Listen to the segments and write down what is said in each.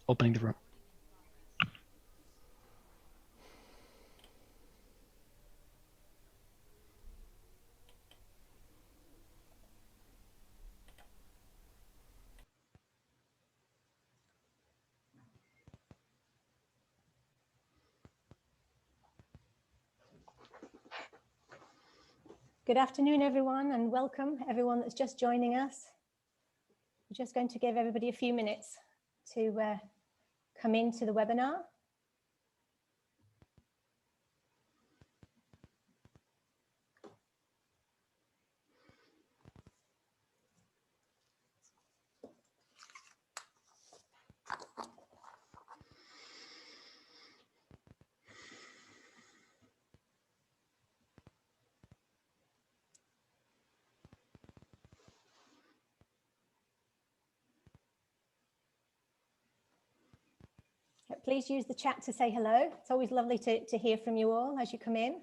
opening the room. Good afternoon, everyone, and welcome everyone that's just joining us. We're just going to give everybody a few minutes to come into the webinar. Please use the chat to say hello. It's always lovely to hear from you all as you come in.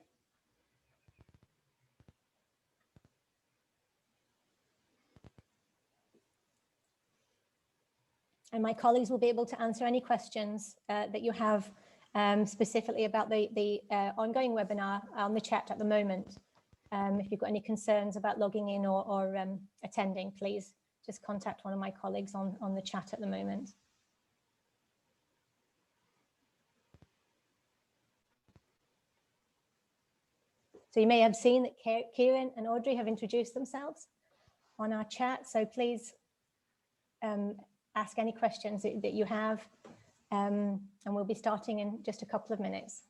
And my colleagues will be able to answer any questions that you have specifically about the ongoing webinar on the chat at the moment. If you've got any concerns about logging in or attending, please just contact one of my colleagues on the chat at the moment. So you may have seen that Kieran and Audrey have introduced themselves on our chat. So please ask any questions that you have, and we'll be starting in just a couple of minutes.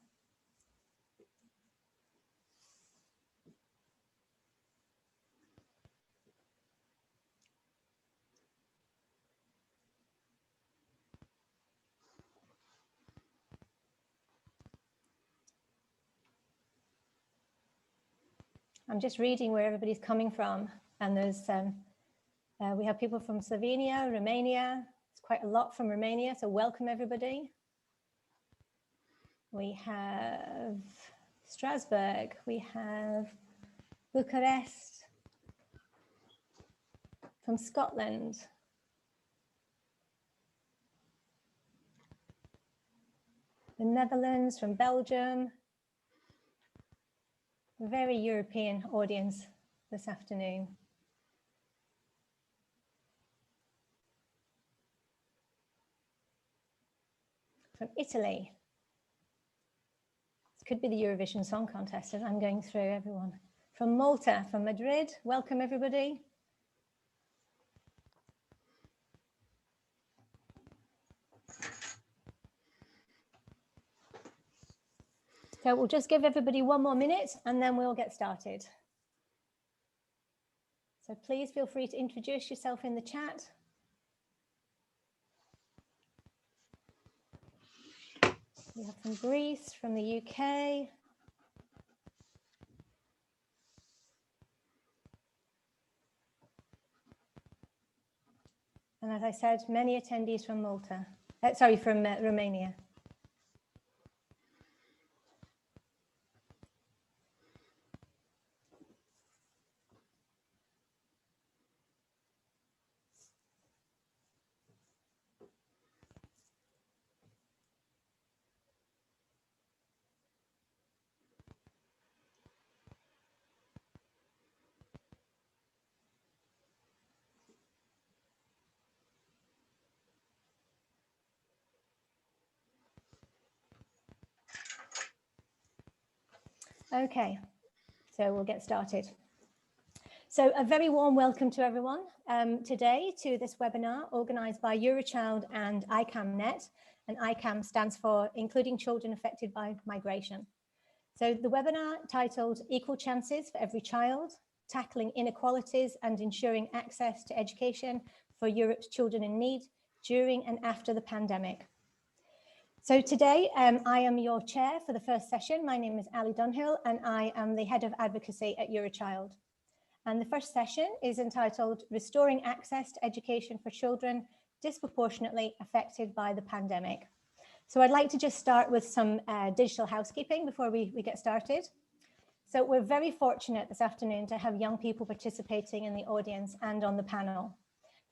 I'm just reading where everybody's coming from, and there's we have people from Slovenia, Romania. It's quite a lot from Romania, so welcome everybody. We have Strasbourg, we have Bucharest, from Scotland, the Netherlands, from Belgium. A very European audience this afternoon. From Italy. This could be the Eurovision Song Contest as I'm going through everyone. From Malta, from Madrid, welcome everybody. So we'll just give everybody one more minute and then we'll get started. So please feel free to introduce yourself in the chat. We have from Greece, from the UK. And as I said, many attendees from Malta, from Romania. Okay, so we'll get started. So a very warm welcome to everyone today to this webinar organised by Eurochild and ICAM.net, and ICAM stands for Including Children Affected by Migration. So the webinar titled Equal Chances for Every Child, Tackling Inequalities and Ensuring Access to Education for Europe's Children in Need during and after the pandemic. So today, I am your chair for the first session. My name is Ali Dunhill, and I am the head of advocacy at Eurochild. And the first session is entitled Restoring Access to Education for Children Disproportionately Affected by the Pandemic. So I'd like to just start with some digital housekeeping before we get started. So we're very fortunate this afternoon to have young people participating in the audience and on the panel.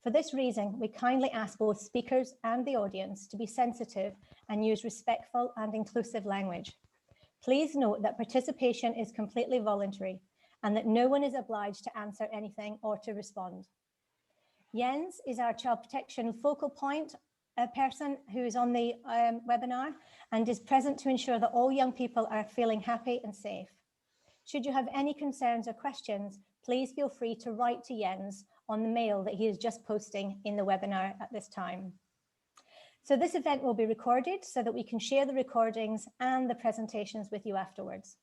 For this reason, we kindly ask both speakers and the audience to be sensitive and use respectful and inclusive language. Please note that participation is completely voluntary and that no one is obliged to answer anything or to respond. Jens is our child protection focal point person who is on the webinar and is present to ensure that all young people are feeling happy and safe. Should you have any concerns or questions, please feel free to write to Jens on the mail that he is just posting in the webinar at this time. So this event will be recorded so that we can share the recordings and the presentations with you afterwards.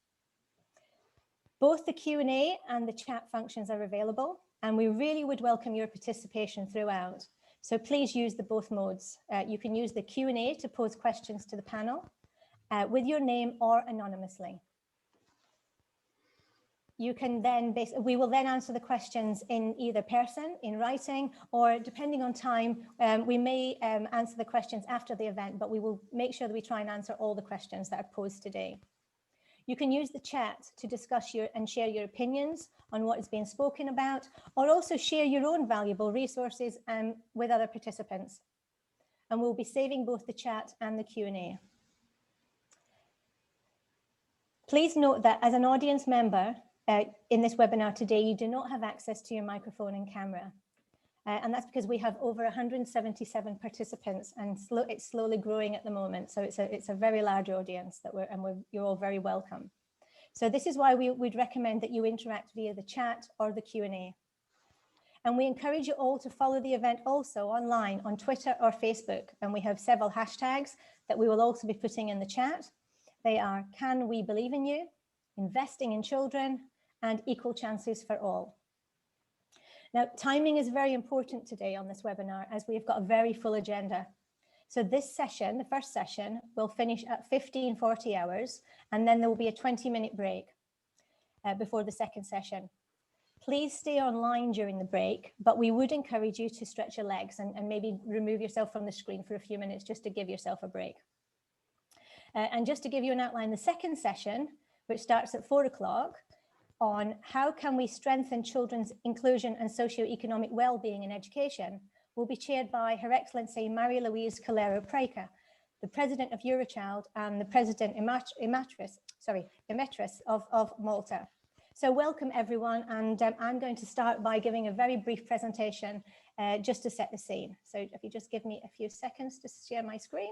Both the Q&A and the chat functions are available, and we really would welcome your participation throughout. So please use the both modes. You can use the Q&A to pose questions to the panel with your name or anonymously. You can then, we will then answer the questions in either person, in writing, or depending on time, we may answer the questions after the event, but we will make sure that we try and answer all the questions that are posed today. You can use the chat to discuss and share your opinions on what is being spoken about, or also share your own valuable resources with other participants. And we'll be saving both the chat and the Q&A. Please note that as an audience member in this webinar today, you do not have access to your microphone and camera. And that's because we have over 177 participants, and it's slowly growing at the moment. So it's a very large audience you're all very welcome. So this is why we'd recommend that you interact via the chat or the Q&A. And we encourage you all to follow the event also online on Twitter or Facebook. And we have several hashtags that we will also be putting in the chat. They are Can We Believe in You, Investing in Children, and Equal Chances for All. Now, timing is very important today on this webinar as we've got a very full agenda. So this session, the first session, will finish at 15:40 hours, and then there will be a 20-minute break before the second session. Please stay online during the break, but we would encourage you to stretch your legs and maybe remove yourself from the screen for a few minutes just to give yourself a break. And just to give you an outline, the second session, which starts at 4 o'clock, on how can we strengthen children's inclusion and socio-economic well-being in education, will be chaired by Her Excellency Maria-Louise Calero-Praker, the President of Eurochild and the President Emeritus of Malta. So welcome everyone, and I'm going to start by giving a very brief presentation just to set the scene. So if you just give me a few seconds to share my screen.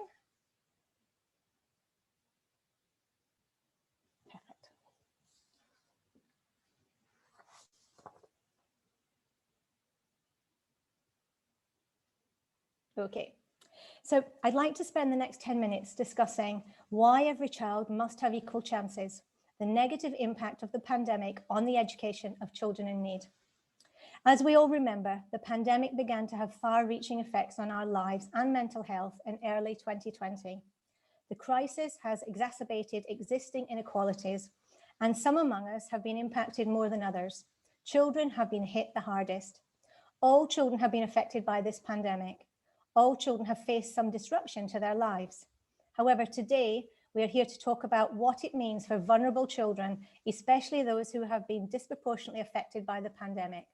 Okay, so I'd like to spend the next 10 minutes discussing why every child must have equal chances, the negative impact of the pandemic on the education of children in need. As we all remember, the pandemic began to have far-reaching effects on our lives and mental health in early 2020. The crisis has exacerbated existing inequalities, and some among us have been impacted more than others. Children have been hit the hardest. All children have been affected by this pandemic. All children have faced some disruption to their lives. However, today, we are here to talk about what it means for vulnerable children, especially those who have been disproportionately affected by the pandemic.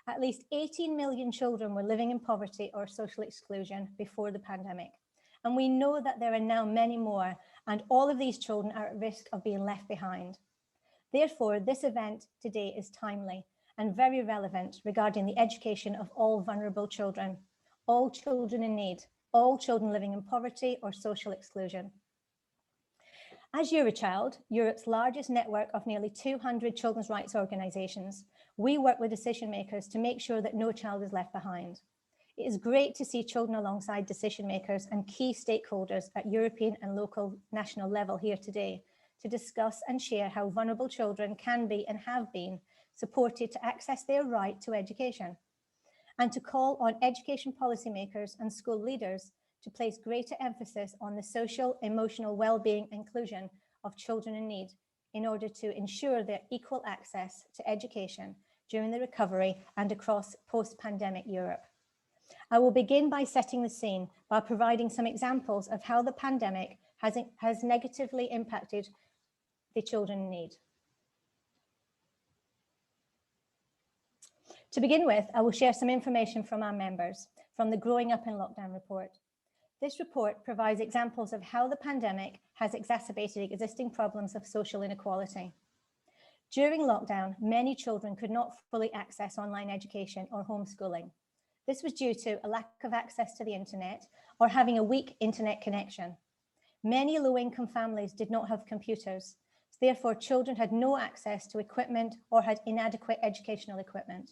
At least 18 million children were living in poverty or social exclusion before the pandemic. And we know that there are now many more, and all of these children are at risk of being left behind. Therefore, this event today is timely and very relevant regarding the education of all vulnerable children. All children in need, all children living in poverty or social exclusion. As Eurochild, Europe's largest network of nearly 200 children's rights organisations, we work with decision makers to make sure that no child is left behind. It is great to see children alongside decision makers and key stakeholders at European and local national level here today to discuss and share how vulnerable children can be and have been supported to access their right to education, and to call on education policymakers and school leaders to place greater emphasis on the social, emotional well-being inclusion of children in need in order to ensure their equal access to education during the recovery and across post-pandemic Europe. I will begin by setting the scene by providing some examples of how the pandemic has negatively impacted the children in need. To begin with, I will share some information from our members from the Growing Up in Lockdown report. This report provides examples of how the pandemic has exacerbated existing problems of social inequality. During lockdown, many children could not fully access online education or homeschooling. This was due to a lack of access to the internet or having a weak internet connection. Many low-income families did not have computers. Therefore, children had no access to equipment or had inadequate educational equipment.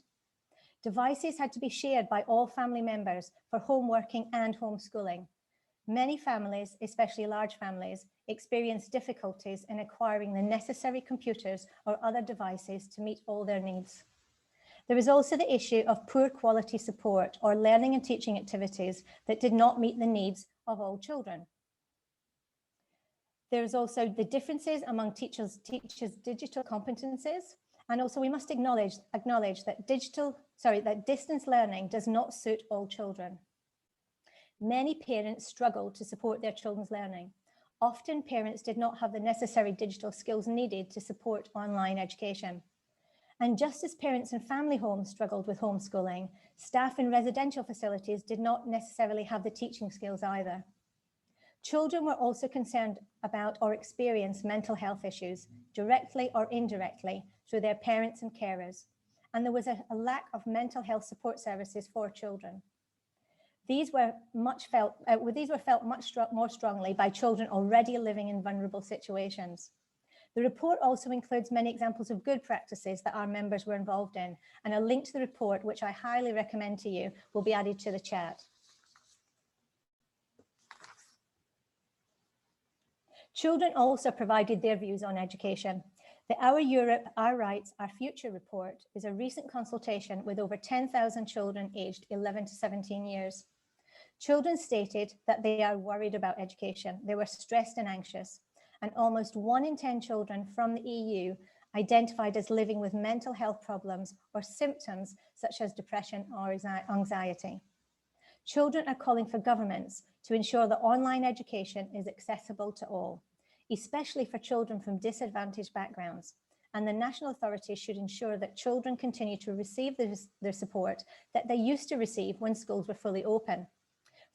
Devices had to be shared by all family members for homeworking and homeschooling. Many families, especially large families, experienced difficulties in acquiring the necessary computers or other devices to meet all their needs. There is also the issue of poor quality support or learning and teaching activities that did not meet the needs of all children. There is also the differences among teachers' digital competencies. And also we must acknowledge that distance learning does not suit all children. Many parents struggle to support their children's learning. Often parents did not have the necessary digital skills needed to support online education. And just as parents in family homes struggled with homeschooling, staff in residential facilities did not necessarily have the teaching skills either. Children were also concerned about or experienced mental health issues, directly or indirectly, through their parents and carers. And there was a lack of mental health support services for children. These were felt much more strongly by children already living in vulnerable situations. The report also includes many examples of good practices that our members were involved in, and a link to the report, which I highly recommend to you, will be added to the chat. Children also provided their views on education. The Our Europe, Our Rights, Our Future report is a recent consultation with over 10,000 children aged 11 to 17 years. Children stated that they are worried about education. They were stressed and anxious, and almost 1 in 10 children from the EU identified as living with mental health problems or symptoms such as depression or anxiety. Children are calling for governments to ensure that online education is accessible to all, especially for children from disadvantaged backgrounds. And the national authorities should ensure that children continue to receive the support that they used to receive when schools were fully open.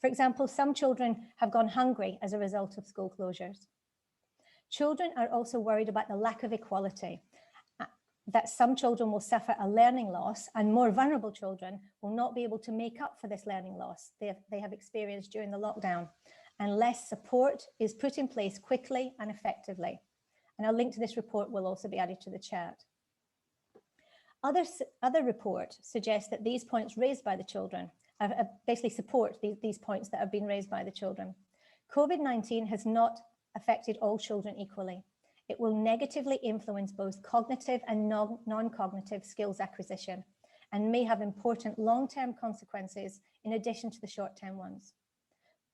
For example, some children have gone hungry as a result of school closures. Children are also worried about the lack of equality, that some children will suffer a learning loss and more vulnerable children will not be able to make up for this learning loss they have experienced during the lockdown, unless support is put in place quickly and effectively. And a link to this report will also be added to the chat. Other report suggests that these points raised by the children basically support these points that have been raised by the children. COVID-19 has not affected all children equally. It will negatively influence both cognitive and non-cognitive skills acquisition and may have important long-term consequences in addition to the short-term ones.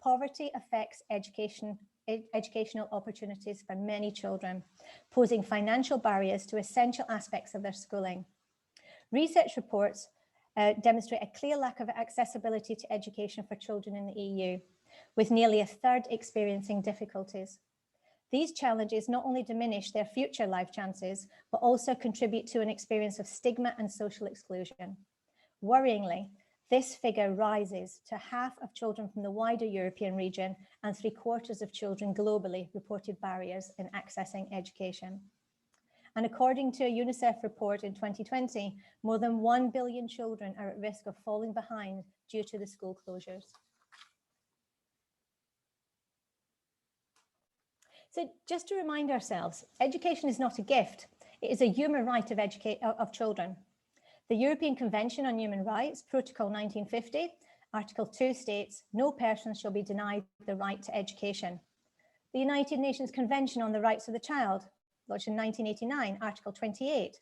Poverty affects educational opportunities for many children, posing financial barriers to essential aspects of their schooling. Research reports demonstrate a clear lack of accessibility to education for children in the EU, with nearly a third experiencing difficulties. These challenges not only diminish their future life chances, but also contribute to an experience of stigma and social exclusion. Worryingly, this figure rises to half of children from the wider European region and 3/4 of children globally reported barriers in accessing education. And according to a UNICEF report in 2020, more than 1 billion children are at risk of falling behind due to the school closures. So just to remind ourselves, education is not a gift. It is a human right of children. The European Convention on Human Rights, Protocol 1950, Article 2 states, no person shall be denied the right to education. The United Nations Convention on the Rights of the Child, launched in 1989, Article 28,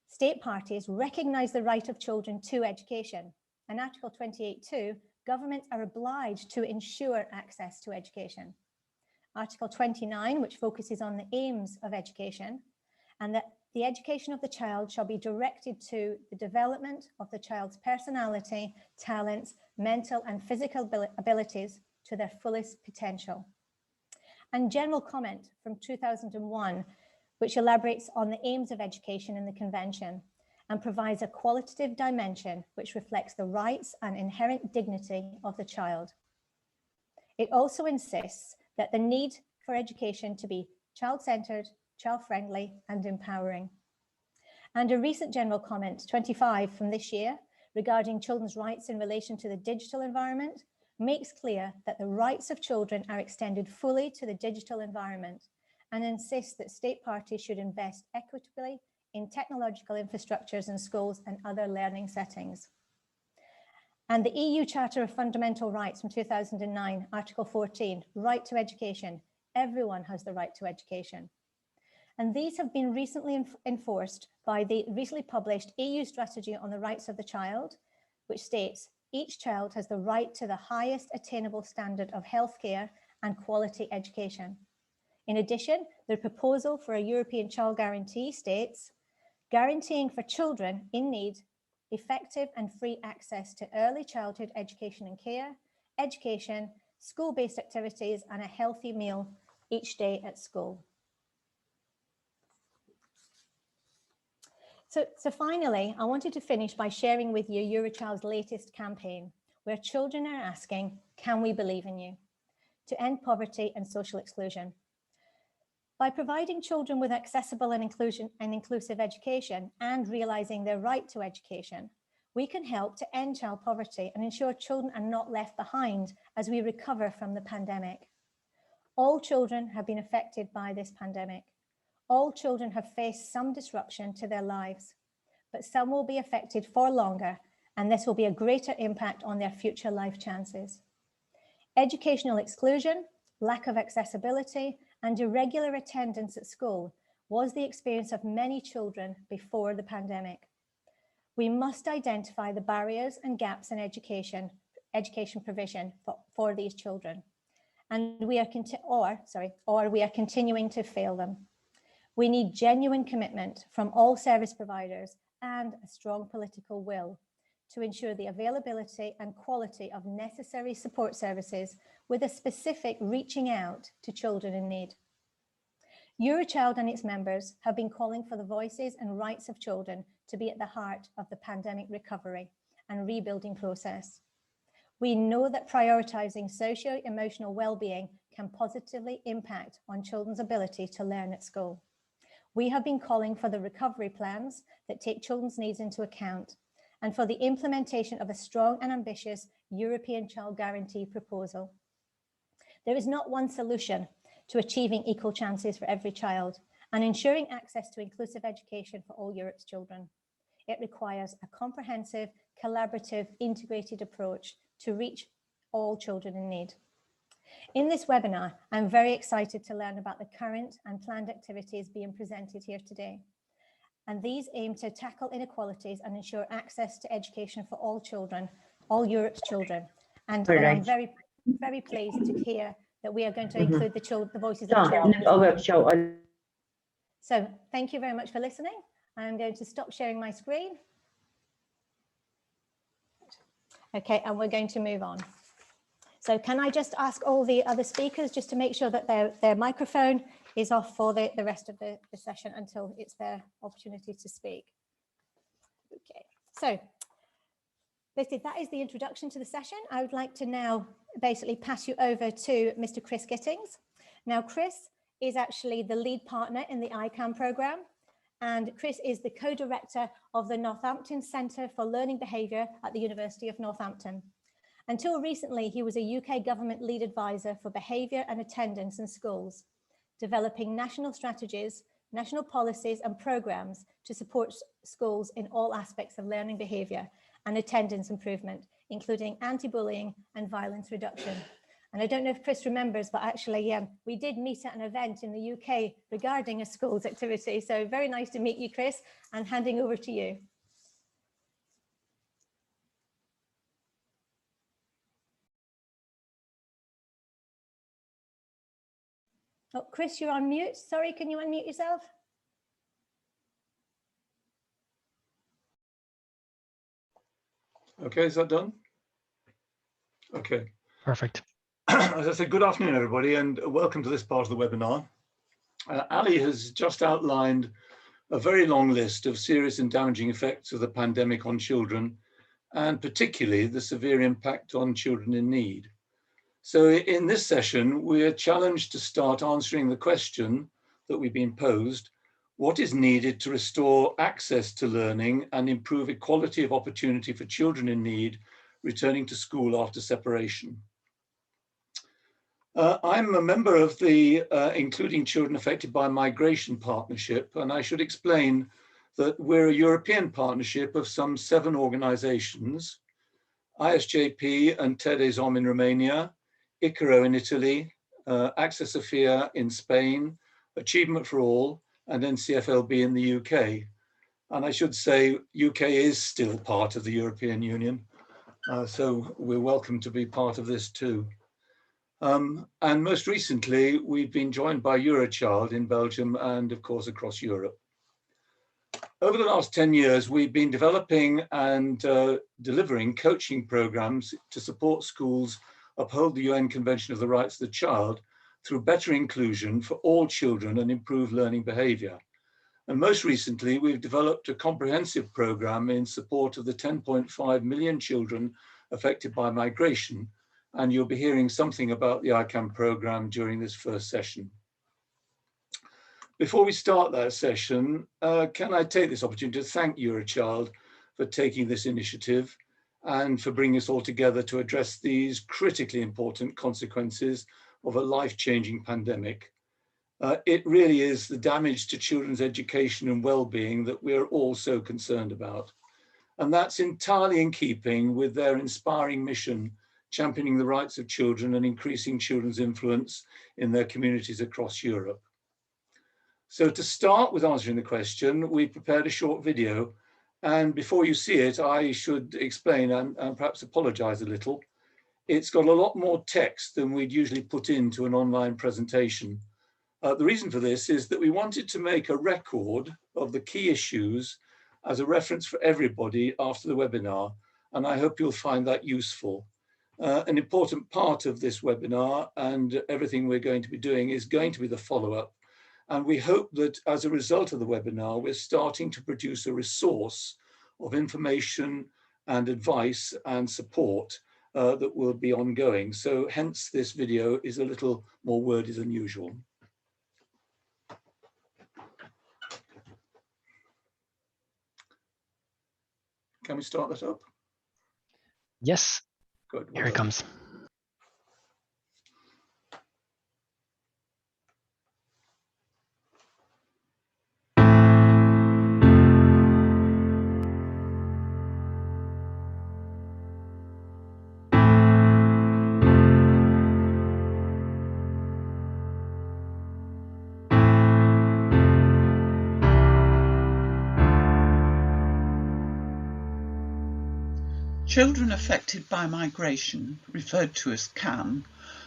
state parties recognize the right of children to education. And Article 28.2, governments are obliged to ensure access to education. Article 29, which focuses on the aims of education, and that the education of the child shall be directed to the development of the child's personality, talents, mental and physical abilities to their fullest potential. And general comment from 2001, which elaborates on the aims of education in the convention. and provides a qualitative dimension which reflects the rights and inherent dignity of the child. It also insists that the need for education to be child-centered, child-friendly, and empowering. And a recent general comment, 25 from this year, regarding children's rights in relation to the digital environment, makes clear that the rights of children are extended fully to the digital environment and insists that state parties should invest equitably in technological infrastructures in schools and other learning settings. And the EU Charter of Fundamental Rights from 2009, Article 14, right to education. Everyone has the right to education. And these have been recently enforced by the recently published EU Strategy on the Rights of the Child, which states, each child has the right to the highest attainable standard of healthcare and quality education. In addition, the proposal for a European Child Guarantee states, guaranteeing for children in need effective and free access to early childhood education and care, education, school-based activities, and a healthy meal each day at school. So finally, I wanted to finish by sharing with you Eurochild's latest campaign, where children are asking, can we believe in you? To end poverty and social exclusion. By providing children with accessible and inclusive education and realizing their right to education, we can help to end child poverty and ensure children are not left behind as we recover from the pandemic. All children have been affected by this pandemic. All children have faced some disruption to their lives, but some will be affected for longer, and this will be a greater impact on their future life chances. Educational exclusion, lack of accessibility, and irregular attendance at school was the experience of many children before the pandemic. We must identify the barriers and gaps in education provision for these children, and we are continuing to fail them. We need genuine commitment from all service providers and a strong political will to ensure the availability and quality of necessary support services with a specific reaching out to children in need. Eurochild and its members have been calling for the voices and rights of children to be at the heart of the pandemic recovery and rebuilding process. We know that prioritizing socio-emotional well-being can positively impact on children's ability to learn at school. We have been calling for the recovery plans that take children's needs into account and for the implementation of a strong and ambitious European Child Guarantee proposal. There is not one solution to achieving equal chances for every child and ensuring access to inclusive education for all Europe's children. It requires a comprehensive, collaborative, integrated approach to reach all children in need. In this webinar, I'm very excited to learn about the current and planned activities being presented here today. And these aim to tackle inequalities and ensure access to education for all children, all Europe's children. And I'm very, very pleased to hear that we are going to include the voices of children. So thank you very much for listening. I'm going to stop sharing my screen. Okay, and we're going to move on. So can I just ask all the other speakers just to make sure that their microphone is off for the rest of the session until it's their opportunity to speak. Okay, so basically that is the introduction to the session. I would like to now basically pass you over to Mr. Chris Gittings. Now, Chris is actually the lead partner in the Icam program, and Chris is the co-director of the Northampton Centre for Learning Behaviour at the University of Northampton. Until recently, he was a UK government lead advisor for behaviour and attendance in schools, developing national strategies, national policies and programmes to support schools in all aspects of learning behaviour and attendance improvement, including anti-bullying and violence reduction. And I don't know if Chris remembers, but actually we did meet at an event in the UK regarding a school's activity. So very nice to meet you, Chris, and handing over to you. Oh, Chris, you're on mute. Sorry, can you unmute yourself? Okay, is that done? Okay. Perfect. As I said, good afternoon, everybody, and welcome to this part of the webinar. Ali has just outlined a very long list of serious and damaging effects of the pandemic on children, and particularly the severe impact on children in need. So in this session, we are challenged to start answering the question that we've been posed: what is needed to restore access to learning and improve equality of opportunity for children in need returning to school after separation? I'm a member of the Including Children Affected by Migration Partnership, and I should explain that we're a European partnership of some 7 organizations: ISJP and TEDESOM in Romania, Icaro in Italy, Access Sophia in Spain, Achievement for All, and NCFLB in the UK. And I should say, UK is still part of the European Union, so we're welcome to be part of this too. And most recently, we've been joined by Eurochild in Belgium and of course across Europe. Over the last 10 years, we've been developing and delivering coaching programs to support schools uphold the UN Convention of the Rights of the Child through better inclusion for all children and improved learning behaviour. And most recently, we've developed a comprehensive program in support of the 10.5 million children affected by migration. And you'll be hearing something about the Icam program during this first session. Before we start that session, can I take this opportunity to thank Eurochild for taking this initiative and for bringing us all together to address these critically important consequences of a life-changing pandemic. It really is the damage to children's education and well-being that we're all so concerned about. And that's entirely in keeping with their inspiring mission, championing the rights of children and increasing children's influence in their communities across Europe. So to start with answering the question, we prepared a short video. And before you see it, I should explain and perhaps apologize a little. It's got a lot more text than we'd usually put into an online presentation. The reason for this is that we wanted to make a record of the key issues as a reference for everybody after the webinar, and I hope you'll find that useful. An important part of this webinar and everything we're going to be doing is going to be the follow-up. And we hope that as a result of the webinar, we're starting to produce a resource of information and advice and support that will be ongoing. So hence this video is a little more wordy than usual. Can we start that up? Yes. Good. Here it comes. Children affected by migration, referred to as CAM,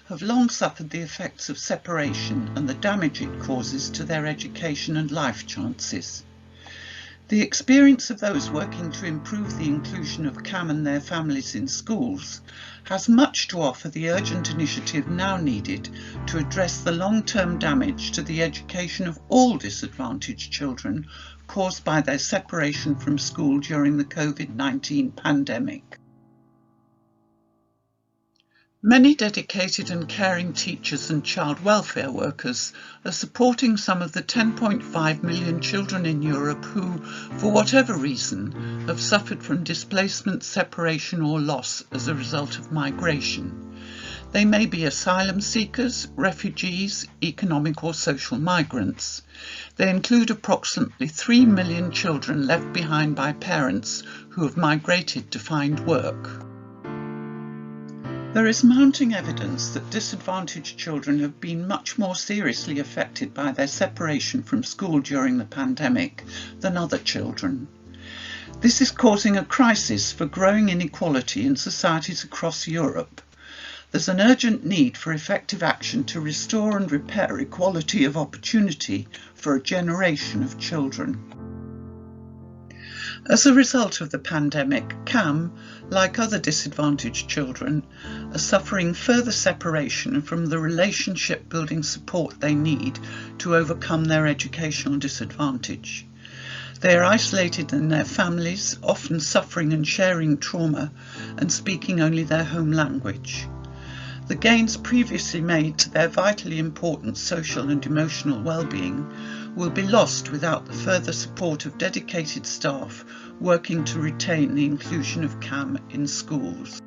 have long suffered the effects of separation and the damage it causes to their education and life chances. The experience of those working to improve the inclusion of CAM and their families in schools has much to offer the urgent initiative now needed to address the long-term damage to the education of all disadvantaged children caused by their separation from school during the COVID-19 pandemic. Many dedicated and caring teachers and child welfare workers are supporting some of the 10.5 million children in Europe who, for whatever reason, have suffered from displacement, separation or loss as a result of migration. They may be asylum seekers, refugees, economic or social migrants. They include approximately 3 million children left behind by parents who have migrated to find work. There is mounting evidence that disadvantaged children have been much more seriously affected by their separation from school during the pandemic than other children. This is causing a crisis for growing inequality in societies across Europe. There's an urgent need for effective action to restore and repair equality of opportunity for a generation of children. As a result of the pandemic, CAM, like other disadvantaged children, are suffering further separation from the relationship-building support they need to overcome their educational disadvantage. They are isolated in their families, often suffering and sharing trauma and speaking only their home language. The gains previously made to their vitally important social and emotional well-being will be lost without the further support of dedicated staff working to retain the inclusion of CAM in schools.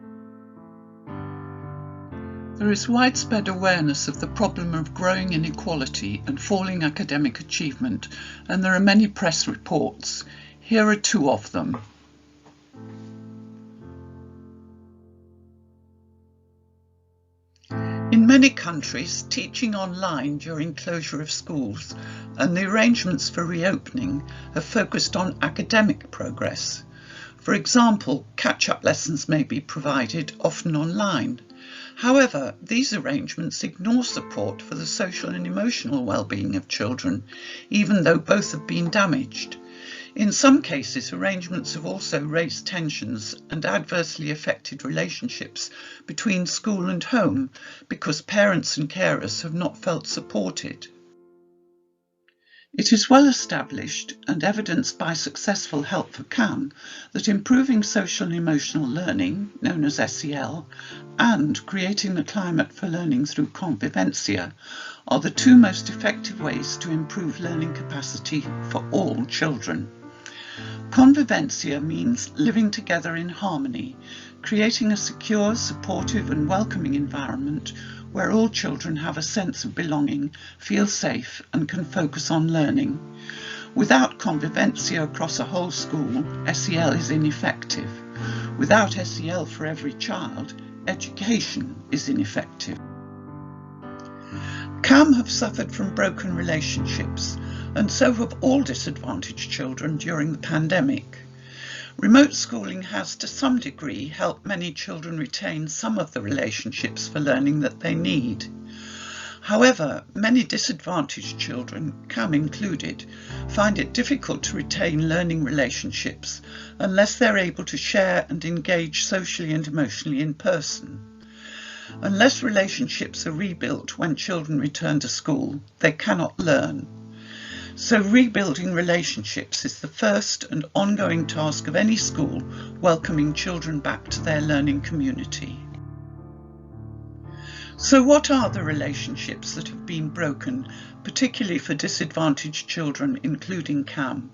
There is widespread awareness of the problem of growing inequality and falling academic achievement, and there are many press reports. Here are two of them. In many countries, teaching online during closure of schools and the arrangements for reopening have focused on academic progress. For example, catch-up lessons may be provided, often online. However, these arrangements ignore support for the social and emotional well-being of children, even though both have been damaged. In some cases, arrangements have also raised tensions and adversely affected relationships between school and home because parents and carers have not felt supported. It is well established and evidenced by successful help for CAM that improving social and emotional learning, known as SEL, and creating the climate for learning through convivencia are the two most effective ways to improve learning capacity for all children. Convivencia means living together in harmony, creating a secure, supportive and welcoming environment where all children have a sense of belonging, feel safe and can focus on learning. Without convivencia across a whole school, SEL is ineffective. Without SEL for every child, education is ineffective. CAM have suffered from broken relationships, and so have all disadvantaged children during the pandemic. Remote schooling has to some degree helped many children retain some of the relationships for learning that they need. However, many disadvantaged children, CAM included, find it difficult to retain learning relationships unless they're able to share and engage socially and emotionally in person. Unless relationships are rebuilt when children return to school, they cannot learn. So rebuilding relationships is the first and ongoing task of any school welcoming children back to their learning community. So what are the relationships that have been broken, particularly for disadvantaged children, including CAM?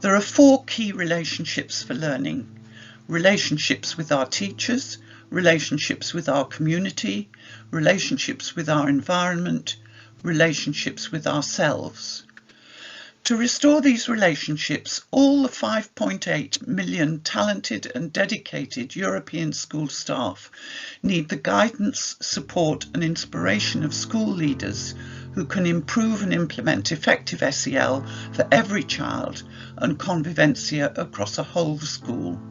There are 4 key relationships for learning: relationships with our teachers, relationships with our community, relationships with our environment, relationships with ourselves. To restore these relationships, all the 5.8 million talented and dedicated European school staff need the guidance, support and inspiration of school leaders who can improve and implement effective SEL for every child and convivencia across a whole school.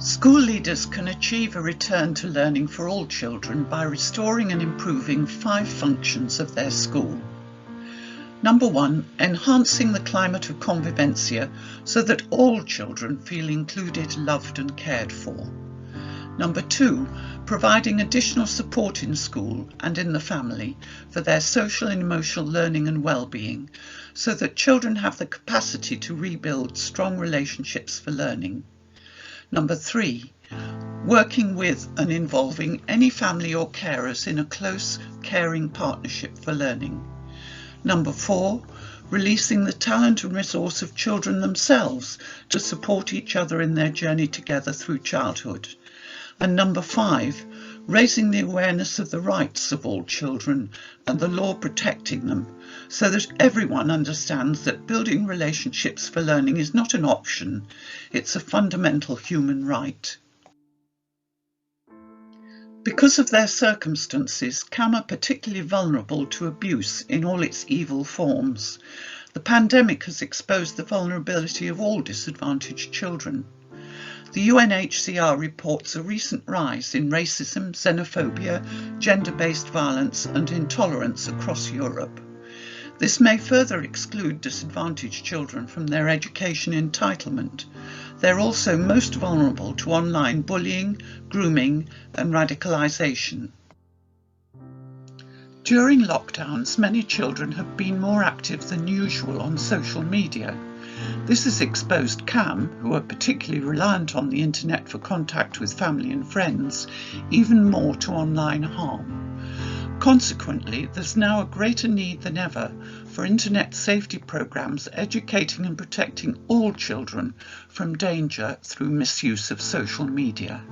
School leaders can achieve a return to learning for all children by restoring and improving 5 functions of their school. Number 1, enhancing the climate of convivencia so that all children feel included, loved and cared for. Number 2, providing additional support in school and in the family for their social and emotional learning and well-being so that children have the capacity to rebuild strong relationships for learning. Number 3, working with and involving any family or carers in a close, caring partnership for learning. Number 4, releasing the talent and resource of children themselves to support each other in their journey together through childhood. And number 5, raising the awareness of the rights of all children and the law protecting them, so that everyone understands that building relationships for learning is not an option, it's a fundamental human right. Because of their circumstances, CAM are particularly vulnerable to abuse in all its evil forms. The pandemic has exposed the vulnerability of all disadvantaged children. The UNHCR reports a recent rise in racism, xenophobia, gender-based violence and intolerance across Europe. This may further exclude disadvantaged children from their education entitlement. They're also most vulnerable to online bullying, grooming and radicalisation. During lockdowns, many children have been more active than usual on social media. This has exposed CAM, who are particularly reliant on the internet for contact with family and friends, even more to online harm. Consequently, there's now a greater need than ever for internet safety programmes educating and protecting all children from danger through misuse of social media.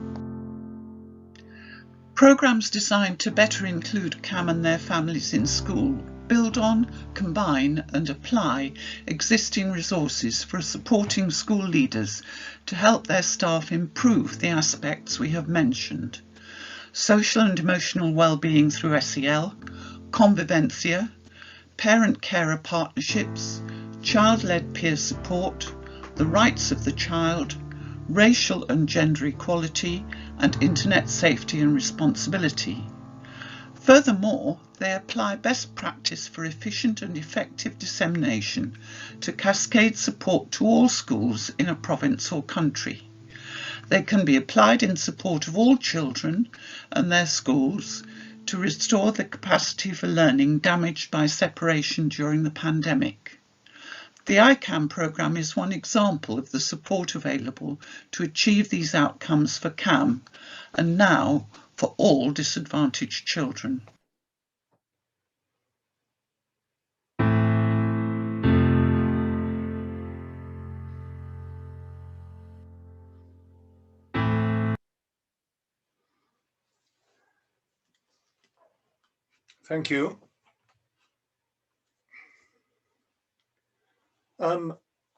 Programmes designed to better include CAM and their families in school build on, combine and apply existing resources for supporting school leaders to help their staff improve the aspects we have mentioned. Social and emotional well-being through SEL, convivencia, parent-carer partnerships, child-led peer support, the rights of the child, racial and gender equality, and internet safety and responsibility. Furthermore, they apply best practice for efficient and effective dissemination to cascade support to all schools in a province or country. They can be applied in support of all children and their schools to restore the capacity for learning damaged by separation during the pandemic. The Icam programme is one example of the support available to achieve these outcomes for CAM and now for all disadvantaged children. Thank you.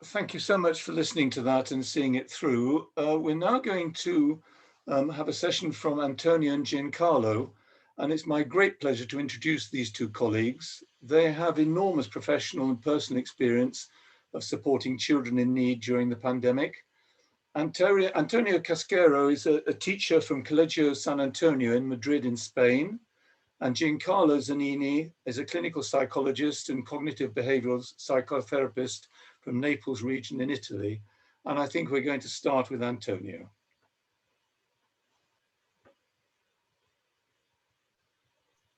Thank you so much for listening to that and seeing it through. We're now going to have a session from Antonio and Giancarlo, and it's my great pleasure to introduce these two colleagues. They have enormous professional and personal experience of supporting children in need during the pandemic. Antonio Casquero is a teacher from Colegio San Antonio in Madrid in Spain, and Giancarlo Zanini is a clinical psychologist and cognitive behavioral psychotherapist from Naples region in Italy. And I think we're going to start with Antonio.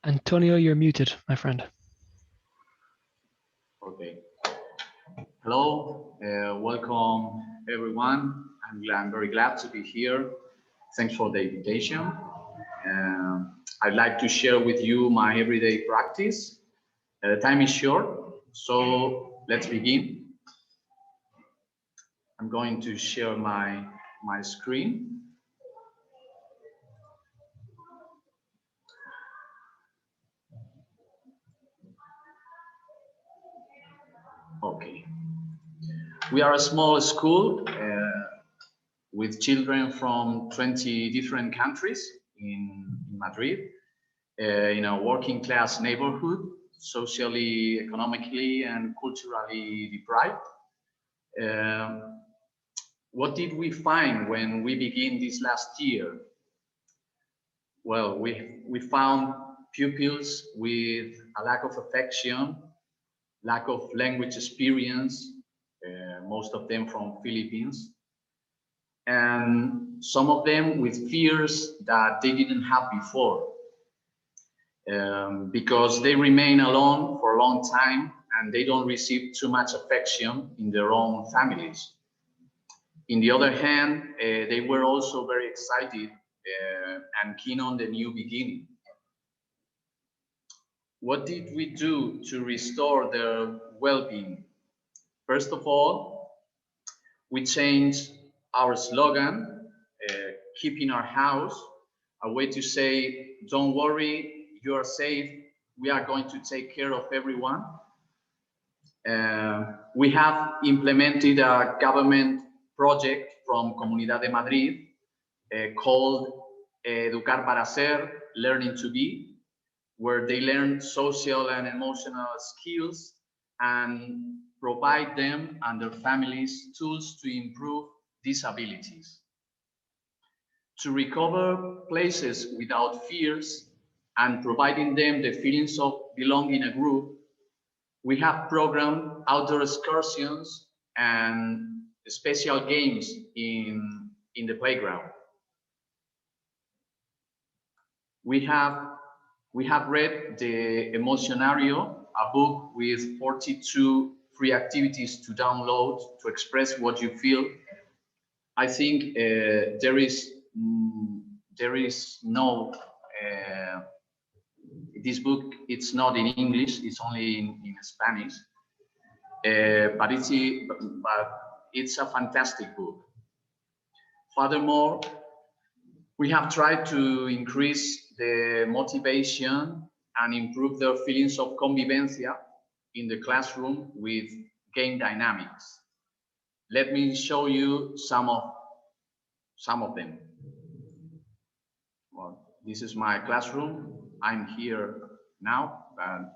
Antonio, you're muted, my friend. Okay. Hello, welcome everyone. I'm very glad to be here. Thanks for the invitation. I'd like to share with you my everyday practice. Time is short, so let's begin. I'm going to share my screen. Okay. We are a small school with children from 20 different countries in Madrid, in a working class neighborhood, socially, economically, and culturally deprived. What did we find when we began this last year? Well, we found pupils with a lack of affection, lack of language experience, most of them from Philippines, and some of them with fears that they didn't have before, because they remain alone for a long time and they don't receive too much affection in their own families. In the other hand, they were also very excited and keen on the new beginning. What did we do to restore their well-being? First of all, we changed our slogan, keep in our house, a way to say, don't worry, you are safe, we are going to take care of everyone. We have implemented a government project from Comunidad de Madrid called Educar para Ser, Learning to Be, where they learn social and emotional skills and provide them and their families tools to improve these abilities. To recover places without fears and providing them the feelings of belonging in a group, we have programmed outdoor excursions and special games in the playground. We have We have read the Emocionario, a book with 42 free activities to download to express what you feel. I think there is no, this book, it's not in English, it's only in Spanish, but it's a fantastic book. Furthermore, we have tried to increase the motivation and improve their feelings of convivencia in the classroom with game dynamics. Let me show you some of them. Well, this is my classroom. I'm here now, but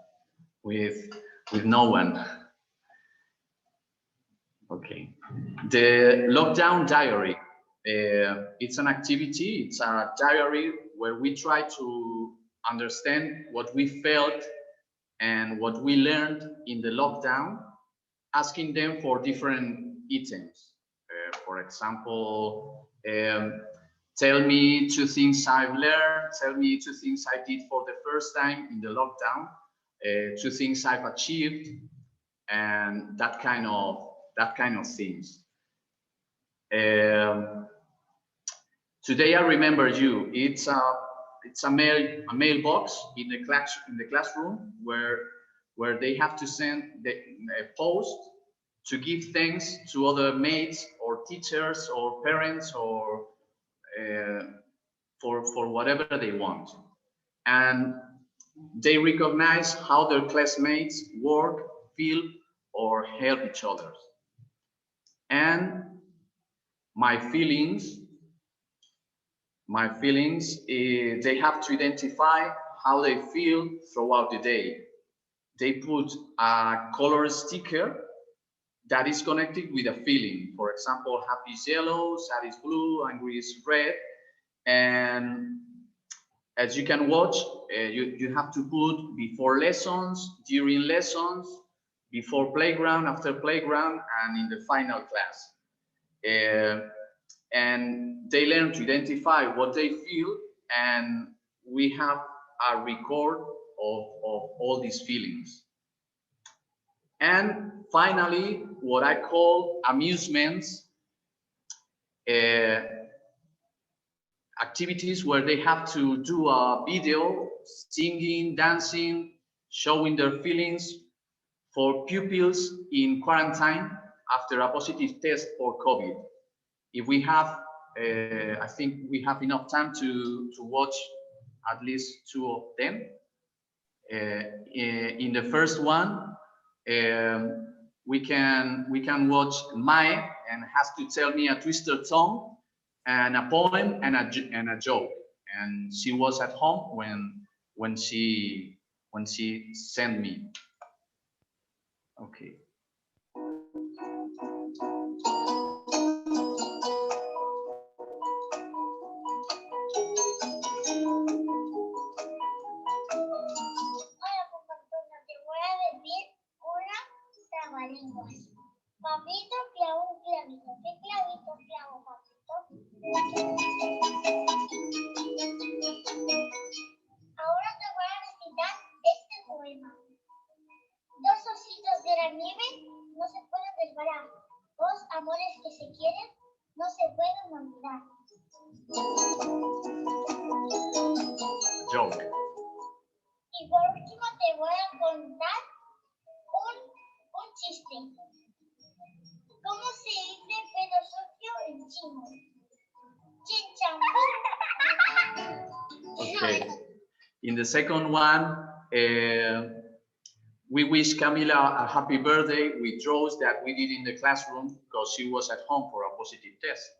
with no one. Okay. The lockdown diary. It's an activity, it's a diary where we try to understand what we felt and what we learned in the lockdown, asking them for different items. For example, tell me 2 things I've learned, tell me 2 things I did for the first time in the lockdown, 2 things I've achieved, and that kind of things. Today I remember you. It's a mailbox in the classroom where they have to send a post to give thanks to other mates or teachers or parents or for whatever they want, and they recognize how their classmates work, feel, or help each other. And my feelings, they have to identify how they feel throughout the day. They put a color sticker that is connected with a feeling. For example, happy is yellow, sad is blue, angry is red. And as you can watch, you have to put before lessons, during lessons, before playground, after playground, and in the final class. And they learn to identify what they feel, and we have a record of all these feelings. And finally, what I call amusements, activities where they have to do a video, singing, dancing, showing their feelings for pupils in quarantine after a positive test for COVID. If we have, I think we have enough time to watch at least 2 of them. In the first one, we can watch Mai, and has to tell me a twisted tongue and a poem and a joke. And she was at home when she sent me. Okay. Lenguas. Papito clavo un clavito. ¿Qué clavito clavo, papito? Ahora te voy a recitar este poema. 2 ositos de la nieve no se pueden resbalar. 2 amores que se quieren no se pueden olvidar. Joke. Y por último te voy a contar un chiste. ¿Cómo se dice pedo socio en chino? Chin Okay. In the second one, we wish Camila a happy birthday with draws that we did in the classroom because she was at home for a positive test.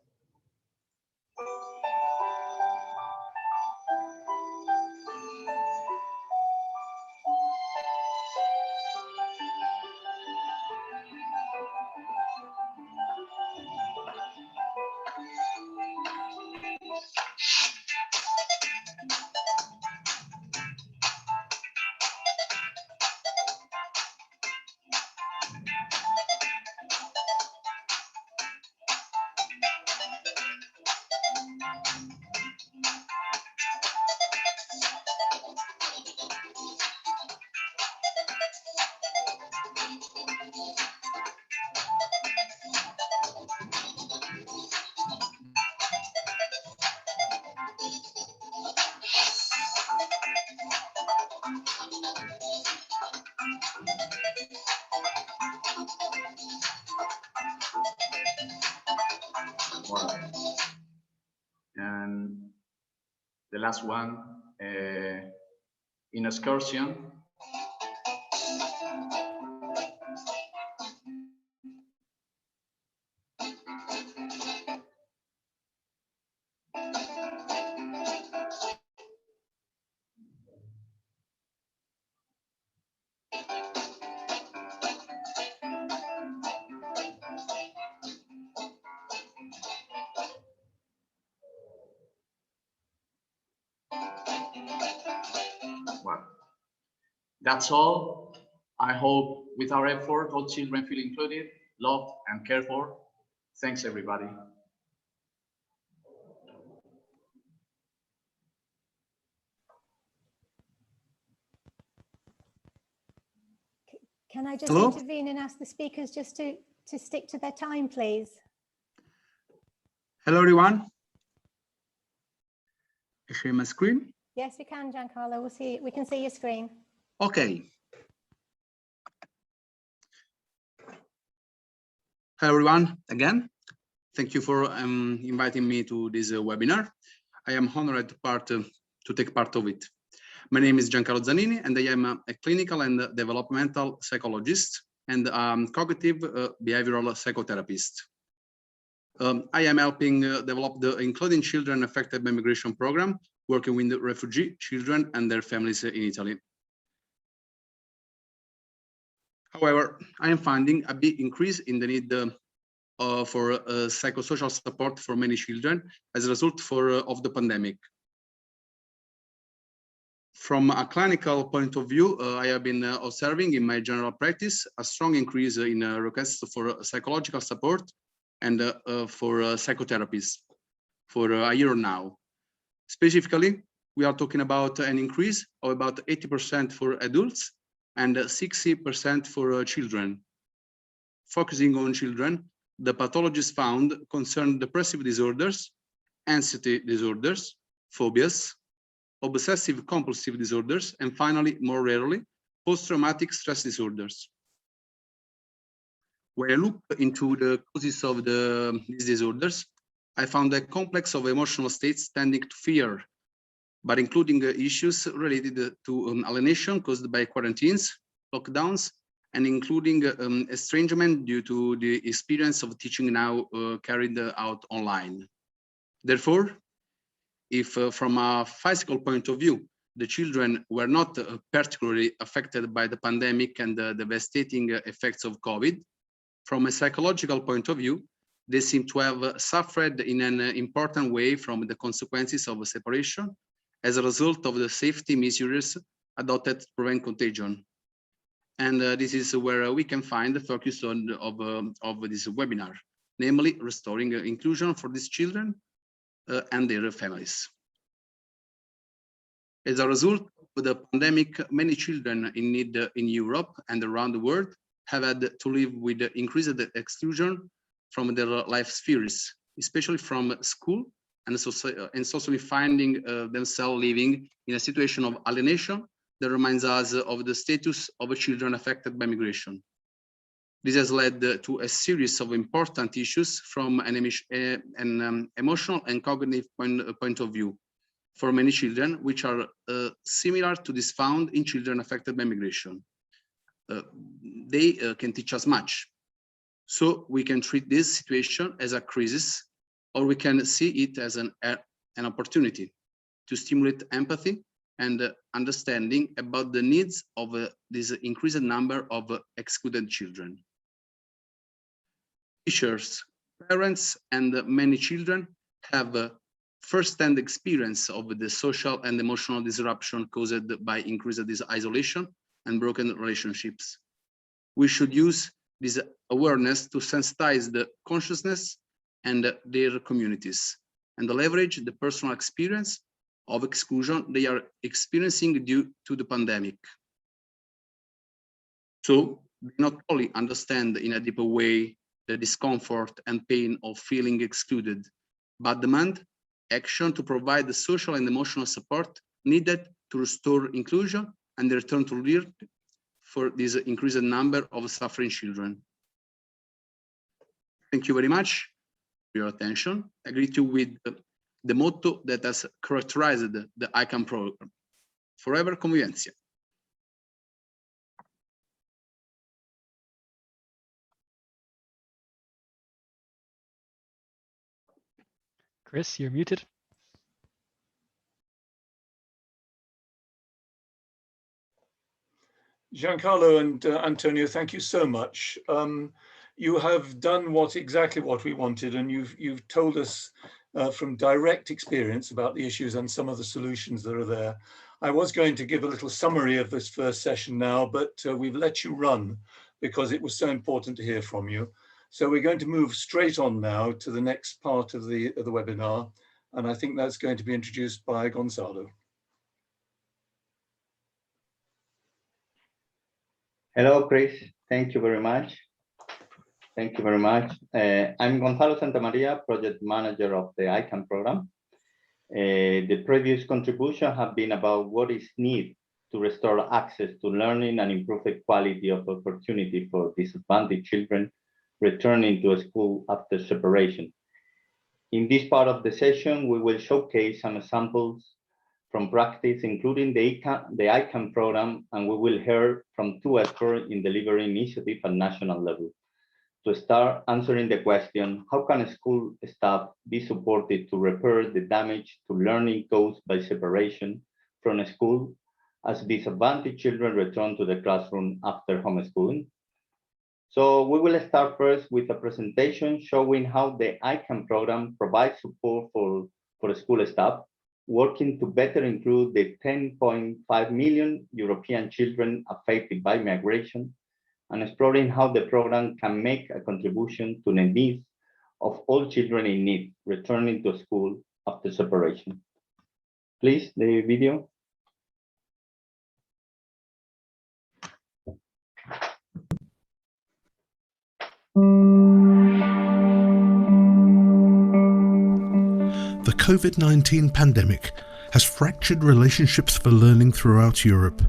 And the last one, in excursion. Well, that's all. I hope with our effort, all children feel included, loved, and cared for. Thanks, everybody. Can I just Hello? intervene and ask the speakers just to stick to their time, please? Hello, everyone. I share my screen. Yes, we can, Giancarlo. We can see your screen. Okay. Hello, everyone. Again, thank you for inviting me to this webinar. I am honored to take part of it. My name is Giancarlo Zanini, and I am a clinical and developmental psychologist and cognitive behavioral psychotherapist. I am helping develop the Including Children Affected by Migration program, working with the refugee children and their families in Italy. However, I am finding a big increase in the need for psychosocial support for many children as a result of the pandemic. From a clinical point of view, I have been observing in my general practice a strong increase in requests for psychological support and for psychotherapies for a year now. Specifically, we are talking about an increase of about 80% for adults and 60% for children. Focusing on children, the pathologies found concern depressive disorders, anxiety disorders, phobias, obsessive compulsive disorders, and finally, more rarely, post-traumatic stress disorders. When I look into the causes of these disorders, I found a complex of emotional states tending to fear, but including issues related to alienation caused by quarantines, lockdowns, and including estrangement due to the experience of teaching now carried out online. Therefore, if from a physical point of view, the children were not particularly affected by the pandemic and the devastating effects of COVID, from a psychological point of view, they seem to have suffered in an important way from the consequences of separation as a result of the safety measures adopted to prevent contagion. And this is where we can find the focus of this webinar, namely restoring inclusion for these children and their families. As a result of the pandemic, many children in need in Europe and around the world have had to live with increased exclusion from their life spheres, especially from school, and socially finding themselves living in a situation of alienation that reminds us of the status of children affected by migration. This has led to a series of important issues from an emotional and cognitive point of view for many children, which are similar to this found in children affected by migration. They can teach us much. So we can treat this situation as a crisis, or we can see it as an opportunity to stimulate empathy and understanding about the needs of this increased number of excluded children. Teachers, parents, and many children have first-hand experience of the social and emotional disruption caused by increased isolation and broken relationships. We should use this awareness to sensitize the consciousness and their communities, and leverage the personal experience of exclusion they are experiencing due to the pandemic. So they not only understand in a deeper way the discomfort and pain of feeling excluded, but demand action to provide the social and emotional support needed to restore inclusion and the return to learn for this increased number of suffering children. Thank you very much for your attention. I greet you with the motto that has characterized the Icam program: forever convivencia. Chris, you're muted. Giancarlo and Antonio, thank you so much. You have done exactly what we wanted, and you've told us from direct experience about the issues and some of the solutions that are there. I was going to give a little summary of this first session now, but we've let you run because it was so important to hear from you. So we're going to move straight on now to the next part of the webinar, and I think that's going to be introduced by Gonzalo. Hello, Chris. Thank you very much. Thank you very much. I'm Gonzalo Santamaria, project manager of the Icam program. The previous contribution have been about what is needed to restore access to learning and improve the quality of opportunity for disadvantaged children returning to a school after separation. In this part of the session, we will showcase some examples from practice, including the Icam program, and we will hear from two experts in delivery initiative at national level. To start answering the question, how can school staff be supported to repair the damage to learning caused by separation from a school as disadvantaged children return to the classroom after homeschooling? So we will start first with a presentation showing how the Icam program provides support for school staff, working to better include the 10.5 million European children affected by migration, and exploring how the program can make a contribution to the needs of all children in need returning to school after separation. Please, the video. The COVID-19 pandemic has fractured relationships for learning throughout Europe.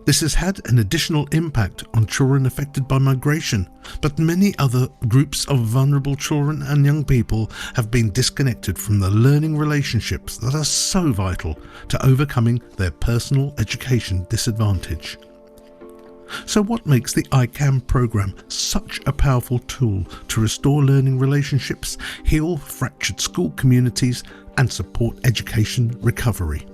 This has had an additional impact on children affected by migration, but many other groups of vulnerable children and young people have been disconnected from the learning relationships that are so vital to overcoming their personal education disadvantage. So what makes the Icam program such a powerful tool to restore learning relationships, heal fractured school communities, and support education recovery?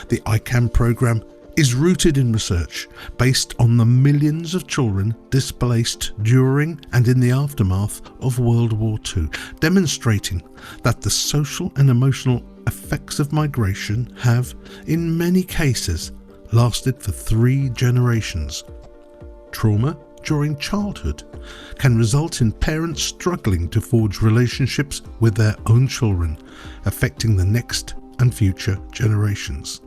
The Icam program is rooted in research based on the millions of children displaced during and in the aftermath of World War II, demonstrating that the social and emotional effects of migration have, in many cases, lasted for 3 generations. Trauma during childhood can result in parents struggling to forge relationships with their own children, affecting the next and future generations.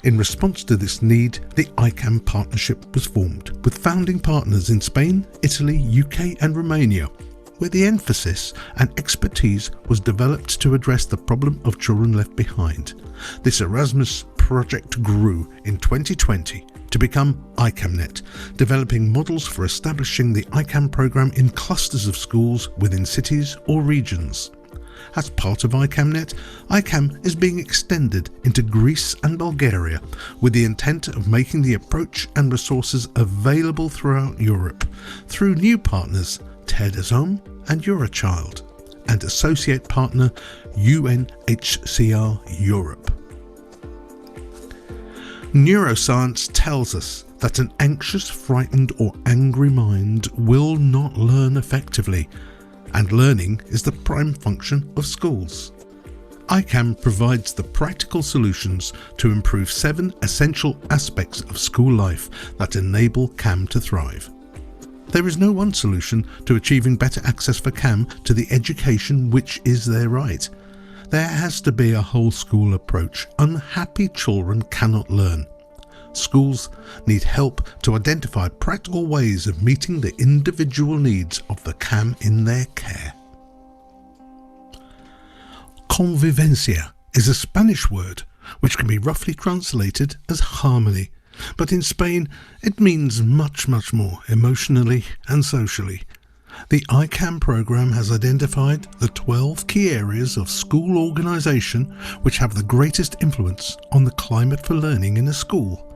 In response to this need, the Icam Partnership was formed with founding partners in Spain, Italy, UK and Romania, where the emphasis and expertise was developed to address the problem of children left behind. This Erasmus project grew in 2020 to become ICAMNet, developing models for establishing the Icam program in clusters of schools within cities or regions. As part of ICAMNet, Icam is being extended into Greece and Bulgaria with the intent of making the approach and resources available throughout Europe through new partners Edison and Eurochild and associate partner UNHCR Europe. Neuroscience tells us that an anxious, frightened or angry mind will not learn effectively, and learning is the prime function of schools. Icam provides the practical solutions to improve 7 essential aspects of school life that enable CAM to thrive. There is no one solution to achieving better access for CAM to the education which is their right. There has to be a whole school approach. Unhappy children cannot learn. Schools need help to identify practical ways of meeting the individual needs of the CAM in their care. Convivencia is a Spanish word which can be roughly translated as harmony. But in Spain, it means much, much more emotionally and socially. The Icam programme has identified the 12 key areas of school organisation which have the greatest influence on the climate for learning in a school.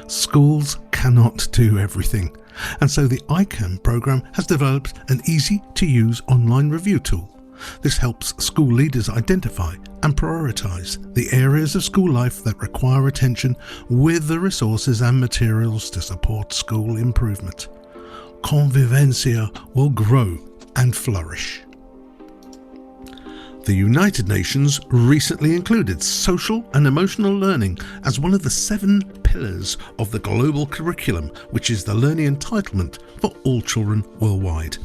Schools cannot do everything, and so the Icam programme has developed an easy-to-use online review tool. This helps school leaders identify and prioritise the areas of school life that require attention with the resources and materials to support school improvement. Convivencia will grow and flourish. The United Nations recently included social and emotional learning as one of the 7 pillars of the global curriculum, which is the learning entitlement for all children worldwide.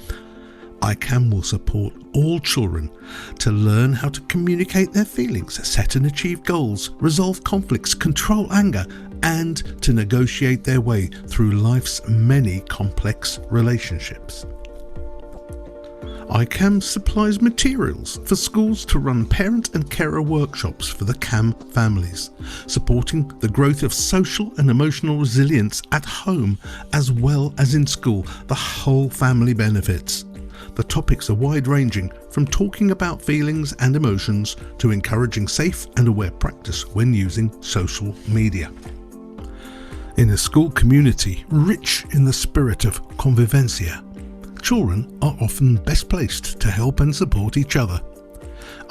Icam will support all children to learn how to communicate their feelings, set and achieve goals, resolve conflicts, control anger, and to negotiate their way through life's many complex relationships. Icam supplies materials for schools to run parent and carer workshops for the CAM families, supporting the growth of social and emotional resilience at home as well as in school. The whole family benefits. The topics are wide-ranging, from talking about feelings and emotions to encouraging safe and aware practice when using social media. In a school community rich in the spirit of convivencia, children are often best placed to help and support each other.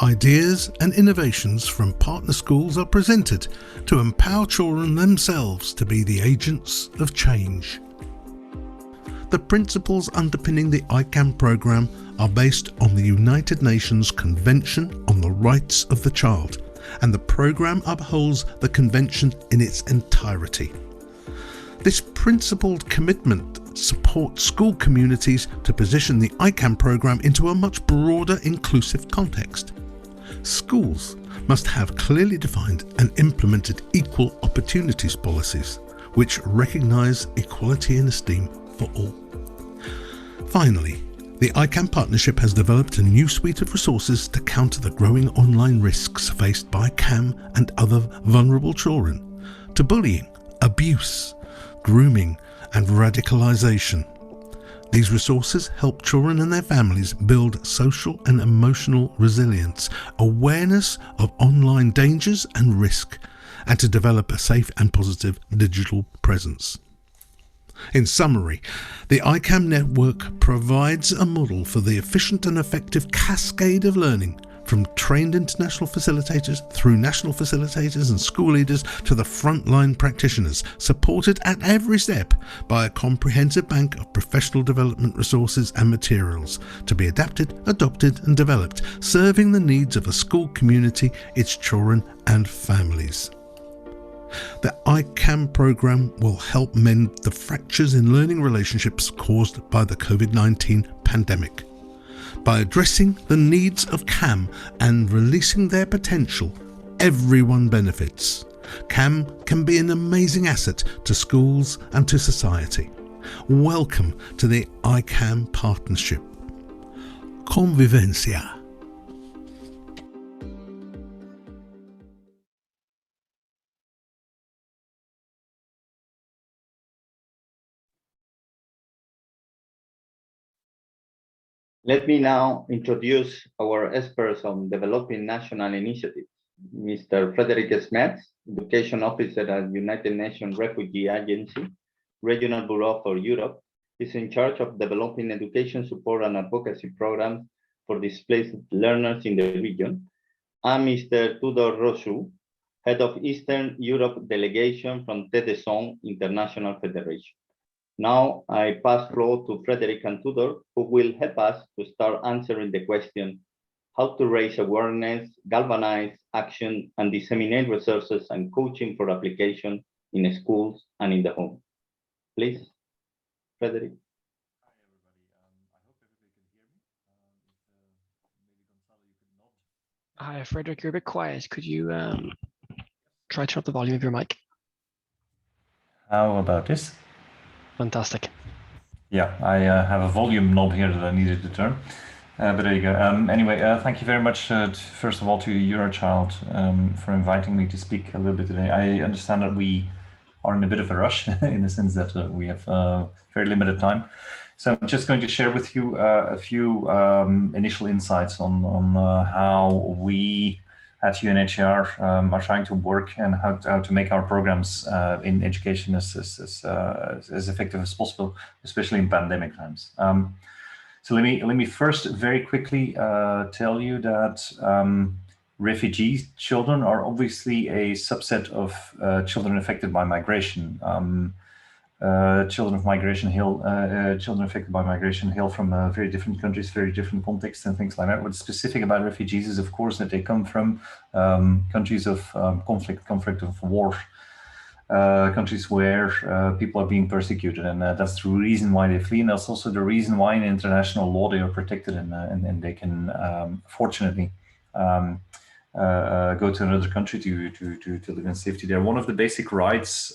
Ideas and innovations from partner schools are presented to empower children themselves to be the agents of change. The principles underpinning the Icam programme are based on the United Nations Convention on the Rights of the Child, and the programme upholds the convention in its entirety. This principled commitment supports school communities to position the Icam programme into a much broader inclusive context. Schools must have clearly defined and implemented equal opportunities policies, which recognise equality and esteem for all. Finally, the Icam Partnership has developed a new suite of resources to counter the growing online risks faced by CAM and other vulnerable children, to bullying, abuse, grooming and radicalisation. These resources help children and their families build social and emotional resilience, awareness of online dangers and risk, and to develop a safe and positive digital presence. In summary, the Icam network provides a model for the efficient and effective cascade of learning, from trained international facilitators through national facilitators and school leaders to the frontline practitioners, supported at every step by a comprehensive bank of professional development resources and materials to be adapted, adopted and developed, serving the needs of a school community, its children and families. The Icam programme will help mend the fractures in learning relationships caused by the COVID-19 pandemic. By addressing the needs of CAM and releasing their potential, everyone benefits. CAM can be an amazing asset to schools and to society. Welcome to the Icam Partnership. Convivencia. Let me now introduce our experts on developing national initiatives. Mr. Frederick Smets, Education Officer at United Nations Refugee Agency, Regional Bureau for Europe, is in charge of developing education support and advocacy programs for displaced learners in the region. I'm Mr. Tudor Rosu, Head of Eastern Europe Delegation from Edison International Federation. Now I pass floor to Frederick and Tudor, who will help us to start answering the question, how to raise awareness, galvanize action, and disseminate resources and coaching for application in schools and in the home. Please, Frederick. Hi, everybody. I hope everybody can hear me. Maybe Gonzalo, you could nod. Hi, Frederick, you're a bit quiet. Could you try to turn up the volume of your mic? How about this? Fantastic. Yeah, I have a volume knob here that I needed to turn. But there you go. Anyway, thank you very much, first of all, to Eurochild for inviting me to speak a little bit today. I understand that we are in a bit of a rush in the sense that we have very limited time. So I'm just going to share with you a few initial insights on how we at UNHCR are trying to work and how to make our programs in education as effective as possible, especially in pandemic times. So let me first very quickly tell you that refugee children are obviously a subset of children affected by migration. Children affected by migration hail from very different countries, very different contexts and things like that. What's specific about refugees is, of course, that they come from countries of conflict of war, countries where people are being persecuted, and that's the reason why they flee, and that's also the reason why in international law they are protected, and they can fortunately go to another country to live in safety there. One of the basic rights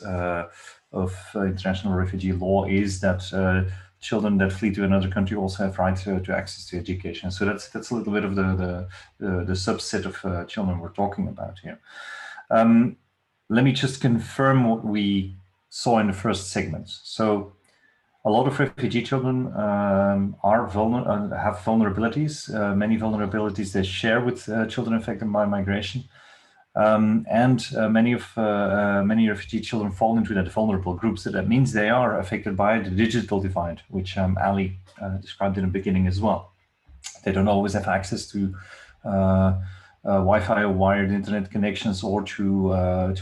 of international refugee law is that children that flee to another country also have right to access to education. So that's a little bit of the subset of children we're talking about here. Let me just confirm what we saw in the first segment. So a lot of refugee children have vulnerabilities, many vulnerabilities they share with children affected by migration. Many refugee children fall into that vulnerable groups. So that means they are affected by the digital divide, which Ali described in the beginning as well. They don't always have access to Wi-Fi or wired internet connections, or to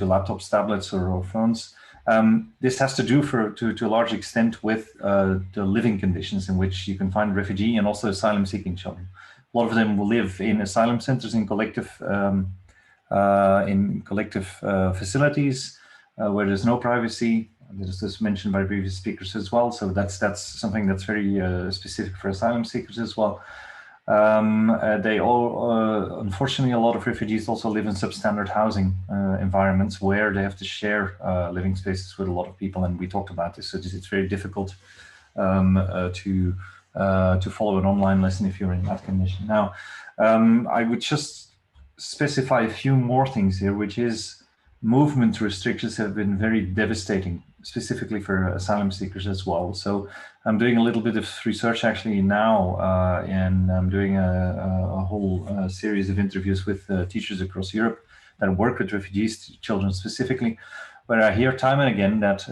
laptops, tablets, or phones. This has to do to a large extent with the living conditions in which you can find refugee and also asylum-seeking children. A lot of them will live in asylum centers, in collective facilities where there's no privacy. This is mentioned by previous speakers as well. So that's something that's very specific for asylum seekers as well. They all, unfortunately, a lot of refugees also live in substandard housing environments where they have to share living spaces with a lot of people, and we talked about this. So it's very difficult to follow an online lesson if you're in that condition. Now, I would just specify a few more things here, which is movement restrictions have been very devastating, specifically for asylum seekers as well. So I'm doing a little bit of research actually now, and I'm doing a whole series of interviews with teachers across Europe that work with refugees children specifically, where I hear time and again that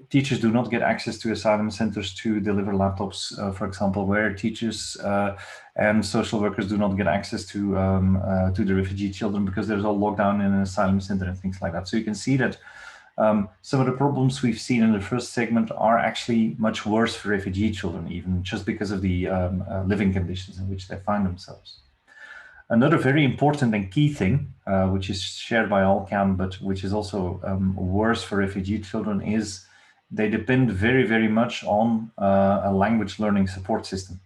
teachers do not get access to asylum centers to deliver laptops, for example, where teachers and social workers do not get access to the refugee children because there's all lockdown in an asylum center and things like that. So you can see that some of the problems we've seen in the first segment are actually much worse for refugee children, even just because of the living conditions in which they find themselves. Another very important and key thing, which is shared by Icam, but which is also worse for refugee children, is they depend very, very much on a language learning support system.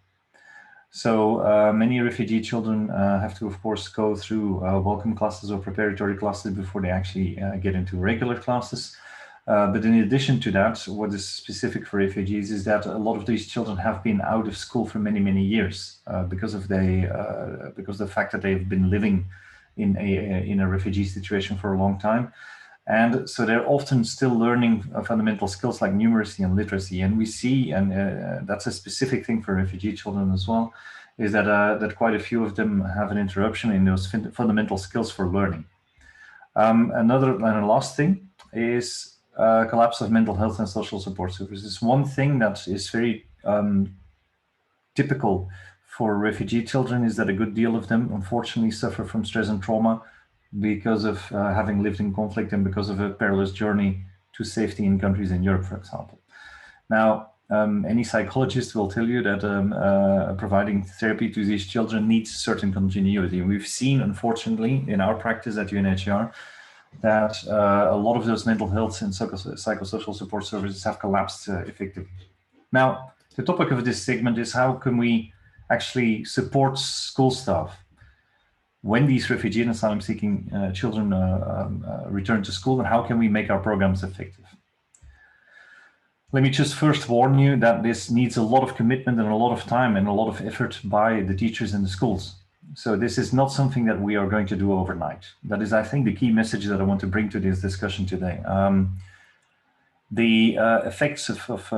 So many refugee children have to, of course, go through welcome classes or preparatory classes before they actually get into regular classes. But in addition to that, what is specific for refugees is that a lot of these children have been out of school for many, many years because of the fact that they've been living in a refugee situation for a long time. And so they're often still learning fundamental skills like numeracy and literacy. And we see, and that's a specific thing for refugee children as well, is that that quite a few of them have an interruption in those fundamental skills for learning. Another and last thing is collapse of mental health and social support services. One thing that is very typical for refugee children is that a good deal of them unfortunately suffer from stress and trauma because of having lived in conflict and because of a perilous journey to safety in countries in Europe, for example. Now, any psychologist will tell you that providing therapy to these children needs certain continuity. And we've seen, unfortunately, in our practice at UNHCR, that a lot of those mental health and psychosocial support services have collapsed effectively. Now, the topic of this segment is how can we actually support school staff when these refugee and asylum-seeking children return to school, and how can we make our programs effective? Let me just first warn you that this needs a lot of commitment and a lot of time and a lot of effort by the teachers in the schools. So this is not something that we are going to do overnight. That is, I think, the key message that I want to bring to this discussion today. The effects of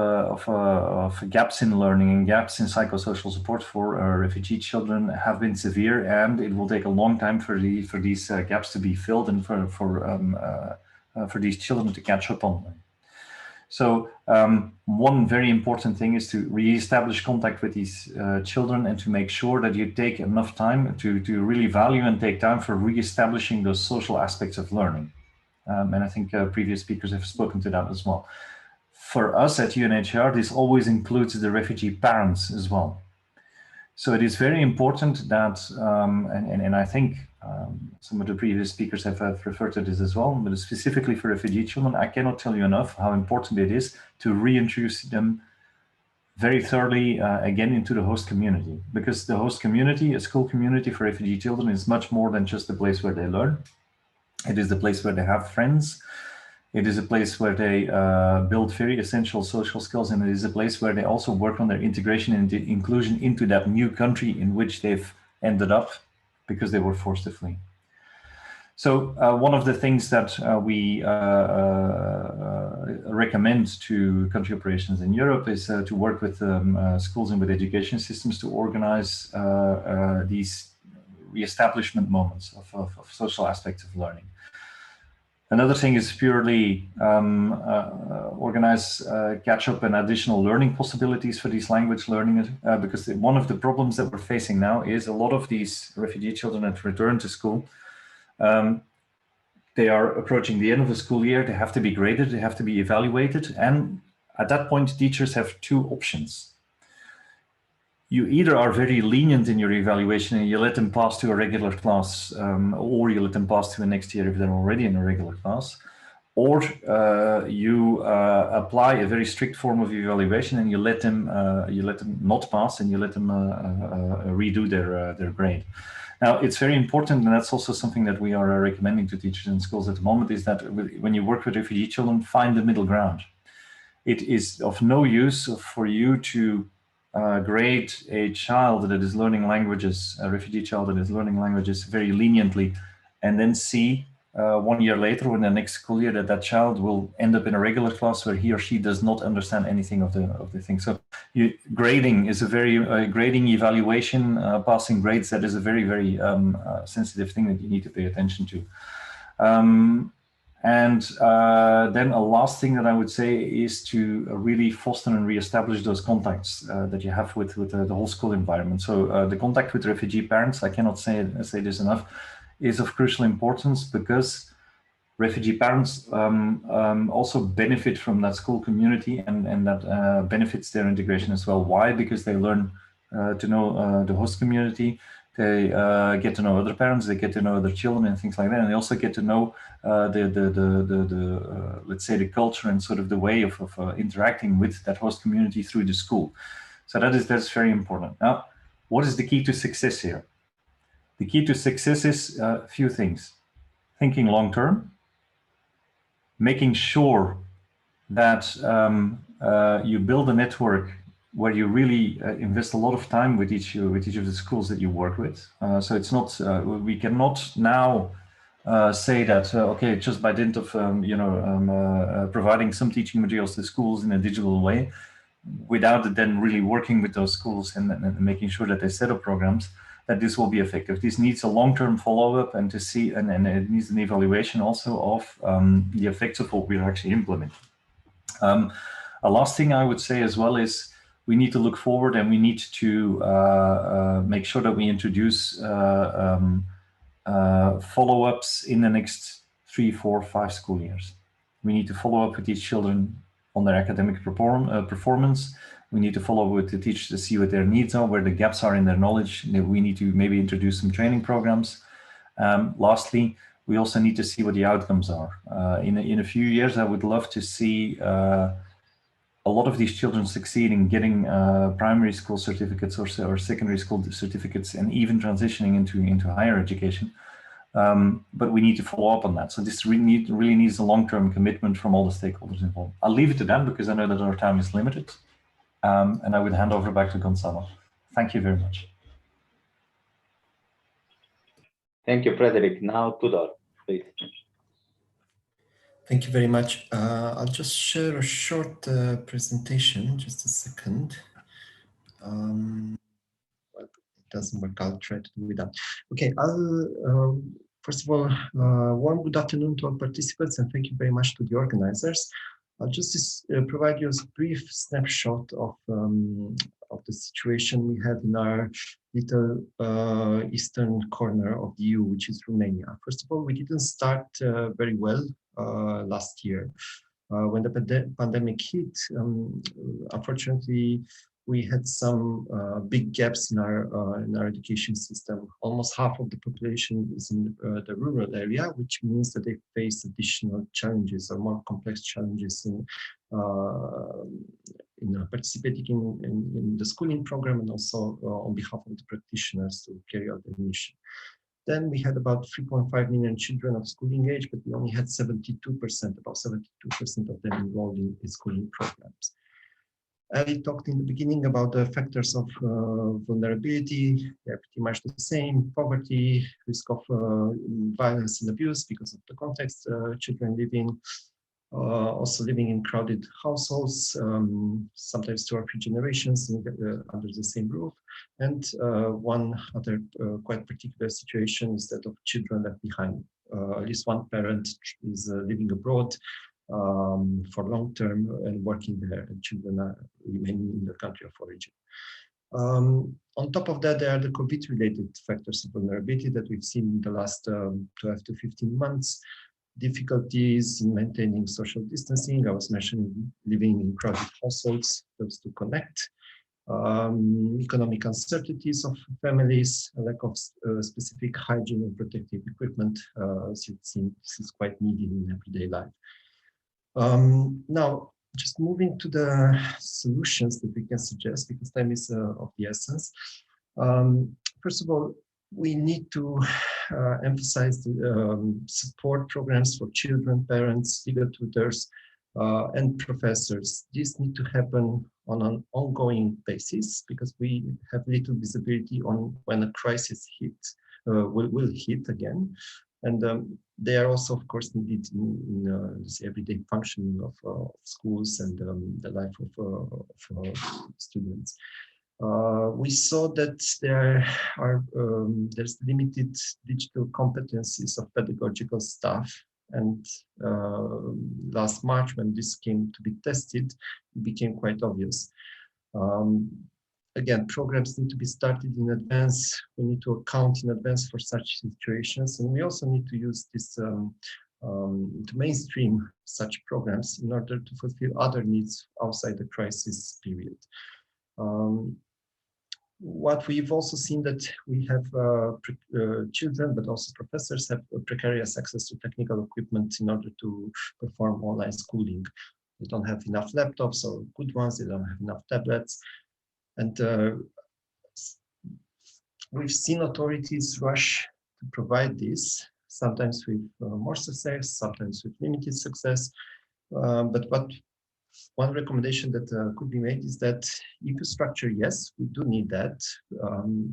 gaps in learning and gaps in psychosocial support for refugee children have been severe, and it will take a long time for these gaps to be filled and for these children to catch up on them. So one very important thing is to re-establish contact with these children and to make sure that you take enough time to really value and take time for re-establishing those social aspects of learning. And I think previous speakers have spoken to that as well. For us at UNHCR, this always includes the refugee parents as well. So it is very important that, and I think some of the previous speakers have referred to this as well, but specifically for refugee children, I cannot tell you enough how important it is to reintroduce them very thoroughly again into the host community, because the host community, a school community for refugee children, is much more than just the place where they learn. It is the place where they have friends. It is a place where they build very essential social skills, and it is a place where they also work on their integration and inclusion into that new country in which they've ended up because they were forced to flee. So one of the things that we recommend to country operations in Europe is to work with schools and with education systems to organize these re-establishment moments of social aspects of learning. Another thing is purely organize catch-up and additional learning possibilities for these language learning, because one of the problems that we're facing now is a lot of these refugee children that return to school, they are approaching the end of the school year, they have to be graded, they have to be evaluated, and at that point teachers have two options. You either are very lenient in your evaluation and you let them pass to a regular class, or you let them pass to the next year if they're already in a regular class, or you apply a very strict form of evaluation and you let them not pass and you let them redo their grade. Now, it's very important, and that's also something that we are recommending to teachers in schools at the moment, is that when you work with refugee children, find the middle ground. It is of no use for you to grade a child that is learning languages, a refugee child that is learning languages very leniently, and then see 1 year later or in the next school year that child will end up in a regular class where he or she does not understand anything of the thing. So grading is a very, grading evaluation, passing grades, that is a very, very sensitive thing that you need to pay attention to. Then a last thing that I would say is to really foster and reestablish those contacts that you have with the whole school environment. So the contact with refugee parents, I cannot say this enough, is of crucial importance, because refugee parents also benefit from that school community, and that benefits their integration as well. Why? Because they learn to know the host community. They get to know other parents, they get to know other children and things like that, and they also get to know let's say the culture and sort of the way of interacting with that host community through the school. So that's very important. Now, what is the key to success here? The key to success is a few things: thinking long term, making sure that you build a network where you really invest a lot of time with each of the schools that you work with. So it's not, we cannot now say that, okay, just by dint of, providing some teaching materials to schools in a digital way, without then really working with those schools and making sure that they set up programs, that this will be effective. This needs a long-term follow-up and to see, and it needs an evaluation also of the effects of what we're actually implementing. A last thing I would say as well is, we need to look forward, and we need to make sure that we introduce follow-ups in the next 3, 4, 5 school years. We need to follow up with these children on their academic performance. We need to follow with the teachers to see what their needs are, where the gaps are in their knowledge. We need to maybe introduce some training programs. Lastly, we also need to see what the outcomes are. In a few years, I would love to see a lot of these children succeed in getting primary school certificates or secondary school certificates, and even transitioning into higher education. But we need to follow up on that. So this really needs a long-term commitment from all the stakeholders involved. I'll leave it to them because I know that our time is limited. And I would hand over back to Gonzalo. Thank you very much. Thank you, Frederick. Now, Tudor, please. Thank you very much. I'll just share a short presentation, just a second. Well, it doesn't work, I'll try to do that. Okay, I'll, first of all, warm good afternoon to all participants, and thank you very much to the organizers. I'll just provide you a brief snapshot of the situation we have in our little eastern corner of the EU, which is Romania. First of all, we didn't start very well last year. When the pandemic hit, unfortunately, we had some big gaps in our education system. Almost half of the population is in the rural area, which means that they face additional challenges or more complex challenges in participating in the schooling program, and also on behalf of the practitioners to carry out their mission. Then we had about 3.5 million children of schooling age, but we only had 72%, about 72% of them enrolled in schooling programs. I talked in the beginning about the factors of vulnerability. They're pretty much the same: poverty, risk of violence and abuse because of the context children live in, also living in crowded households, sometimes two or three generations under the same roof. And one other quite particular situation is that of children left behind. At least one parent is living abroad for long term and working there, and children are remaining in the country of origin. On top of that, there are the COVID-related factors of vulnerability that we've seen in the last 12 to 15 months. Difficulties in maintaining social distancing. I was mentioning living in crowded households, those to connect. Economic uncertainties of families, a lack of specific hygiene and protective equipment, as you've seen, this is quite needed in everyday life. Now, just moving to the solutions that we can suggest, because time is of the essence. First of all, we need to emphasize the support programs for children, parents, legal tutors, and professors. These need to happen on an ongoing basis because we have little visibility on when a crisis will hit again. And they are also, of course, needed in this everyday functioning of schools and the life of students. We saw that there's limited digital competencies of pedagogical staff, and last March, when this came to be tested, it became quite obvious. Again, programs need to be started in advance. We need to account in advance for such situations, and we also need to use this to mainstream such programs in order to fulfill other needs outside the crisis period. What we've also seen that we have children, but also professors have precarious access to technical equipment in order to perform online schooling. They don't have enough laptops or good ones, they don't have enough tablets. And we've seen authorities rush to provide this, sometimes with more success, sometimes with limited success. But one recommendation that could be made is that infrastructure, yes, we do need that,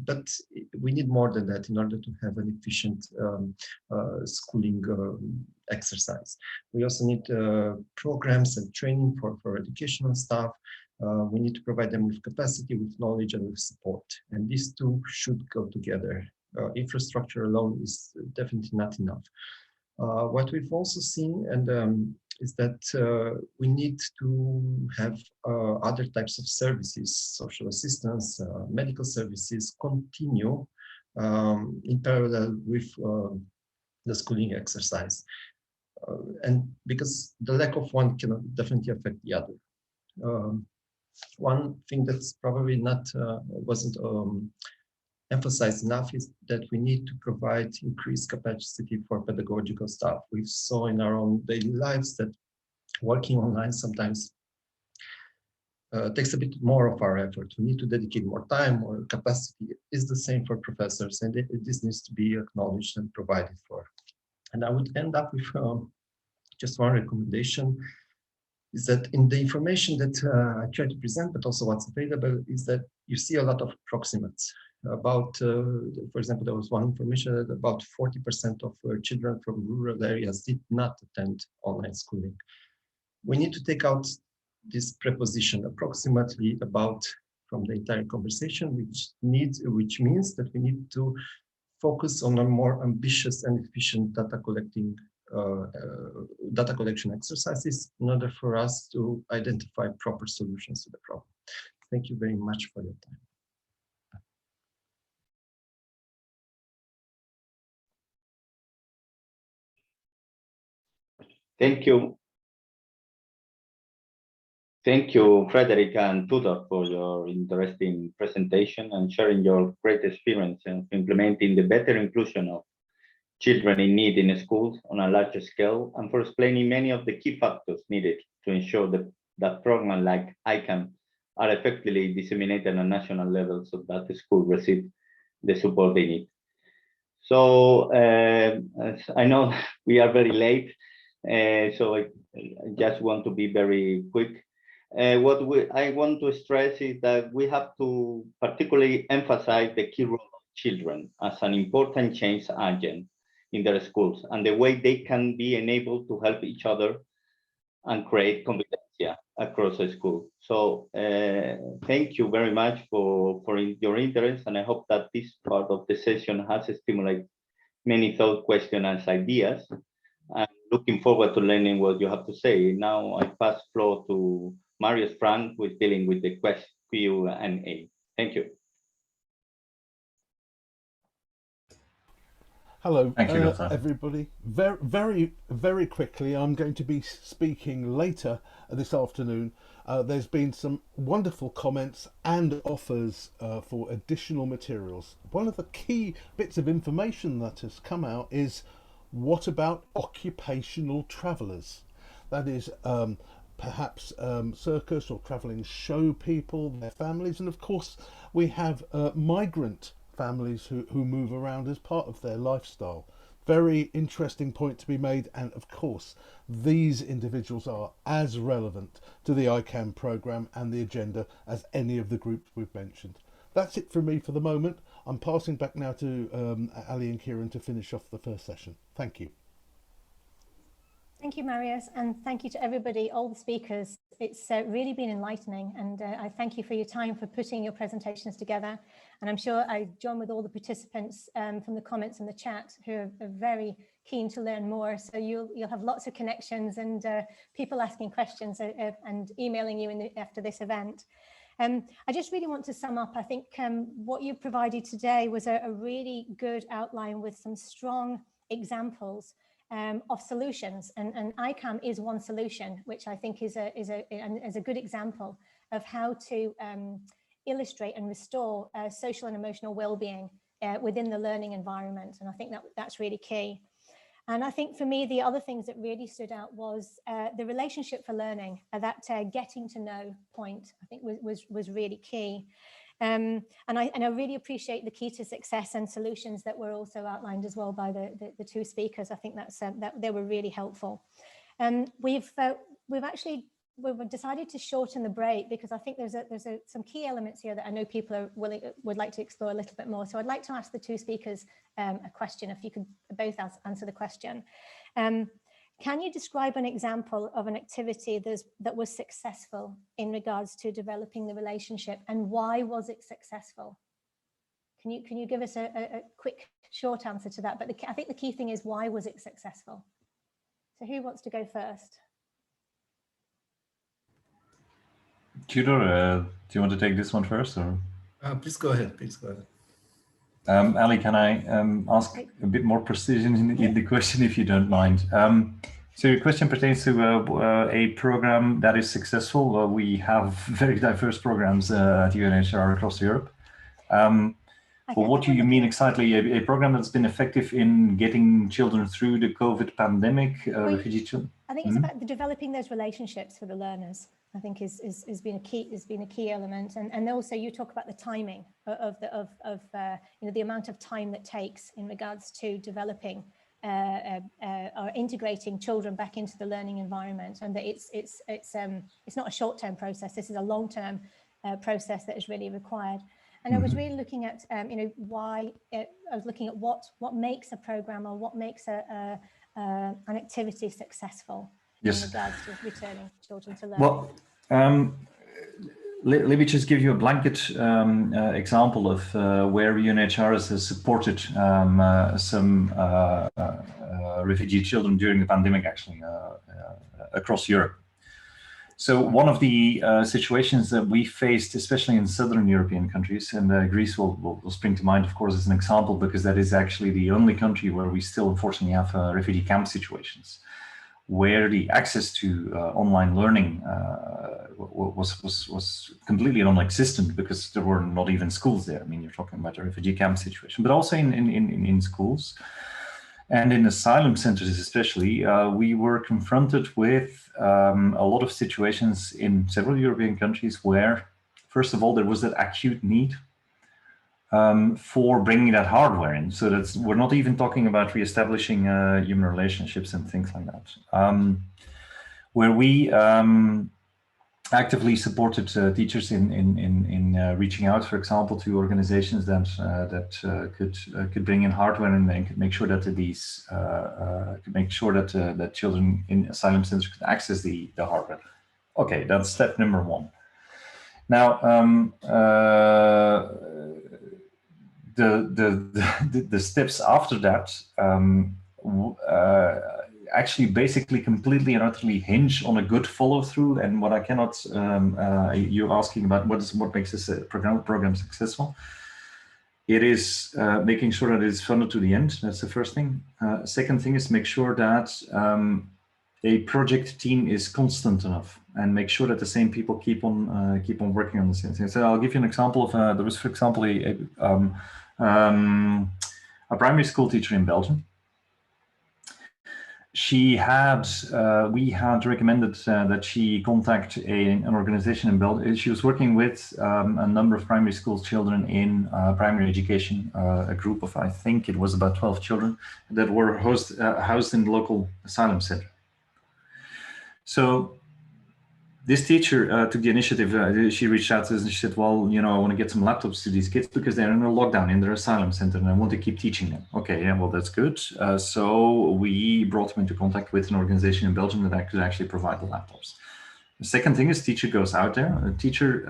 but we need more than that in order to have an efficient schooling exercise. We also need programs and training for educational staff. We need to provide them with capacity, with knowledge, and with support. And these two should go together. Infrastructure alone is definitely not enough. What we've also seen is that we need to have other types of services, social assistance, medical services, continue in parallel with the schooling exercise. And because the lack of one can definitely affect the other. One thing that's probably wasn't emphasized enough is that we need to provide increased capacity for pedagogical staff. We saw in our own daily lives that working online sometimes takes a bit more of our effort. We need to dedicate more time or capacity. Is the same for professors, and this needs to be acknowledged and provided for. And I would end up with just one recommendation, is that in the information that I try to present, but also what's available, is that you see a lot of approximates. About, for example, there was one information that about 40% of children from rural areas did not attend online schooling. We need to take out this preposition approximately about from the entire conversation, which means that we need to focus on a more ambitious and efficient data collection exercises in order for us to identify proper solutions to the problem. Thank you very much for your time. Thank you. Thank you, Frederica and Tudor, for your interesting presentation and sharing your great experience in implementing the better inclusion of children in need in schools on a larger scale, and for explaining many of the key factors needed to ensure that programs like Icam are effectively disseminated on a national level so that the school receive the support they need. So I know we are very late, so I just want to be very quick. What I want to stress is that we have to particularly emphasize the key role of children as an important change agent in their schools and the way they can be enabled to help each other and create competency across the school. So thank you very much for your interest, and I hope that this part of the session has stimulated many thought, questions, and ideas. I'm looking forward to learning what you have to say. Now I pass floor to Marius Frank, who is dealing with the Q&A. Thank you. Hello, Thank you, everybody. Very quickly, I'm going to be speaking later this afternoon. There's been some wonderful comments and offers for additional materials. One of the key bits of information that has come out is, what about occupational travellers? That is perhaps circus or travelling show people, their families, and of course we have migrant families who move around as part of their lifestyle. Very interesting point to be made, and of course these individuals are as relevant to the Icam programme and the agenda as any of the groups we've mentioned. That's it from me for the moment. I'm passing back now to Ali and Kieran to finish off the first session. Thank you. Thank you, Marius, and thank you to everybody, all the speakers. It's really been enlightening, and I thank you for your time, for putting your presentations together. And I'm sure I join with all the participants from the comments in the chat who are very keen to learn more. So you'll have lots of connections and people asking questions and emailing you after this event. I just really want to sum up. I think what you provided today was a really good outline with some strong examples of solutions, and Icam is one solution, which I think is a good example of how to illustrate and restore social and emotional well-being within the learning environment, and I think that's really key. And I think for me, the other things that really stood out was the relationship for learning, that getting to know point, I think was really key. And I really appreciate the key to success and solutions that were also outlined as well by the two speakers. I think that they were really helpful. We've decided to shorten the break because I think there's some key elements here that I know people would like to explore a little bit more. So I'd like to ask the two speakers a question, if you could both answer the question. Can you describe an example of an activity that was successful in regards to developing the relationship, and why was it successful? Can you give us a quick, short answer to that? But I think the key thing is, why was it successful? So who wants to go first? Tudor, do you want to take this one first, or? Please go ahead. Please go ahead. Ali, can I ask a bit more precision in the question, if you don't mind? So your question pertains to a program that is successful. We have very diverse programs at UNHCR across Europe. But what do you mean exactly? A program that's been effective in getting children through the COVID pandemic, refugee children? I think it's about developing those relationships for the learners. I think has been a key element, and also you talk about the timing of the amount of time that takes in regards to developing or integrating children back into the learning environment, and that it's not a short-term process. This is a long-term process that is really required. And I was really looking at I was looking at what makes a program or what makes an activity successful. Yes. In regards to returning children to learn. Well, let me just give you a blanket example of where UNHCR has supported some refugee children during the pandemic, actually, across Europe. So one of the situations that we faced, especially in Southern European countries, and Greece will spring to mind, of course, as an example, because that is actually the only country where we still unfortunately have refugee camp situations, where the access to online learning was completely non-existent because there were not even schools there. I mean, you're talking about a refugee camp situation, but also in schools and in asylum centers especially, we were confronted with a lot of situations in several European countries where, first of all, there was that acute need for bringing that hardware in. So that's, we're not even talking about reestablishing human relationships and things like that. Where we actively supported teachers in reaching out, for example, to organizations that could bring in hardware and could make sure that that children in asylum centers could access the hardware. Okay, that's step number one. Now, the steps after that actually basically completely and utterly hinge on a good follow-through. And what I cannot, you're asking about what makes this program successful. It is making sure that it's funded to the end. That's the first thing. Second thing is make sure that a project team is constant enough and make sure that the same people keep on working on the same thing. So I'll give you an example of there was, for example, a primary school teacher in Belgium. She had, we had recommended that she contact an organization in Belgium. She was working with a number of primary school children in primary education, a group of, I think it was about 12 children that were housed in the local asylum center. So this teacher took the initiative. She reached out to us and she said, well, you know, I want to get some laptops to these kids because they're in a lockdown in their asylum center and I want to keep teaching them. Okay, yeah, well, that's good. So we brought them into contact with an organization in Belgium that could actually provide the laptops. The second thing is teacher goes out there. A teacher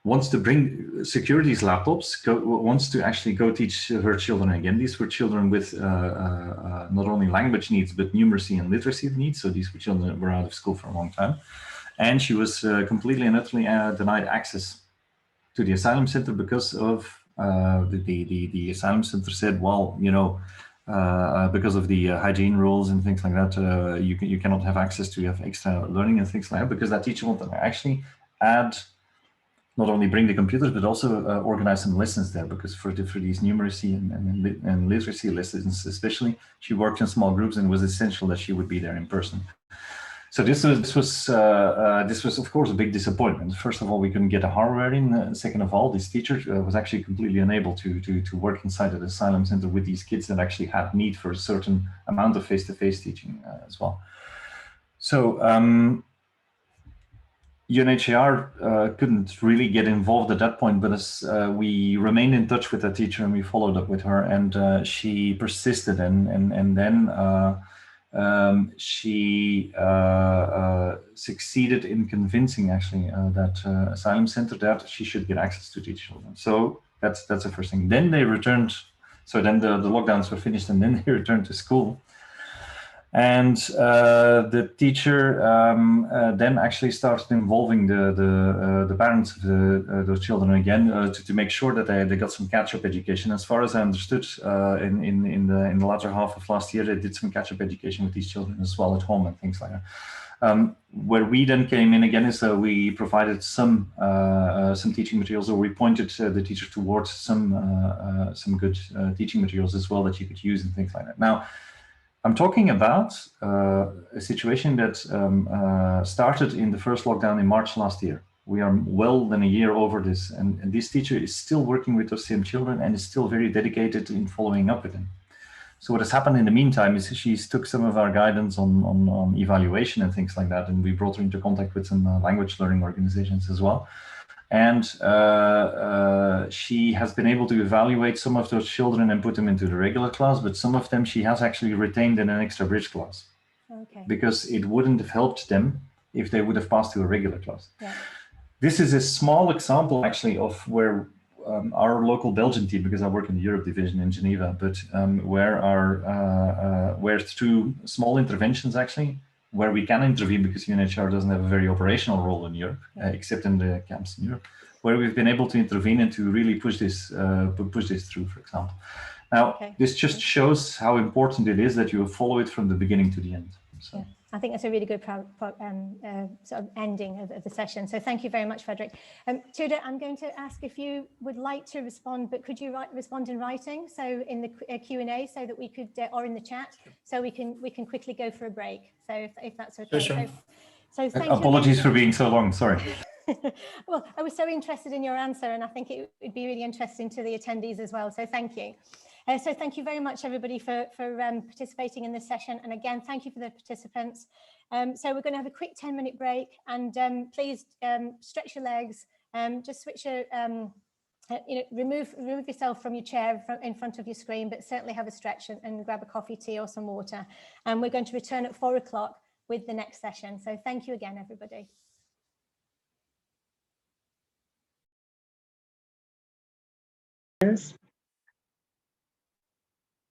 wants to bring secure these laptops, wants to actually go teach her children again. These were children with not only language needs, but numeracy and literacy needs. So these were children that were out of school for a long time. And she was completely and utterly denied access to the asylum center because of the asylum center said, well, you know, because of the hygiene rules and things like that, you cannot have access to have extra learning and things like that, because that teacher wanted to actually add not only bring the computers, but also organize some lessons there, because for these numeracy and literacy lessons, especially, she worked in small groups and it was essential that she would be there in person. So this was of course a big disappointment. First of all, we couldn't get the hardware in. Second of all, this teacher was actually completely unable to work inside the asylum center with these kids that actually had need for a certain amount of face-to-face teaching as well. So UNHCR couldn't really get involved at that point, but as we remained in touch with that teacher and we followed up with her, and she persisted, and then she succeeded in convincing actually that asylum center that she should get access to teach children. So that's the first thing. Then they returned. So then the lockdowns were finished, and then they returned to school. And the teacher then actually started involving the parents of those children again to make sure that they got some catch-up education. As far as I understood, in the latter half of last year, they did some catch-up education with these children as well at home and things like that. Where we then came in again is we provided some teaching materials, or we pointed the teacher towards some good teaching materials as well that you could use and things like that. Now, I'm talking about a situation that started in the first lockdown in March last year. We are well than a year over this, and this teacher is still working with those same children and is still very dedicated in following up with them. So what has happened in the meantime is she's took some of our guidance on evaluation and things like that, and we brought her into contact with some language learning organizations as well. And she has been able to evaluate some of those children and put them into the regular class, but some of them she has actually retained in an extra bridge class. Okay. Because it wouldn't have helped them if they would have passed to a regular class. Yeah. This is a small example actually of where our local Belgian team, because I work in the Europe division in Geneva, but where through small interventions actually, where we can intervene because UNHCR doesn't have a very operational role in Europe, except in the camps in Europe, where we've been able to intervene and to really push this through, for example. Now, this just shows how important it is that you follow it from the beginning to the end. So. Yeah. I think that's a really good sort of ending of the session. So thank you very much, Frederick. Tudor, I'm going to ask if you would like to respond, but could you respond in writing? So in the Q&A, so that we could, or in the chat, so we can quickly go for a break. So if that's okay. Sure. So thank Apologies for being so long. Sorry. Well, I was so interested in your answer, and I think it would be really interesting to the attendees as well. So thank you. So thank you very much, everybody, for participating in this session. And again, thank you for the participants. So we're going to have a quick 10-minute break, and please stretch your legs, just switch your, remove yourself from your chair in front of your screen, but certainly have a stretch and grab a coffee, tea or some water. And we're going to return at 4 o'clock with the next session. So thank you again, everybody.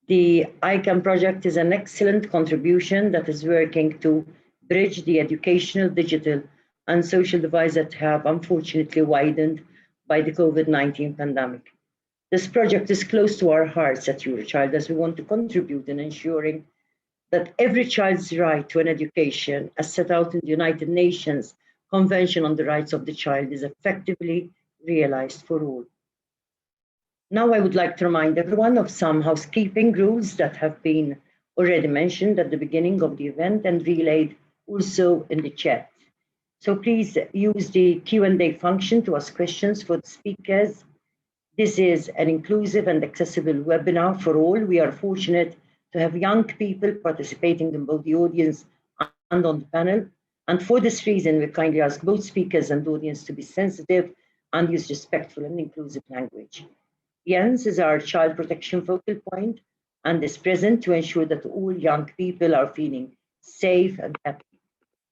The Icam project is an excellent contribution that is working to bridge the educational, digital, and social divides that have unfortunately widened by the COVID-19 pandemic. This project is close to our hearts at Eurochild, as we want to contribute in ensuring that every child's right to an education, as set out in the United Nations Convention on the Rights of the Child, is effectively realized for all. Now I would like to remind everyone of some housekeeping rules that have been already mentioned at the beginning of the event and relayed also in the chat. So please use the Q&A function to ask questions for the speakers. This is an inclusive and accessible webinar for all. We are fortunate to have young people participating in both the audience and on the panel. And for this reason, we kindly ask both speakers and audience to be sensitive and use respectful and inclusive language. Jens is our child protection focal point and is present to ensure that all young people are feeling safe and happy.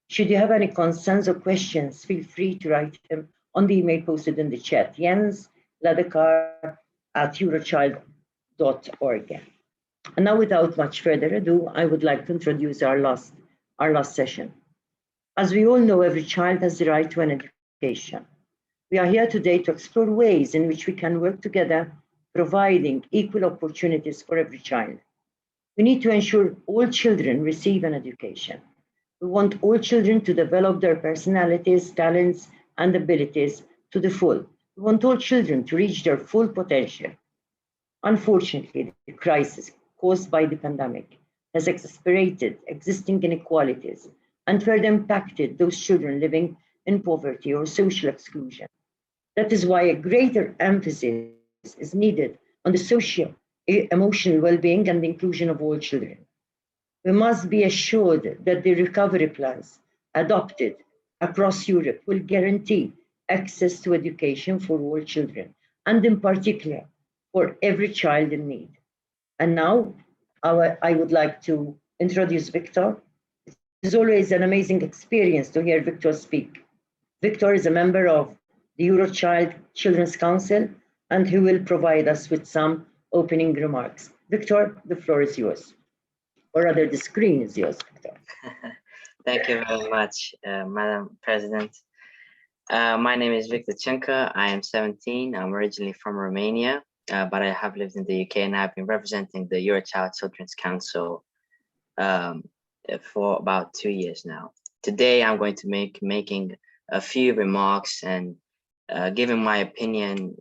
Should you have any concerns or questions, feel free to write them on the email posted in the chat, jens.ladekar@eurochild.org. And now, without much further ado, I would like to introduce our last session. As we all know, every child has the right to an education. We are here today to explore ways in which we can work together, providing equal opportunities for every child. We need to ensure all children receive an education. We want all children to develop their personalities, talents, and abilities to the full. We want all children to reach their full potential. Unfortunately, the crisis caused by the pandemic has exacerbated existing inequalities and further impacted those children living in poverty or social exclusion. That is why a greater emphasis is needed on the socio-emotional well-being and the inclusion of all children. We must be assured that the recovery plans adopted across Europe will guarantee access to education for all children, and in particular, for every child in need. And now, I would like to introduce Victor. It is always an amazing experience to hear Victor speak. Victor is a member of the Eurochild Children's Council, and he will provide us with some opening remarks. Victor, the floor is yours. Or rather, the screen is yours, Victor. Thank you very much, Madam President. My name is Victor Chenka. I am 17. I'm originally from Romania, but I have lived in the UK and I've been representing the Eurochild Children's Council for about 2 years now. Today, I'm going to making a few remarks and giving my opinion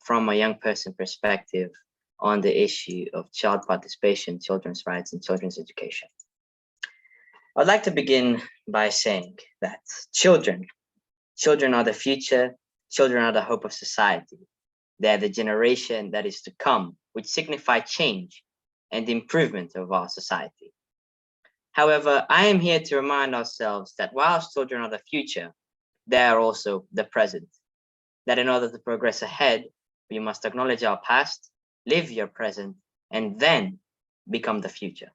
from a young person perspective on the issue of child participation, children's rights, and children's education. I'd like to begin by saying that children are the future, children are the hope of society. They're the generation that is to come, which signify change and improvement of our society. However, I am here to remind ourselves that whilst children are the future, they are also the present. That in order to progress ahead, we must acknowledge our past, live your present, and then become the future.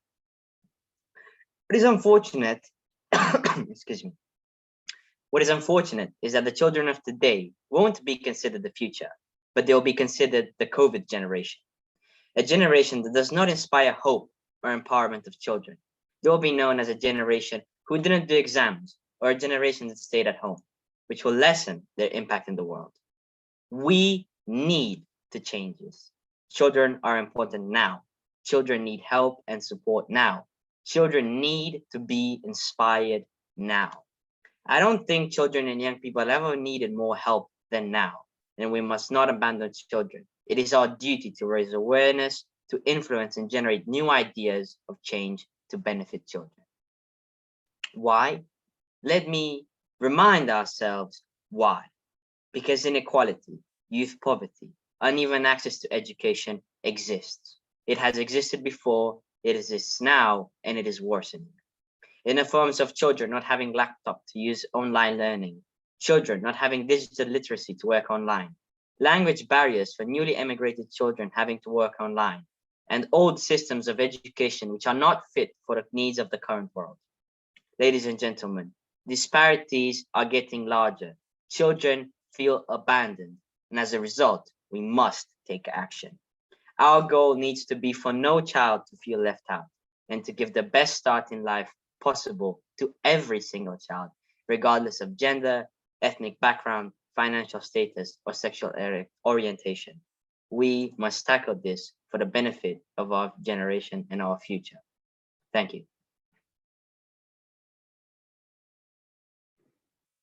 What is unfortunate, excuse me. What is unfortunate is that the children of today won't be considered the future, but they'll be considered the COVID generation, a generation that does not inspire hope or empowerment of children. They'll be known as a generation who didn't do exams, or a generation that stayed at home, which will lessen their impact in the world. We need to change this. Children are important now. Children need help and support now. Children need to be inspired now. I don't think children and young people ever needed more help than now, and we must not abandon children. It is our duty to raise awareness, to influence and generate new ideas of change to benefit children. Why? Let me remind ourselves why. Because inequality, youth poverty, uneven access to education exists. It has existed before, it exists now, and it is worsening. In the forms of children not having laptop to use online learning, children not having digital literacy to work online, language barriers for newly emigrated children having to work online, and old systems of education which are not fit for the needs of the current world. Ladies and gentlemen, disparities are getting larger. Children feel abandoned, and as a result, we must take action. Our goal needs to be for no child to feel left out and to give the best start in life possible to every single child, regardless of gender, ethnic background, financial status, or sexual orientation. We must tackle this for the benefit of our generation and our future. Thank you.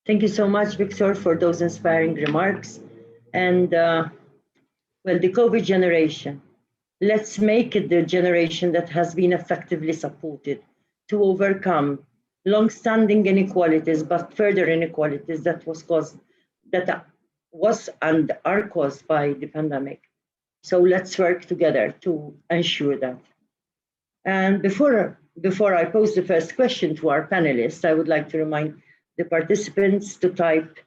Thank you so much, Victor, for those inspiring remarks. And well, the COVID generation, let's make it the generation that has been effectively supported to overcome long-standing inequalities, but further inequalities that was and are caused by the pandemic. So let's work together to ensure that. And before I pose the first question to our panelists, I would like to remind the participants to type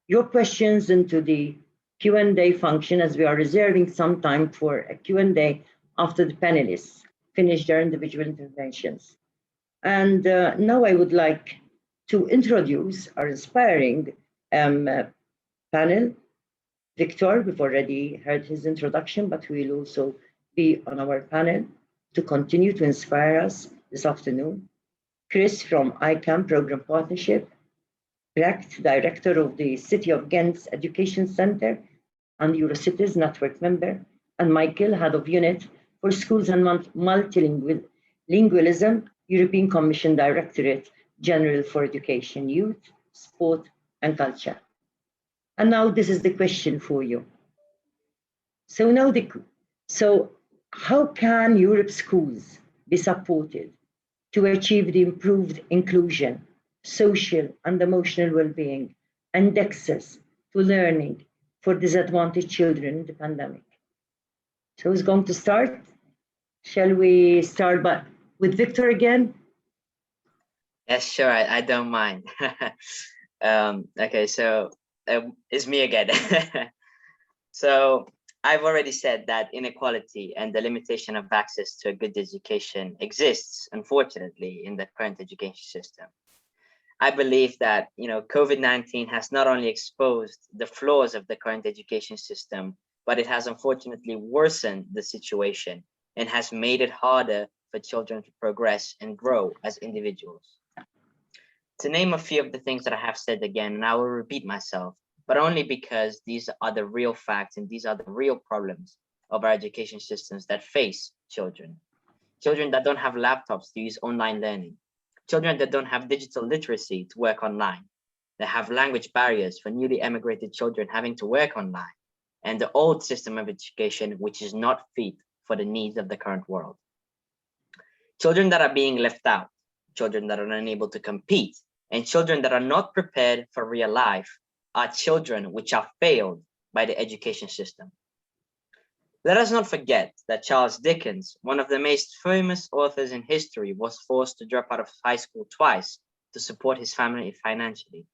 your questions into the Q&A function, as we are reserving some time for a Q&A after the panelists finish their individual interventions. And now I would like to introduce our inspiring panel. Victor, we've already heard his introduction, but he will also be on our panel to continue to inspire us this afternoon. Chris from Icam Partnership, Brecht, Director of the City of Ghent's Education Center and Eurocities Network member, and Michael, Head of Unit for Schools and Multilingualism, European Commission Directorate General for Education, Youth, Sport and Culture. And now this is the question for you. So how can Europe's schools be supported to achieve the improved inclusion, social and emotional well-being, and access to learning for disadvantaged children in the pandemic? So who's going to start? Shall we start with Victor again? Yes, sure, I don't mind. Okay, so it's me again. So I've already said that inequality and the limitation of access to a good education exists, unfortunately, in the current education system. I believe that, COVID-19 has not only exposed the flaws of the current education system, but it has unfortunately worsened the situation and has made it harder for children to progress and grow as individuals. To name a few of the things that I have said again, and I will repeat myself, but only because these are the real facts and these are the real problems of our education systems that face children. Children that don't have laptops to use online learning. Children that don't have digital literacy to work online. They have language barriers for newly emigrated children having to work online. And the old system of education, which is not fit for the needs of the current world. Children that are being left out, children that are unable to compete, and children that are not prepared for real life are children which are failed by the education system. Let us not forget that Charles Dickens, one of the most famous authors in history, was forced to drop out of high school twice to support his family financially.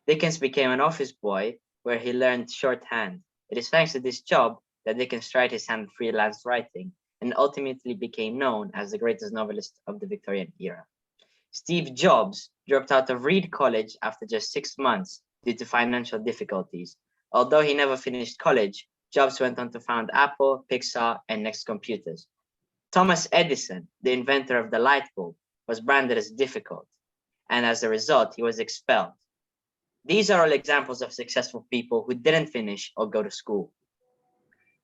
Dickens became an office boy where he learned shorthand. It is thanks to this job that Dickens tried his hand at freelance writing and ultimately became known as the greatest novelist of the Victorian era. Steve Jobs dropped out of Reed College after just 6 months due to financial difficulties. Although he never finished college, Jobs went on to found Apple, Pixar, and Next Computers. Thomas Edison, the inventor of the light bulb, was branded as difficult, and as a result, he was expelled. These are all examples of successful people who didn't finish or go to school.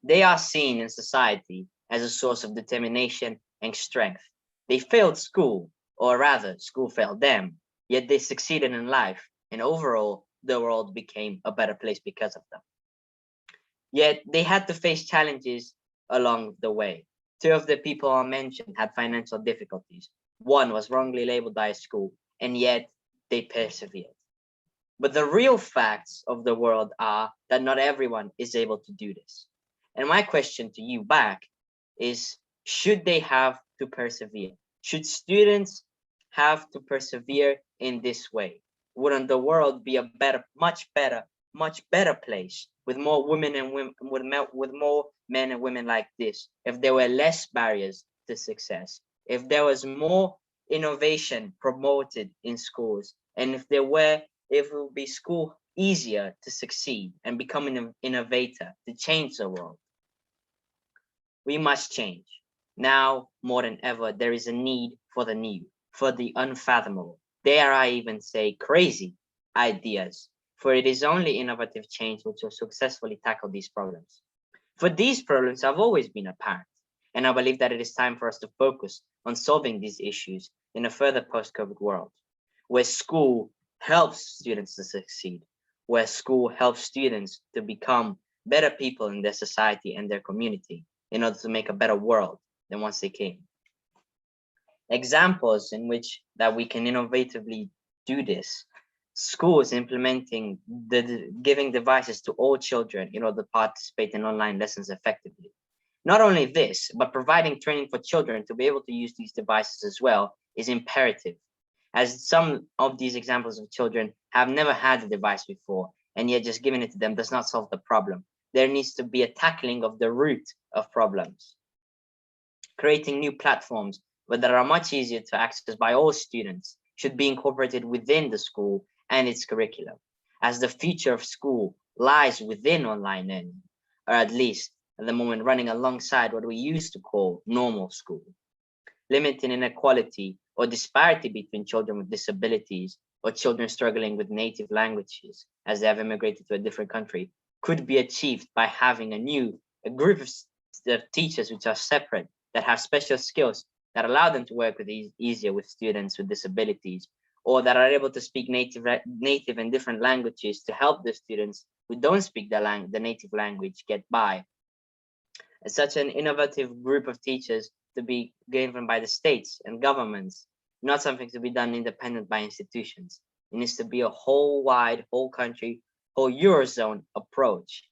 They are seen in society as a source of determination and strength. They failed school, or rather, school failed them, yet they succeeded in life, and overall, the world became a better place because of them. Yet they had to face challenges along the way. 2 of the people I mentioned had financial difficulties. One was wrongly labeled by a school, and yet they persevered. But the real facts of the world are that not everyone is able to do this. And my question to you back is, should they have to persevere? Should students have to persevere in this way? Wouldn't the world be a better, much better place with more women and women, with more men and women like this, if there were less barriers to success, if there was more innovation promoted in schools, and if it would be school easier to succeed and become an innovator to change the world? We must change. Now more than ever, there is a need for the new, for the unfathomable, dare I even say crazy ideas, for it is only innovative change which will successfully tackle these problems. For these problems have always been apparent, and I believe that it is time for us to focus on solving these issues in a further post-COVID world, where school helps students to succeed, where school helps students to become better people in their society and their community in order to make a better world than once they came. Examples in which that we can innovatively do this: schools implementing giving devices to all children in order to participate in online lessons effectively. Not only this, but providing training for children to be able to use these devices as well is imperative, as some of these examples of children have never had a device before, and yet just giving it to them does not solve the problem. There needs to be a tackling of the root of problems. Creating new platforms that are much easier to access by all students should be incorporated within the school and its curriculum, as the future of school lies within online learning, or at least at the moment running alongside what we used to call normal school. Limiting inequality or disparity between children with disabilities or children struggling with native languages as they have immigrated to a different country could be achieved by having a group of teachers which are separate, that have special skills that allow them to work easier with students with disabilities, or that are able to speak native and different languages to help the students who don't speak the native language get by. Such an innovative group of teachers to be given by the states and governments, not something to be done independent by institutions. It needs to be a whole country, whole Eurozone approach.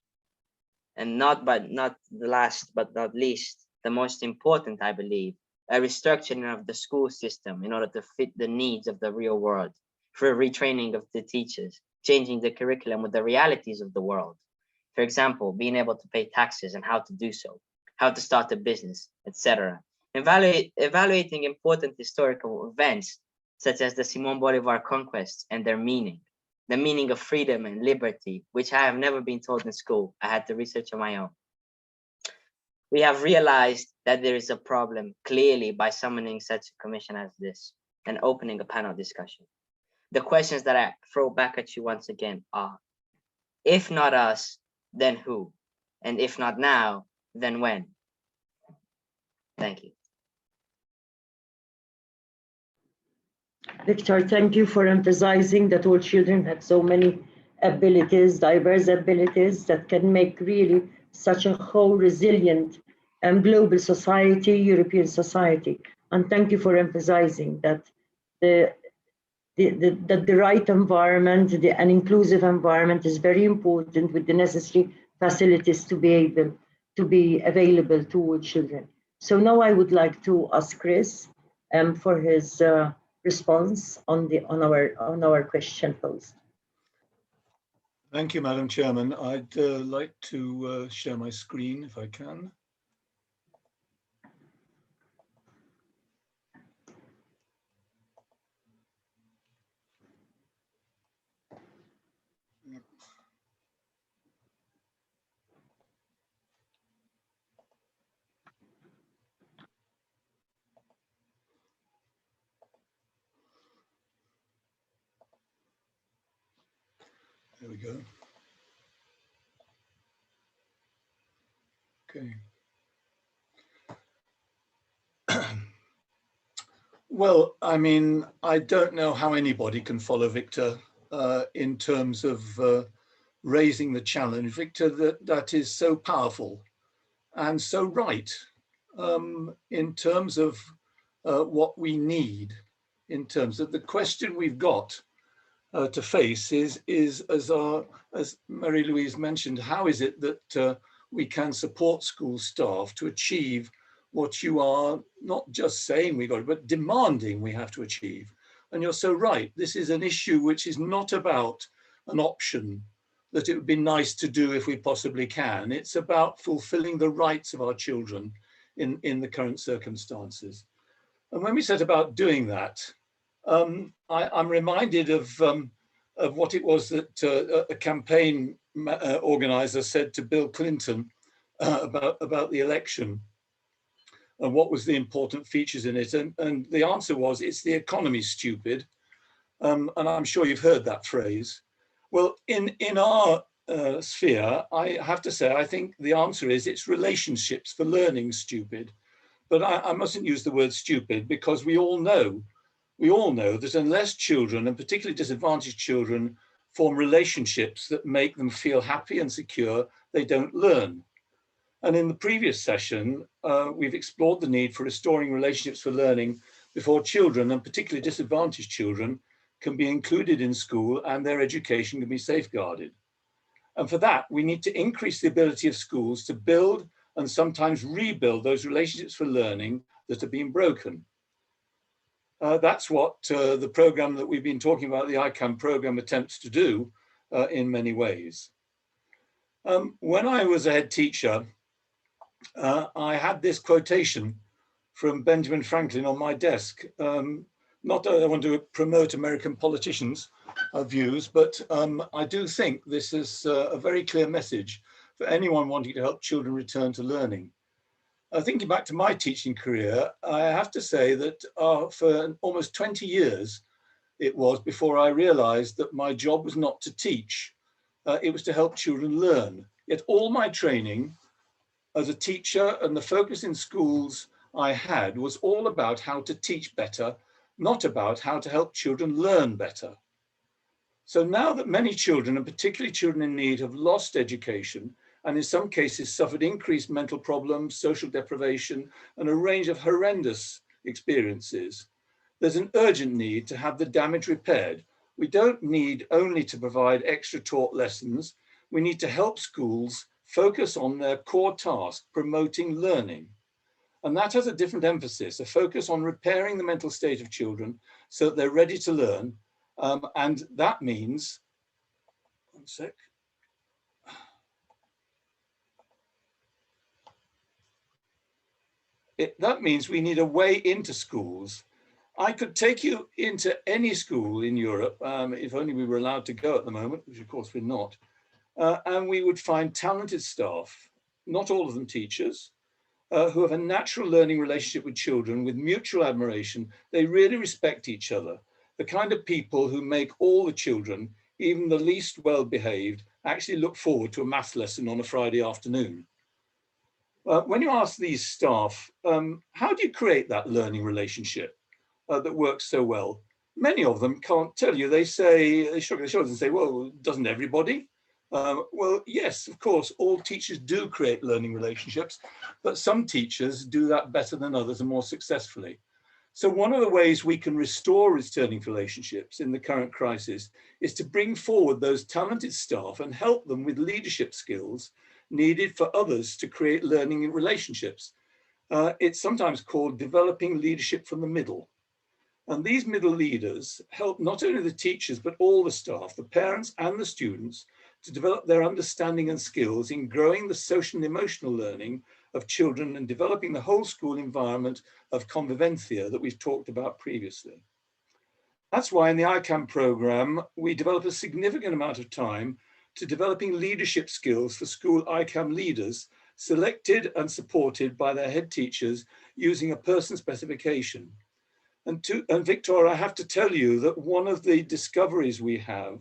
And not the last but not least, the most important, I believe, a restructuring of the school system in order to fit the needs of the real world, for retraining of the teachers, changing the curriculum with the realities of the world. For example, being able to pay taxes and how to do so, how to start a business, etc. Evaluating important historical events, such as the Simón Bolívar conquests and their meaning, the meaning of freedom and liberty, which I have never been told in school. I had to research on my own. We have realized that there is a problem clearly by summoning such a commission as this and opening a panel discussion. The questions that I throw back at you once again are, if not us, then who? And if not now, then when? Thank you. Victor, thank you for emphasizing that all children have so many abilities, diverse abilities that can make really such a whole resilient global society, European society. And thank you for emphasizing that the right environment, an inclusive environment is very important, with the necessary facilities to be available to all children. So now I would like to ask Chris for his response on our question posed. Thank you, Madam Chairman. I'd like to share my screen if I can. There we go. Okay. Well, I mean, I don't know how anybody can follow Victor in terms of raising the challenge. Victor, that is so powerful and so right in terms of what we need, in terms of the question we've got to face is as Marie-Louise mentioned, how is it that we can support school staff to achieve what you are not just saying we got, but demanding we have to achieve. And you're so right, this is an issue which is not about an option that it would be nice to do if we possibly can. It's about fulfilling the rights of our children in the current circumstances. And when we set about doing that, I'm reminded of what it was that a campaign organizer said to Bill Clinton about the election and what was the important features in it. And the answer was, it's the economy, stupid. And I'm sure you've heard that phrase. Well, in our sphere, I have to say, I think the answer is it's relationships for learning, stupid. But I mustn't use the word stupid, because we all know that unless children, and particularly disadvantaged children, form relationships that make them feel happy and secure, they don't learn. And in the previous session, we've explored the need for restoring relationships for learning before children, and particularly disadvantaged children, can be included in school and their education can be safeguarded. And for that, we need to increase the ability of schools to build and sometimes rebuild those relationships for learning that have been broken. That's what the program that we've been talking about, the Icam program, attempts to do in many ways. When I was a head teacher, I had this quotation from Benjamin Franklin on my desk. Not that I want to promote American politicians' views, but I do think this is a very clear message for anyone wanting to help children return to learning. Thinking back to my teaching career, I have to say that for almost 20 years, it was before I realized that my job was not to teach, it was to help children learn. Yet all my training as a teacher and the focus in schools I had was all about how to teach better, not about how to help children learn better. So now that many children, and particularly children in need, have lost education, and in some cases suffered increased mental problems, social deprivation, and a range of horrendous experiences, there's an urgent need to have the damage repaired. We don't need only to provide extra taught lessons, we need to help schools focus on their core task, promoting learning. And that has a different emphasis, a focus on repairing the mental state of children so that they're ready to learn. And that means, one sec. That means we need a way into schools. I could take you into any school in Europe, if only we were allowed to go at the moment, which of course we're not. And we would find talented staff, not all of them teachers, who have a natural learning relationship with children with mutual admiration. They really respect each other. The kind of people who make all the children, even the least well-behaved, actually look forward to a math lesson on a Friday afternoon. When you ask these staff, how do you create that learning relationship that works so well? Many of them can't tell you. They say, they shrug their shoulders and say, well, doesn't everybody? Well, yes, of course, all teachers do create learning relationships, but some teachers do that better than others and more successfully. So one of the ways we can restore returning relationships in the current crisis is to bring forward those talented staff and help them with leadership skills needed for others to create learning relationships. It's sometimes called developing leadership from the middle. And these middle leaders help not only the teachers, but all the staff, the parents and the students to develop their understanding and skills in growing the social and emotional learning of children and developing the whole school environment of convivencia that we've talked about previously. That's why in the Icam program, we develop a significant amount of time to developing leadership skills for school Icam leaders, selected and supported by their head teachers using a person specification. And Victor, I have to tell you that one of the discoveries we have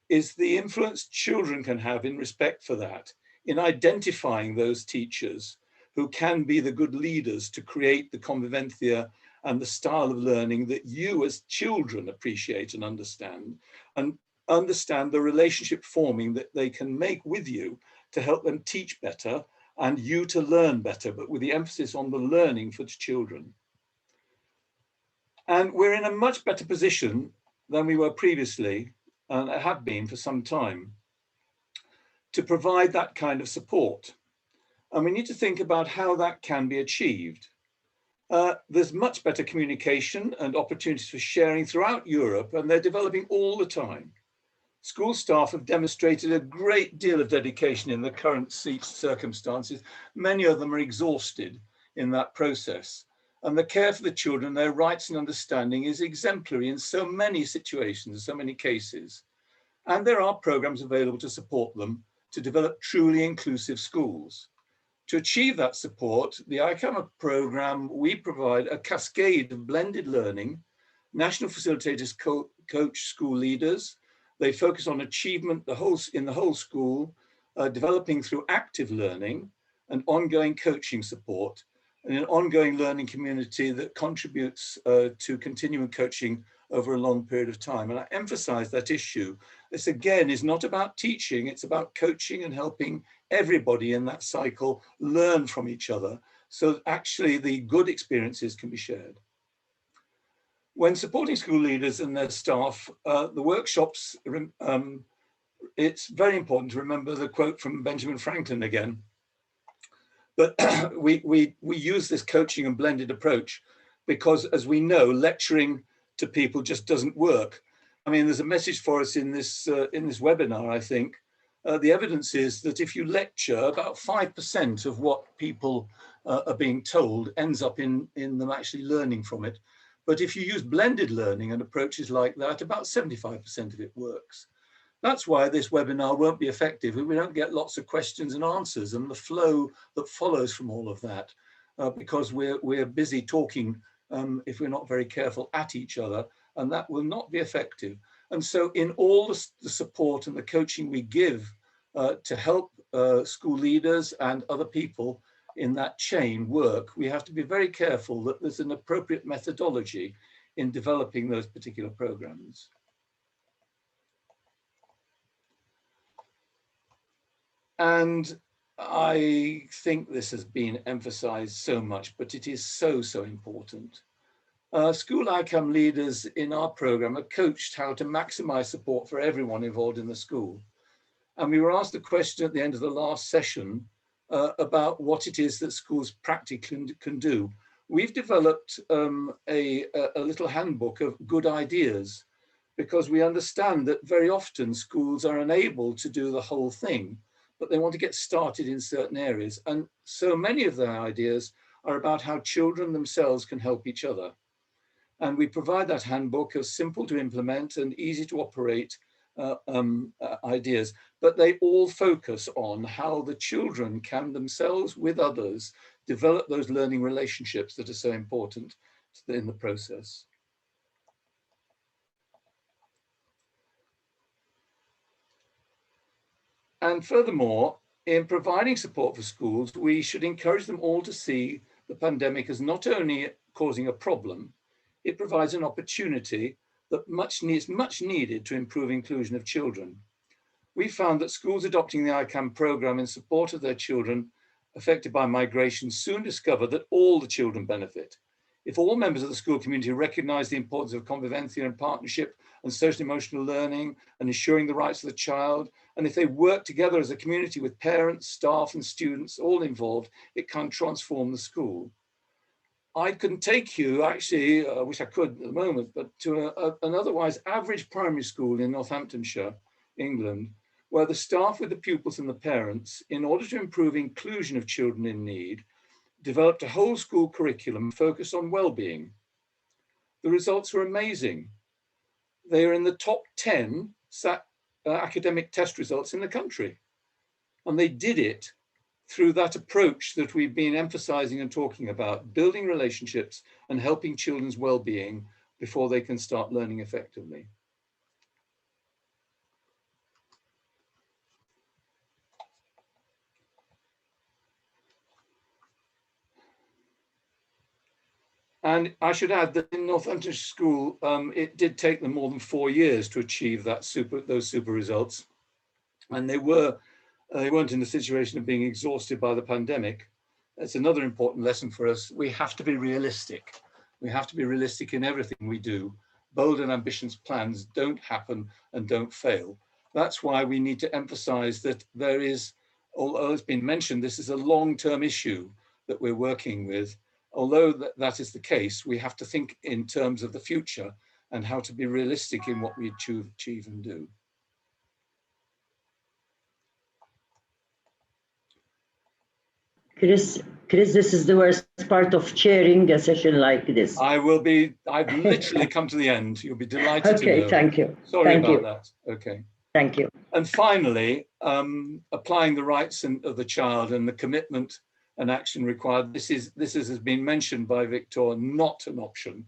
is the influence children can have in respect for that, in identifying those teachers who can be the good leaders to create the convivencia and the style of learning that you as children appreciate and understand the relationship forming that they can make with you to help them teach better and you to learn better, but with the emphasis on the learning for the children. And we're in a much better position than we were previously, and have been for some time, to provide that kind of support. And we need to think about how that can be achieved. There's much better communication and opportunities for sharing throughout Europe, and they're developing all the time. School staff have demonstrated a great deal of dedication in the current circumstances. Many of them are exhausted in that process. And the care for the children, their rights and understanding is exemplary in so many situations, so many cases. And there are programs available to support them to develop truly inclusive schools. To achieve that support, the Icam program, we provide a cascade of blended learning. National facilitators coach school leaders. They focus on achievement in the whole school, developing through active learning and ongoing coaching support, and an ongoing learning community that contributes to continuing coaching over a long period of time. And I emphasize that issue. This again is not about teaching, it's about coaching and helping everybody in that cycle learn from each other so that actually the good experiences can be shared. When supporting school leaders and their staff, the workshops, it's very important to remember the quote from Benjamin Franklin again. But we use this coaching and blended approach because, as we know, lecturing to people just doesn't work. I mean, there's a message for us in this webinar, I think. The evidence is that if you lecture, about 5% of what people are being told ends up in them actually learning from it. But if you use blended learning and approaches like that, about 75% of it works. That's why this webinar won't be effective if we don't get lots of questions and answers and the flow that follows from all of that, because we're busy talking, if we're not very careful, at each other, and that will not be effective. And so in all the support and the coaching we give to help school leaders and other people in that chain work, we have to be very careful that there's an appropriate methodology in developing those particular programs. And I think this has been emphasized so much, but it is so important. School Icam leaders in our program are coached how to maximize support for everyone involved in the school. And we were asked a question at the end of the last session about what it is that schools practically can do. We've developed a little handbook of good ideas, because we understand that very often schools are unable to do the whole thing, but they want to get started in certain areas. And so many of their ideas are about how children themselves can help each other. And we provide that handbook as simple to implement and easy to operate ideas, but they all focus on how the children can themselves with others develop those learning relationships that are so important in the process. And furthermore, in providing support for schools, we should encourage them all to see the pandemic as not only causing a problem, it provides an opportunity that is much needed to improve inclusion of children. we found that schools adopting the Icam program in support of their children affected by migration soon discovered that all the children benefit. If all members of the school community recognize the importance of convivencia and partnership and socio-emotional learning and ensuring the rights of the child, and if they work together as a community with parents, staff, and students all involved, it can transform the school. I can take you, actually, I wish I could at the moment, but to an otherwise average primary school in Northamptonshire, England, where the staff with the pupils and the parents, in order to improve inclusion of children in need, developed a whole school curriculum focused on well-being. The results were amazing. They are in the top 10 academic test results in the country. And they did it through that approach that we've been emphasizing and talking about, building relationships and helping children's well-being before they can start learning effectively. And I should add that in Northamptonshire School, it did take them more than 4 years to achieve those super results. And they weren't in a situation of being exhausted by the pandemic. That's another important lesson for us. We have to be realistic. We have to be realistic in everything we do. Bold and ambitious plans don't happen and don't fail. That's why we need to emphasize that there is, although it's been mentioned, this is a long-term issue that we're working with. Although that is the case, we have to think in terms of the future and how to be realistic in what we achieve and do. Chris, this is the worst part of chairing a session like this. I've literally come to the end. You'll be delighted to know. Okay, thank you. Sorry about that. Okay. Thank you. And finally, applying the rights of the child and the commitment and action required. This has been mentioned by Victor, not an option,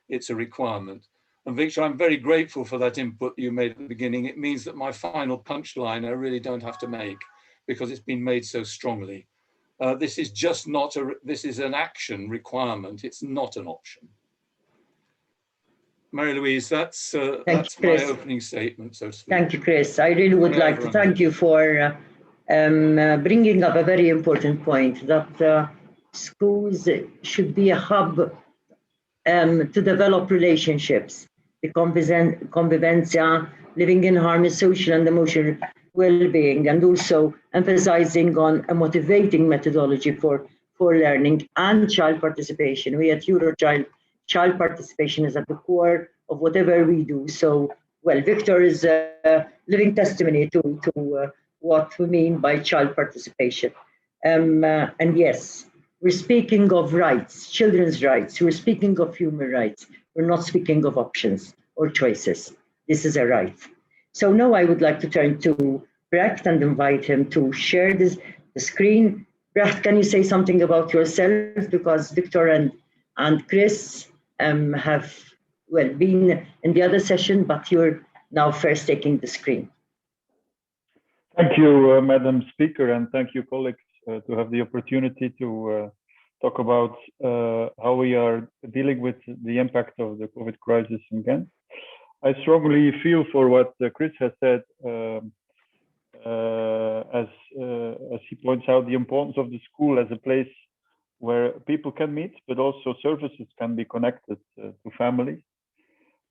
it's a requirement. And Victor, I'm very grateful for that input you made at the beginning. It means that my final punchline I really don't have to make because it's been made so strongly. This is just not this is an action requirement, it's not an option. Mary-Louise, that's my opening statement, so to speak. Thank you, Chris. I really would like to thank you for bringing up a very important point that schools should be a hub to develop relationships, the convivencia, living in harmony, social and emotional well-being, and also emphasizing on a motivating methodology for learning and child participation. We at Eurochild, child participation is at the core of whatever we do. So, well, Victor is a living testimony to what we mean by child participation. And yes, we're speaking of rights, children's rights. We're speaking of human rights. We're not speaking of options or choices. This is a right. So now I would like to turn to Brecht and invite him to share the screen. Brecht, can you say something about yourself? Because Victor and Chris have, well, been in the other session, but you're now first taking the screen. Thank you, Madam Speaker, and thank you, colleagues, to have the opportunity to talk about how we are dealing with the impact of the COVID crisis in Ghent. I strongly feel for what Chris has said, as he points out the importance of the school as a place where people can meet, but also services can be connected to families.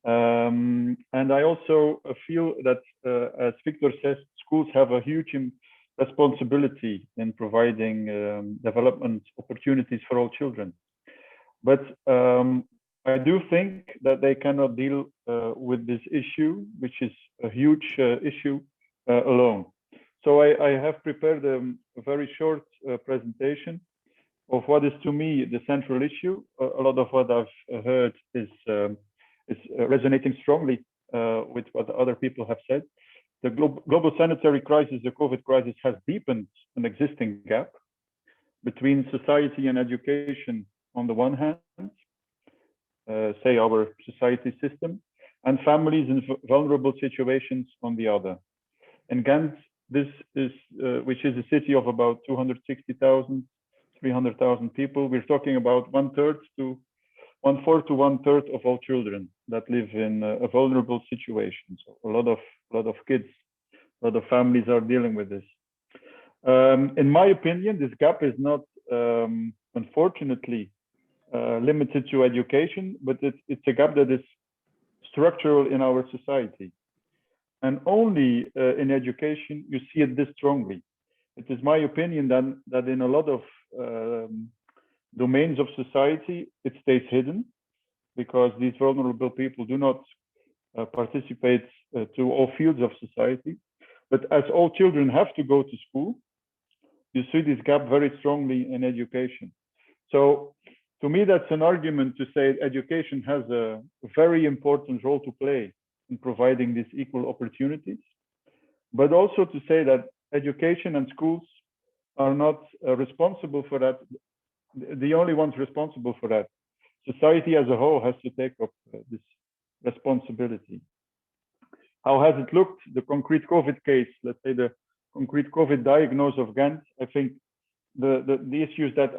And I also feel that, as Victor says, schools have a huge responsibility in providing development opportunities for all children. But I do think that they cannot deal with this issue, which is a huge issue, alone. So I have prepared a very short presentation of what is to me the central issue. A lot of what I've heard is resonating strongly with what other people have said. The global sanitary crisis, the COVID crisis, has deepened an existing gap between society and education on the one hand, say our society system, and families in vulnerable situations on the other. In Ghent, this is, which is a city of about 260,000, 300,000 people, we're talking about 1/4 to 1/3 of all children that live in a vulnerable situation. So a lot of kids A lot of families are dealing with this. In my opinion, this gap is not, unfortunately, limited to education, but it's a gap that is structural in our society. And only in education you see it this strongly. It is my opinion that in a lot of domains of society, it stays hidden because these vulnerable people do not participate to all fields of society. But as all children have to go to school, you see this gap very strongly in education. So to me, that's an argument to say education has a very important role to play in providing these equal opportunities, but also to say that education and schools are not responsible for that, the only ones responsible for that. Society as a whole has to take up this responsibility. How has it looked? The concrete COVID case, let's say the concrete COVID diagnosis of Ghent. I think the issues that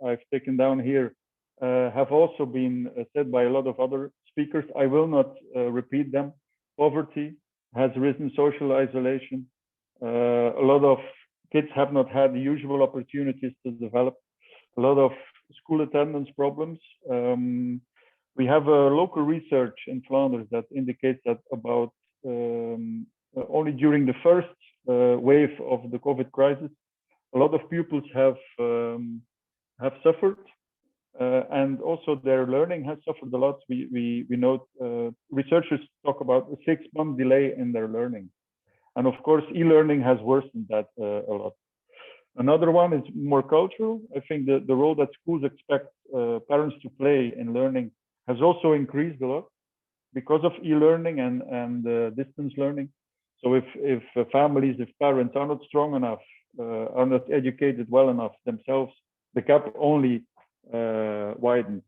I've taken down here have also been said by a lot of other speakers. I will not repeat them. Poverty has risen, social isolation. A lot of kids have not had the usual opportunities to develop. A lot of school attendance problems. We have a local research in Flanders that indicates that about only during the first wave of the COVID crisis, a lot of pupils have suffered, and also their learning has suffered a lot. We know researchers talk about a 6-month delay in their learning, and of course, e-learning has worsened that a lot. Another one is more cultural. I think the role that schools expect parents to play in learning has also increased a lot because of e-learning and distance learning. So if families, if parents are not strong enough, are not educated well enough themselves, the gap only widens.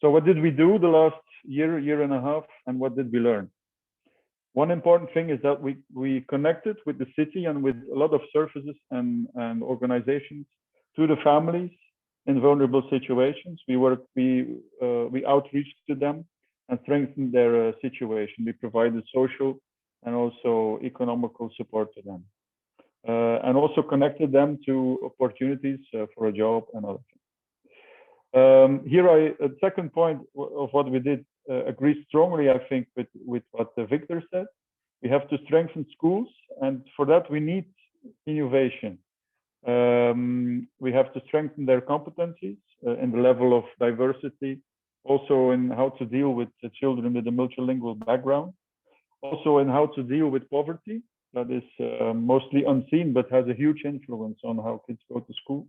So what did we do the last year and a half, and what did we learn? One important thing is that we connected with the city and with a lot of services and organizations to the families in vulnerable situations. We outreached to them and strengthened their situation. We provided social and also economical support to them, and also connected them to opportunities for a job and other things. Here, a second point of what we did agrees strongly, I think, with what Victor said. We have to strengthen schools, and for that we need innovation. We have to strengthen their competencies in the level of diversity, also in how to deal with the children with a multilingual background, also in how to deal with poverty that is mostly unseen but has a huge influence on how kids go to school.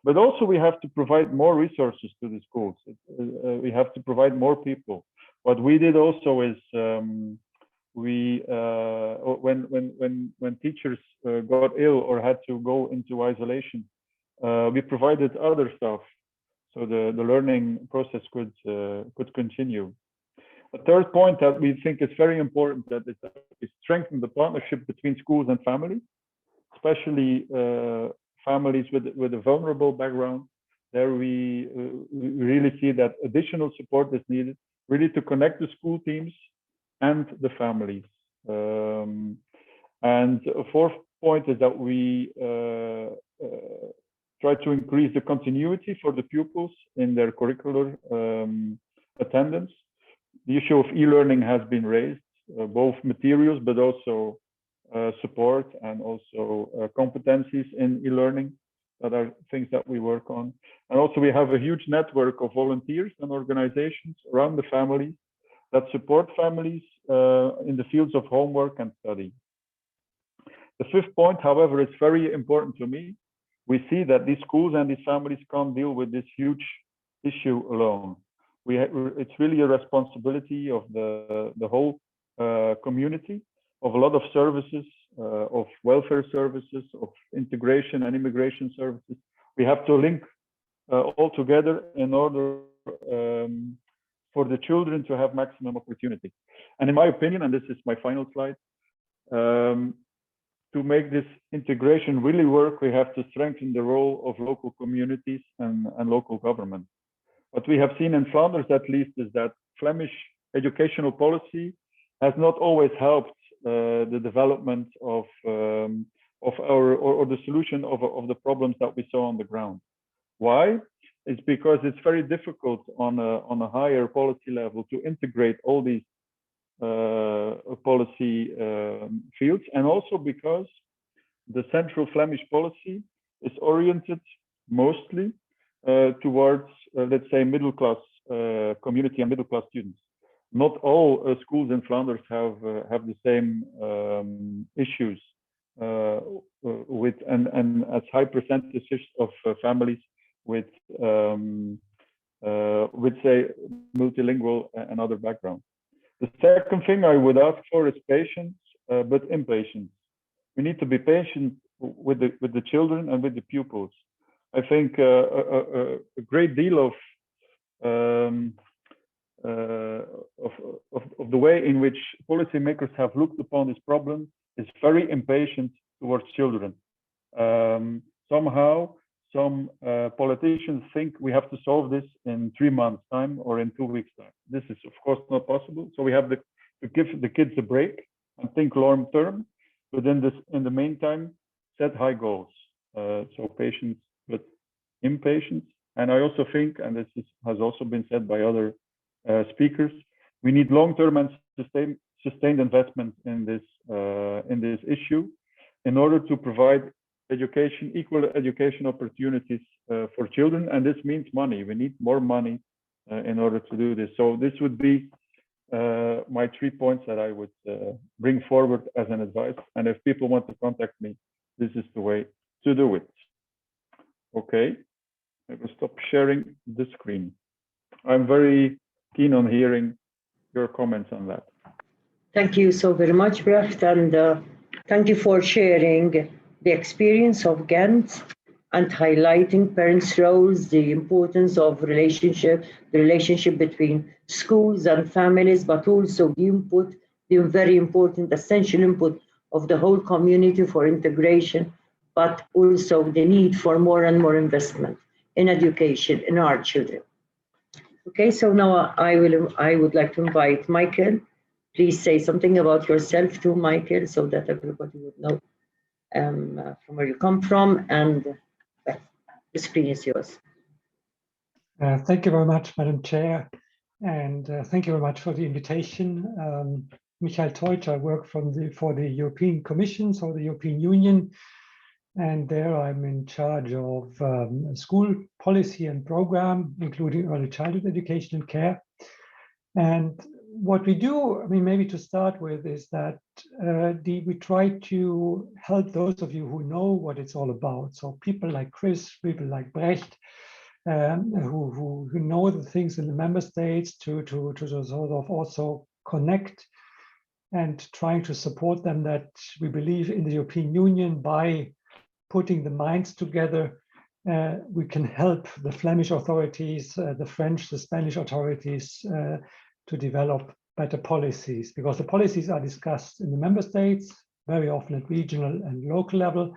But also we have to provide more resources to the schools. We have to provide more people. What we did also is when teachers got ill or had to go into isolation, we provided other stuff so the learning process could continue. A third point that we think is very important that is strengthen the partnership between schools and families, especially families with a vulnerable background. There we really see that additional support is needed, really to connect the school teams and the families. And a fourth point is that we try to increase the continuity for the pupils in their curricular attendance. The issue of e-learning has been raised, both materials, but also support and also competencies in e-learning that are things that we work on. And also we have a huge network of volunteers and organizations around the families that support families in the fields of homework and study. The fifth point, however, is very important to me. We see that these schools and these families can't deal with this huge issue alone. It's really a responsibility of the whole community, of a lot of services, of welfare services, of integration and immigration services. We have to link all together in order for the children to have maximum opportunity. And in my opinion, and this is my final slide, to make this integration really work, we have to strengthen the role of local communities and local government. What we have seen in Flanders, at least, is that Flemish educational policy has not always helped the development of our or the solution of the problems that we saw on the ground. Why? It's because it's very difficult on a higher policy level to integrate all these policy fields, and also because the central Flemish policy is oriented mostly towards, let's say, middle class community and middle class students. Not all schools in Flanders have the same issues with and as high percentages of families with say multilingual and other backgrounds. The second thing I would ask for is patience, but impatience. We need to be patient with the children and with the pupils. I think a great deal of the way in which policymakers have looked upon this problem is very impatient towards children. Somehow, some politicians think we have to solve this in 3 months' time or in 2 weeks' time. This is, of course, not possible. So we have to give the kids a break and think long term, but in the meantime, set high goals. So patience, but impatience. And I also think, and this has also been said by other speakers, we need long-term and sustained investment in this issue in order to provide equal education opportunities for children, and this means money. We need more money in order to do this. So this would be my 3 points that I would bring forward as an advice. And if people want to contact me, this is the way to do it. Okay, I will stop sharing the screen. I'm very keen on hearing your comments on that. Thank you so very much, Brecht, and thank you for sharing the experience of Ghent and highlighting parents' roles, the importance of the relationship between schools and families, but also the input, the very important, essential input of the whole community for integration, but also the need for more and more investment in education in our children. Okay, so now I would like to invite Michael. Please say something about yourself too, Michael, so that everybody would know from where you come from, and the screen is yours. Thank you very much, Madam Chair, and thank you very much for the invitation. Michael Teutsch, I work for the European Commission, so the European Union, and there I'm in charge of school policy and program, including early childhood education and care. And what we do, I mean, maybe to start with, is that we try to help those of you who know what it's all about. So people like Chris, people like Brecht, who know the things in the member states to sort of also connect and trying to support them, that we believe in the European Union, by putting the minds together, we can help the Flemish authorities, the French, the Spanish authorities to develop better policies, because the policies are discussed in the member states, very often at regional and local level.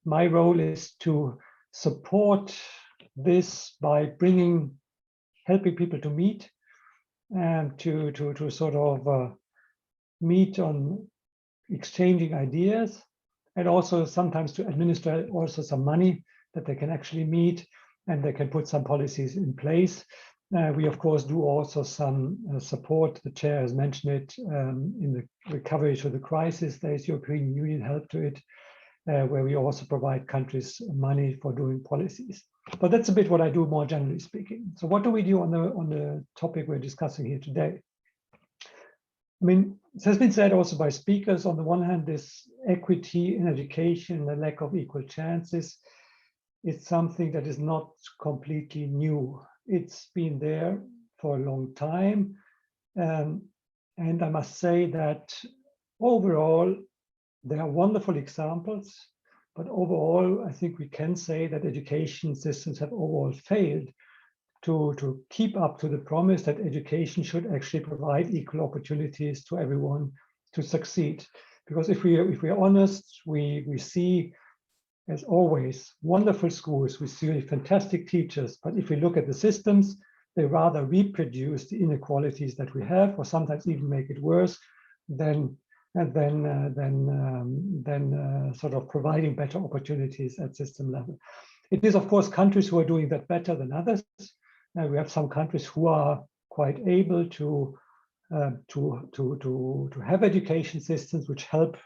My role is to support this by helping people to meet and to sort of meet on exchanging ideas, and also sometimes to administer also some money that they can actually meet and they can put some policies in place. We, of course, do also some support. The chair has mentioned it in the recovery to the crisis. There is European Union help to it, where we also provide countries money for doing policies. But that's a bit what I do, more generally speaking. So what do we do on the topic we're discussing here today? I mean, it has been said also by speakers, on the one hand, this equity in education, the lack of equal chances, is something that is not completely new. It's been there for a long time. And I must say that overall, there are wonderful examples, but overall, I think we can say that education systems have overall failed to keep up to the promise that education should actually provide equal opportunities to everyone to succeed. Because if we are honest, we see, as always, wonderful schools, we see fantastic teachers, but if we look at the systems, they rather reproduce the inequalities that we have, or sometimes even make it worse than and then sort of providing better opportunities at system level. It is, of course, countries who are doing that better than others. We have some countries who are quite able to have education systems which help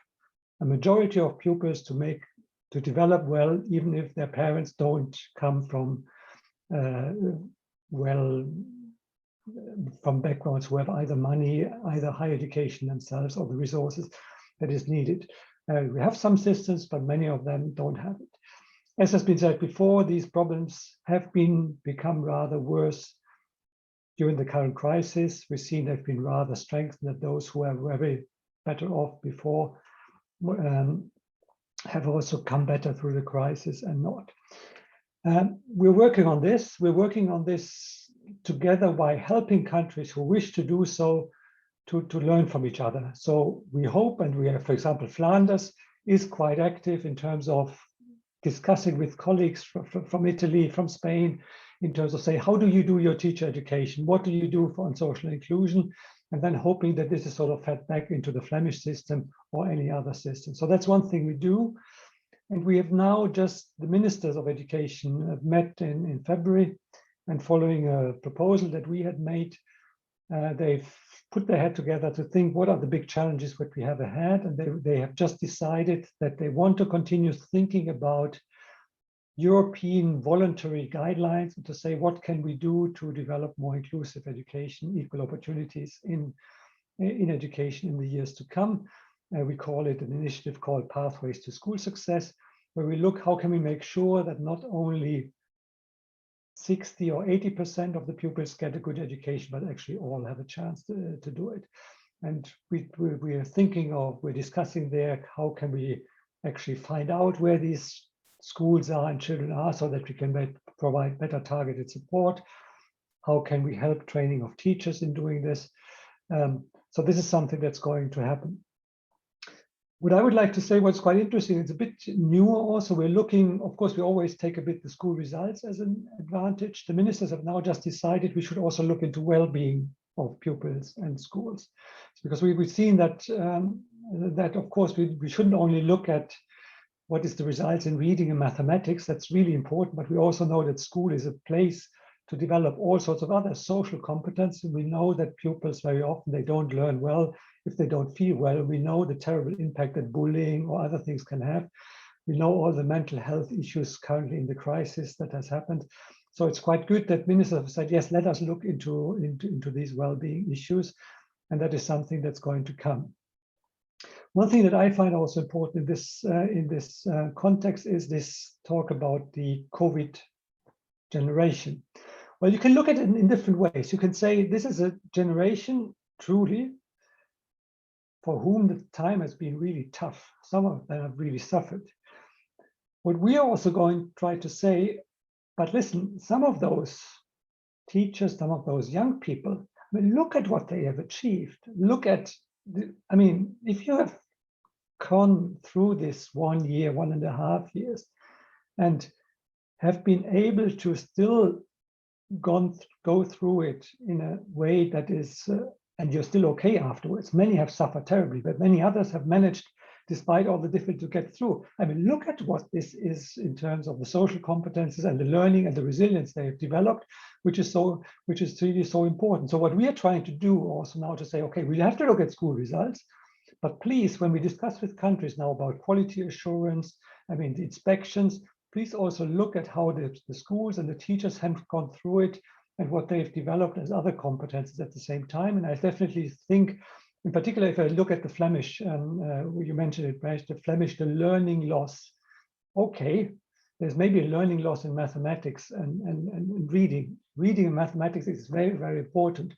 a majority of pupils to develop well, even if their parents don't come from from backgrounds who have either money, either higher education themselves, or the resources that is needed. We have some systems, but many of them don't have it. As has been said before, these problems have become rather worse during the current crisis. We've seen they've been rather strengthened, that those who are very better off before have also come better through the crisis and not. We're working on this. We're working on this together by helping countries who wish to do so to learn from each other. So we hope, and we have, for example, Flanders is quite active in terms of discussing with colleagues from Italy, from Spain, in terms of say, how do you do your teacher education? What do you do on social inclusion? And then hoping that this is sort of fed back into the Flemish system or any other system. So that's one thing we do. And we have now just, the ministers of education have met in February, and following a proposal that we had made, they've put their head together to think what are the big challenges that we have ahead. And they have just decided that they want to continue thinking about European voluntary guidelines and to say, what can we do to develop more inclusive education, equal opportunities in education in the years to come. We call it an initiative called Pathways to School Success, where we look, how can we make sure that not only 60 or 80% of the pupils get a good education, but actually all have a chance to do it. And we are thinking of, we're discussing there, how can we actually find out where these schools are and children are so that we can provide better targeted support. How can we help training of teachers in doing this? So this is something that's going to happen. What I would like to say, what's quite interesting, it's a bit newer also. We're looking, of course, we always take a bit the school results as an advantage. The ministers have now just decided we should also look into well-being of pupils and schools. Because we've seen that, that of course, we shouldn't only look at what is the results in reading and mathematics. That's really important, but we also know that school is a place to develop all sorts of other social competence. And we know that pupils very often, they don't learn well if they don't feel well. We know the terrible impact that bullying or other things can have. We know all the mental health issues currently in the crisis that has happened. So it's quite good that ministers have said, yes, let us look into these well-being issues. And that is something that's going to come. One thing that I find also important in this context is this talk about the COVID generation. Well, you can look at it in different ways. You can say this is a generation truly for whom the time has been really tough. Some of them have really suffered. What we are also going to try to say, but listen, some of those teachers, some of those young people, I mean, look at what they have achieved. Look at, I mean, if you have gone through this 1 year, 1.5 years, and have been able to still go through it in a way that is, and you're still okay afterwards. Many have suffered terribly, but many others have managed, despite all the difficulty, to get through. I mean, look at what this is in terms of the social competences and the learning and the resilience they have developed, which is really so important. So what we are trying to do also now to say, okay, we have to look at school results, but please, when we discuss with countries now about quality assurance, I mean, the inspections, please also look at how the schools and the teachers have gone through it and what they've developed as other competences at the same time. And I definitely think, in particular, if I look at the Flemish, you mentioned it, Brecht, the Flemish, the learning loss. Okay, there's maybe a learning loss in mathematics and reading. Reading and mathematics is very, very important.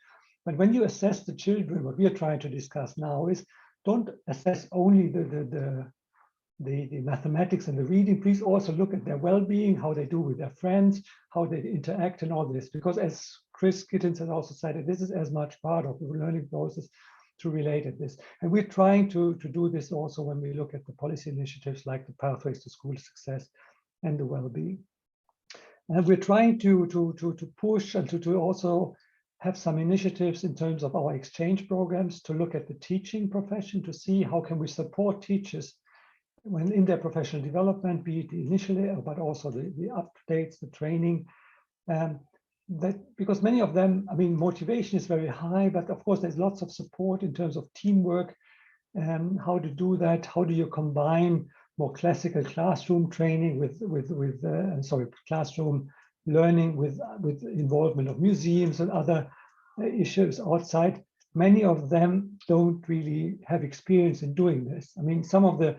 But when you assess the children, what we are trying to discuss now is, don't assess only the mathematics and the reading. Please also look at their well-being, how they do with their friends, how they interact and all this. Because as Chris Gittins has also said, this is as much part of the learning process to relate at this. And we're trying to do this also when we look at the policy initiatives like the Pathways to School Success and the well-being. And we're trying to push and to also have some initiatives in terms of our exchange programs to look at the teaching profession, to see how can we support teachers when in their professional development, be it initially, but also the updates, the training. Because many of them, I mean, motivation is very high, but of course there's lots of support in terms of teamwork, how to do that, how do you combine more classical classroom training with classroom learning with involvement of museums and other issues outside. Many of them don't really have experience in doing this. I mean, some of the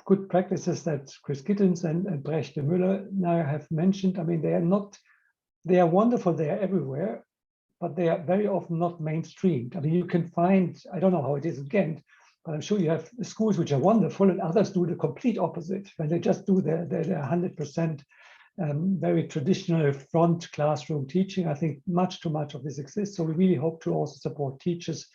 good practices that Chris Gittens and Brecht de Müller now have mentioned, I mean, they are wonderful, they are everywhere, but they are very often not mainstreamed. I mean, you can find, I don't know how it is in Ghent, but I'm sure you have schools which are wonderful and others do the complete opposite, when they just do their 100% very traditional front classroom teaching. I think much too much of this exists. So we really hope to also support teachers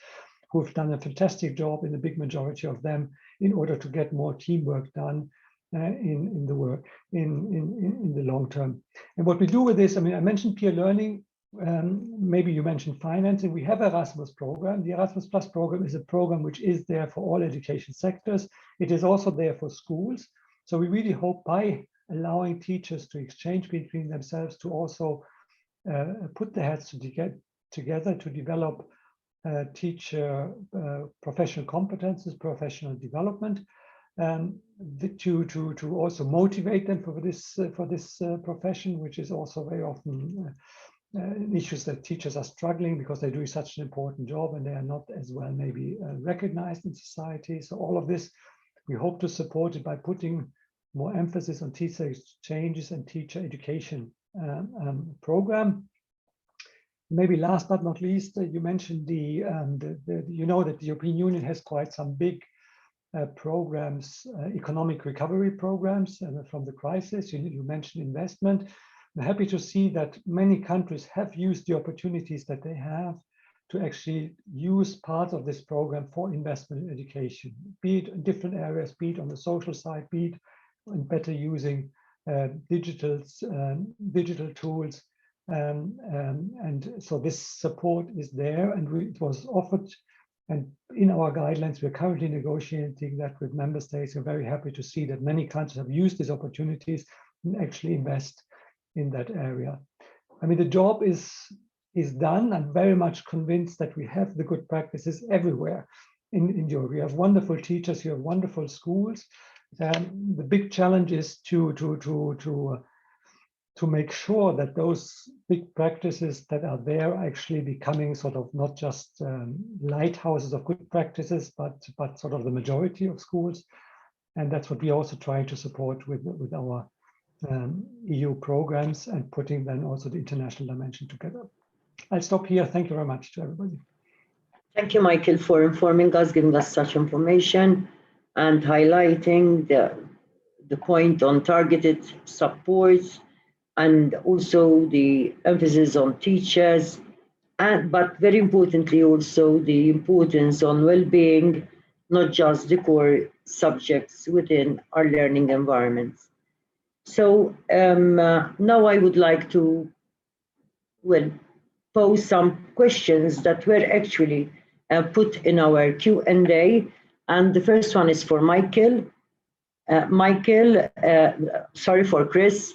who've done a fantastic job in the big majority of them in order to get more teamwork done in the work in the long term. And what we do with this, I mean, I mentioned peer learning. Maybe you mentioned financing. We have Erasmus program. The Erasmus Plus program is a program which is there for all education sectors. It is also there for schools. So we really hope by allowing teachers to exchange between themselves to also put their heads together to develop teacher professional competences, professional development, to also motivate them for this profession, which is also very often issues that teachers are struggling because they're doing such an important job and they are not as well maybe recognized in society. So all of this, we hope to support it by putting more emphasis on teacher exchanges and teacher education program. Maybe last but not least, you mentioned you know that the European Union has quite some big programs, economic recovery programs from the crisis. You mentioned investment. I'm happy to see that many countries have used the opportunities that they have to actually use part of this program for investment in education, be it in different areas, be it on the social side, be it in better using digital tools. And so this support is there, and it was offered. And in our guidelines, we're currently negotiating that with member states. We're very happy to see that many countries have used these opportunities and actually invest in that area. I mean, the job is done. I'm very much convinced that we have the good practices everywhere in Europe. We have wonderful teachers, we have wonderful schools. The big challenge is to make sure that those big practices that are there are actually becoming sort of not just lighthouses of good practices, but sort of the majority of schools. And that's what we also try to support with our EU programs and putting then also the international dimension together. I'll stop here. Thank you very much to everybody. Thank you, Michael, for informing us, giving us such information and highlighting the point on targeted support and also the emphasis on teachers, but very importantly also the importance on well-being, not just the core subjects within our learning environments. So now I would like to pose some questions that were actually put in our Q&A, and the first one is for Michael. Sorry, for Chris.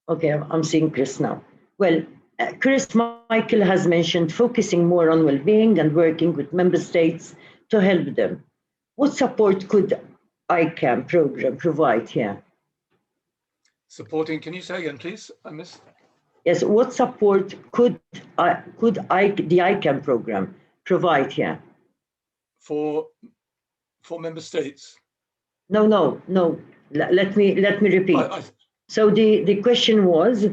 Okay, I'm seeing Chris now. Well, Michael has mentioned focusing more on well-being and working with member states to help them. What support could Icam program provide here? Supporting, can you say again, please? I missed. Yes, what support could the Icam program provide here? For member states? No. Let me repeat. So the question was,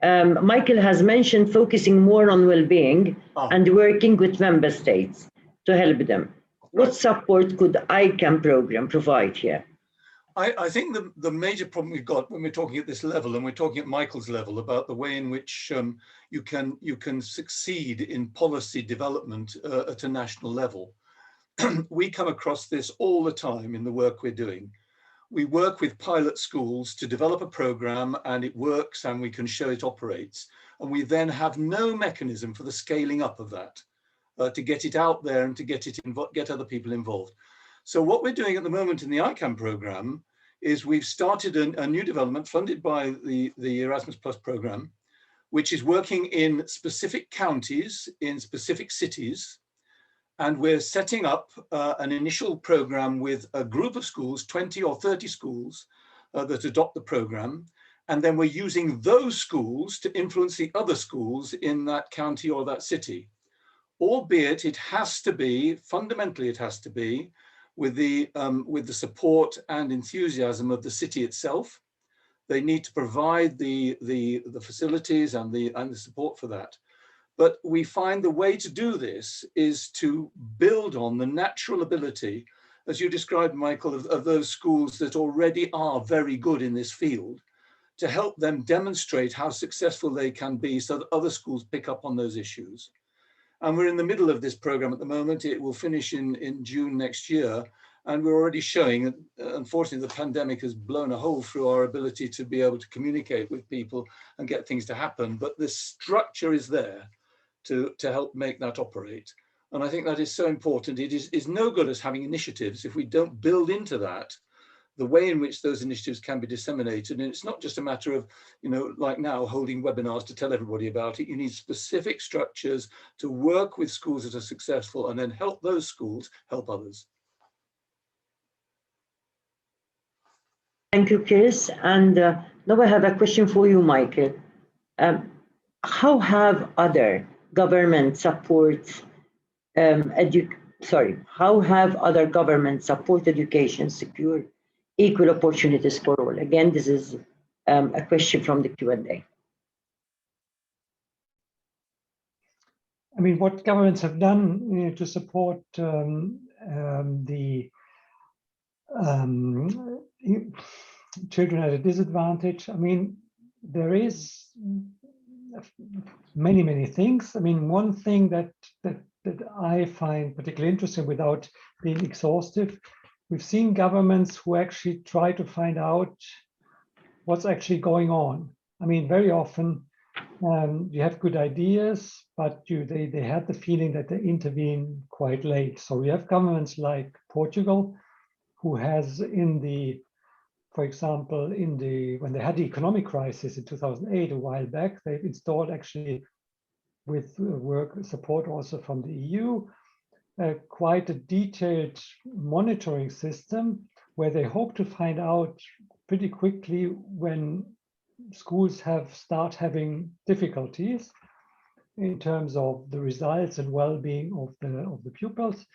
Michael has mentioned focusing more on well-being and working with member states to help them. What support could Icam program provide here? I think the major problem we've got when we're talking at this level, and we're talking at Michael's level, about the way in which you can succeed in policy development at a national level. We come across this all the time in the work we're doing. We work with pilot schools to develop a program, and it works and we can show it operates. and we then have no mechanism for the scaling up of that, to get it out there and to get other people involved. So what we're doing at the moment in the Icam program is we've started a new development funded by the Erasmus Plus program, which is working in specific counties, in specific cities. And we're setting up an initial program with a group of schools, 20 or 30 schools that adopt the program. And then we're using those schools to influence the other schools in that county or that city. Albeit it has to be, fundamentally it has to be, with the support and enthusiasm of the city itself. They need to provide the facilities and the support for that. But we find the way to do this is to build on the natural ability, as you described, Michael, of those schools that already are very good in this field, to help them demonstrate how successful they can be so that other schools pick up on those issues. And we're in the middle of this program at the moment. It will finish in June next year. And we're already showing that, unfortunately, the pandemic has blown a hole through our ability to be able to communicate with people and get things to happen. But the structure is there to help make that operate. And I think that is so important. It is no good as having initiatives if we don't build into that the way in which those initiatives can be disseminated. And it's not just a matter of, like now, holding webinars to tell everybody about it. You need specific structures to work with schools that are successful and then help those schools help others. Thank you, Chris. And now I have a question for you, Michael. How have other government support how have other government support education secure equal opportunities for all? Again, this is a question from the Q&A. I mean, what governments have done to support the children at a disadvantage. I mean, there is many things. I mean, one thing that I find particularly interesting, without being exhaustive, we've seen governments who actually try to find out what's actually going on. I mean, very often you have good ideas, but they have the feeling that they intervene quite late. So we have governments like Portugal, who has for example, when they had the economic crisis in 2008, a while back, they've installed, actually with work support also from the EU, quite a detailed monitoring system where they hope to find out pretty quickly when schools start having difficulties in terms of the results and well-being of the pupils,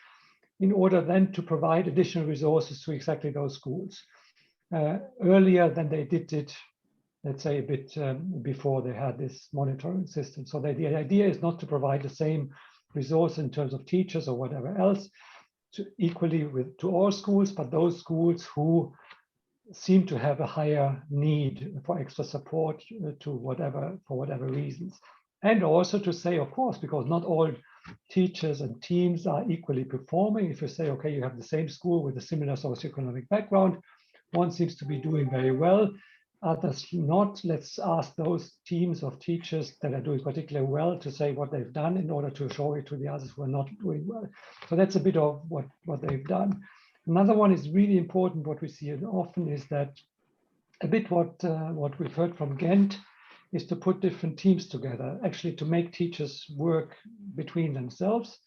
in order then to provide additional resources to exactly those schools earlier than they did it, let's say, a bit before they had this monitoring system. So the idea is not to provide the same resource in terms of teachers or whatever else equally to all schools, but those schools who seem to have a higher need for extra support for whatever reasons. And also to say, of course, because not all teachers and teams are equally performing. If you say, okay, you have the same school with a similar socioeconomic background, one seems to be doing very well, others not. Let's ask those teams of teachers that are doing particularly well to say what they've done in order to show it to the others who are not doing well. So that's a bit of what they've done. Another one is really important, what we see often is that a bit what we've heard from Ghent is to put different teams together, actually to make teachers work between themselves,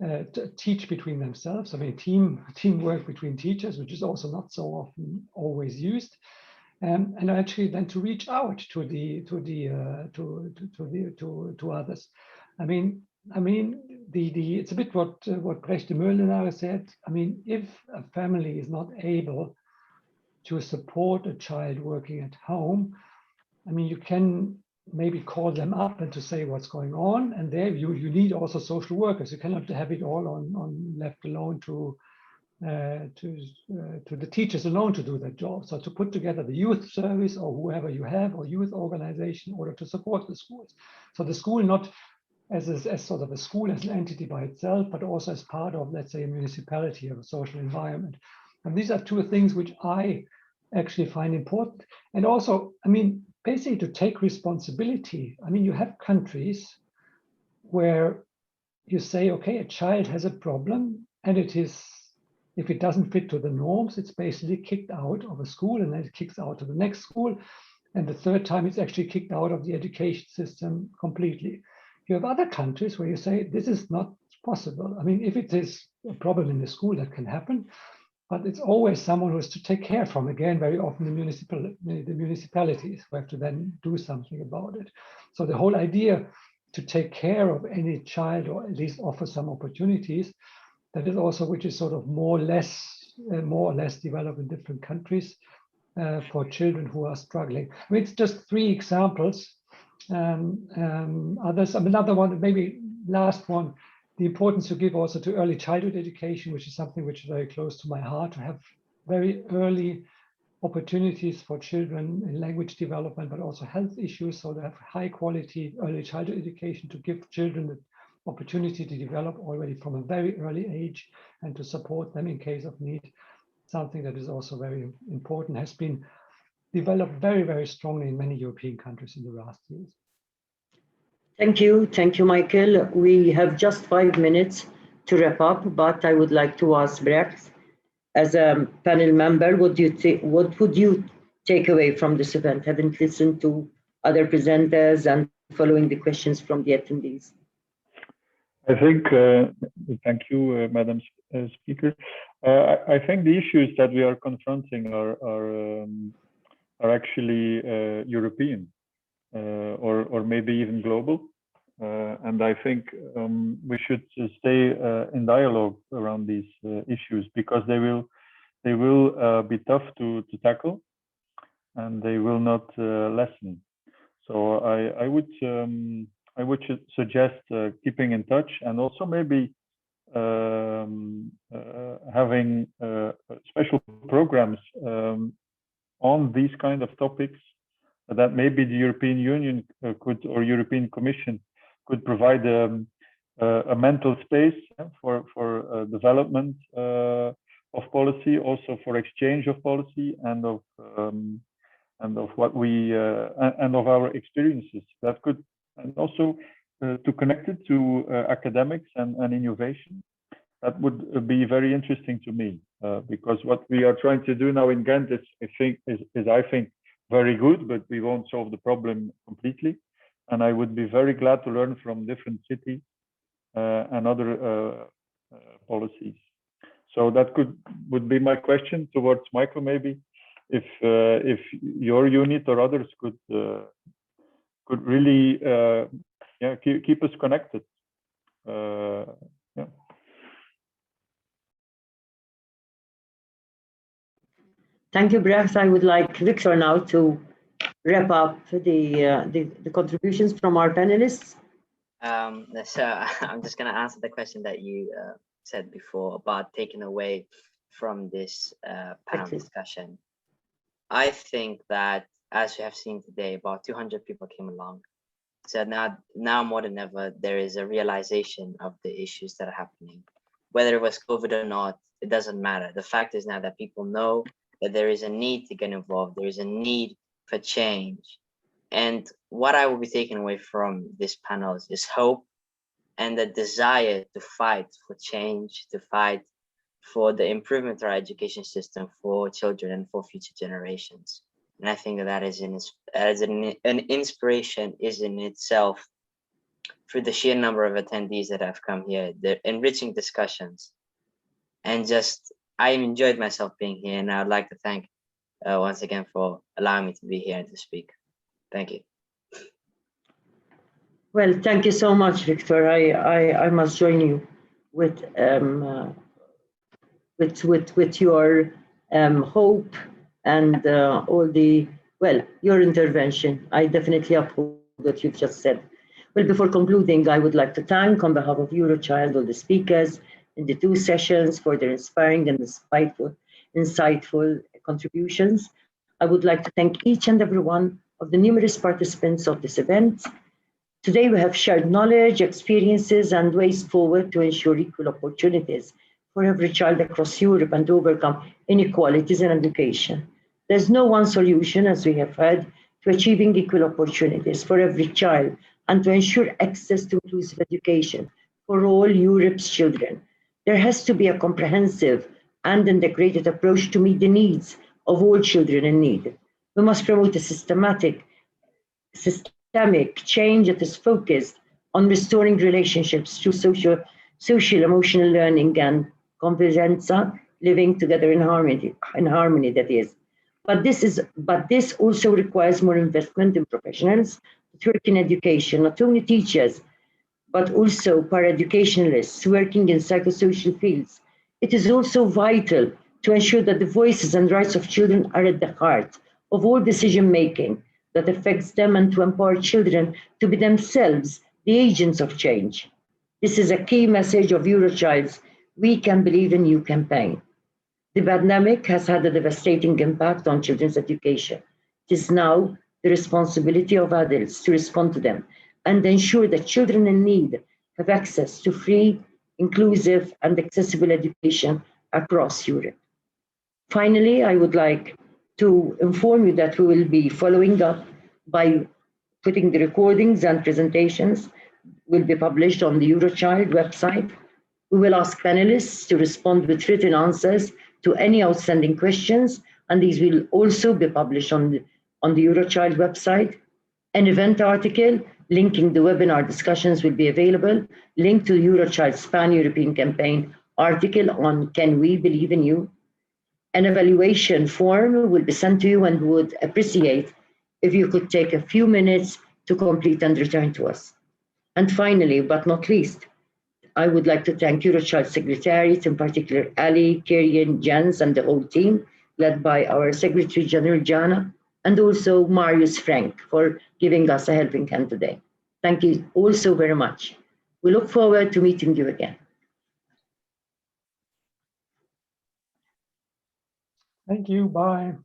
to teach between themselves. I mean, teamwork between teachers, which is also not so often always used, and actually then to reach out to others. I mean, it's a bit what Brecht de Molenaar said. I mean, if a family is not able to support a child working at home, I mean, you can maybe call them up and to say what's going on, and there you need also social workers. You cannot have it all on left alone to the teachers alone to do that job. So to put together the youth service or whoever you have, or youth organization, in order to support the schools. So the school not as sort of a school as an entity by itself, but also as part of, let's say, a municipality or a social environment. And these are two things which I actually find important. And also, I mean, basically to take responsibility. I mean, you have countries where you say, okay, a child has a problem, and it is, if it doesn't fit to the norms, it's basically kicked out of a school, and then it kicks out to the next school. And the third time, it's actually kicked out of the education system completely. You have other countries where you say, this is not possible. I mean, if it is a problem in the school, that can happen, but it's always someone who has to take care from, again, very often the municipalities who have to then do something about it. So the whole idea to take care of any child, or at least offer some opportunities, that is also, which is sort of more or less developed in different countries for children who are struggling. I mean, it's just 3 examples. Others, another one, maybe last one, the importance to give also to early childhood education, which is something which is very close to my heart, to have very early opportunities for children in language development, but also health issues. So they have high quality early childhood education to give children the opportunity to develop already from a very early age and to support them in case of need. Something that is also very important, has been developed very, very strongly in many European countries in the last years. Thank you, Michael. We have just 5 minutes to wrap up, but I would like to ask Brecht, as a panel member, what would you take away from this event, having listened to other presenters and following the questions from the attendees? I think, thank you, Madam Speaker. I think the issues that we are confronting are actually European or maybe even global. And I think we should stay in dialogue around these issues, because they will be tough to tackle, and they will not lessen. So I would suggest keeping in touch, and also maybe having special programs on these kind of topics that maybe the European Union could, or European Commission could provide a mental space for development of policy, also for exchange of policy and of what we and of our experiences. That could, and also to connect it to academics and innovation. That would be very interesting to me, because what we are trying to do now in Ghent is I think very good, but we won't solve the problem completely. And I would be very glad to learn from different cities and other policies. So that would be my question towards Michael, maybe, if your unit or others could really keep us connected. Yeah. Thank you, Brecht. I would like Victor now to wrap up the contributions from our panelists. So I'm just going to answer the question that you said before about taking away from this panel discussion. I think that, as we have seen today, about 200 people came along. So now more than ever, there is a realization of the issues that are happening. Whether it was COVID or not, it doesn't matter. The fact is now that people know that there is a need to get involved. There is a need for change. And what I will be taking away from this panel is hope and the desire to fight for change, to fight for the improvement of our education system for children and for future generations. And I think that is an inspiration is in itself through the sheer number of attendees that have come here, the enriching discussions. And just, I enjoyed myself being here, and I would like to thank once again for allowing me to be here and to speak. Thank you. Well, thank you so much, Victor. I must join you with your hope and all the, well, your intervention. I definitely uphold what you've just said. Well, before concluding, I would like to thank, on behalf of Eurochild, all the speakers in the 2 sessions for their inspiring and insightful contributions. I would like to thank each and every one of the numerous participants of this event. Today, we have shared knowledge, experiences, and ways forward to ensure equal opportunities for every child across Europe and to overcome inequalities in education. There's no one solution, as we have heard, to achieving equal opportunities for every child and to ensure access to inclusive education for all Europe's children. There has to be a comprehensive and integrated approach to meet the needs of all children in need. We must promote a systemic change that is focused on restoring relationships through social-emotional learning and convivenza, living together in harmony that is. But this also requires more investment in professionals that work in education, not only teachers, but also paraeducationalists working in psychosocial fields. It is also vital to ensure that the voices and rights of children are at the heart of all decision-making that affects them and to empower children to be themselves the agents of change. This is a key message of Eurochild's We Can Believe in You campaign. The pandemic has had a devastating impact on children's education. It is now the responsibility of adults to respond to them and ensure that children in need have access to free, inclusive, and accessible education across Europe. Finally, I would like to inform you that we will be following up by putting the recordings and presentations will be published on the Eurochild website. We will ask panelists to respond with written answers to any outstanding questions, and these will also be published on the Eurochild website. An event article linking the webinar discussions will be available, linked to Eurochild's Pan-European campaign article on Can We Believe in You? An evaluation form will be sent to you and would appreciate if you could take a few minutes to complete and return to us. And finally, but not least, I would like to thank Eurochild Secretariat, in particular Ali, Kirian, Jens, and the whole team, led by our Secretary General Jana, and also Marius Frank for giving us a helping hand today. Thank you all so very much. We look forward to meeting you again. Thank you. Bye.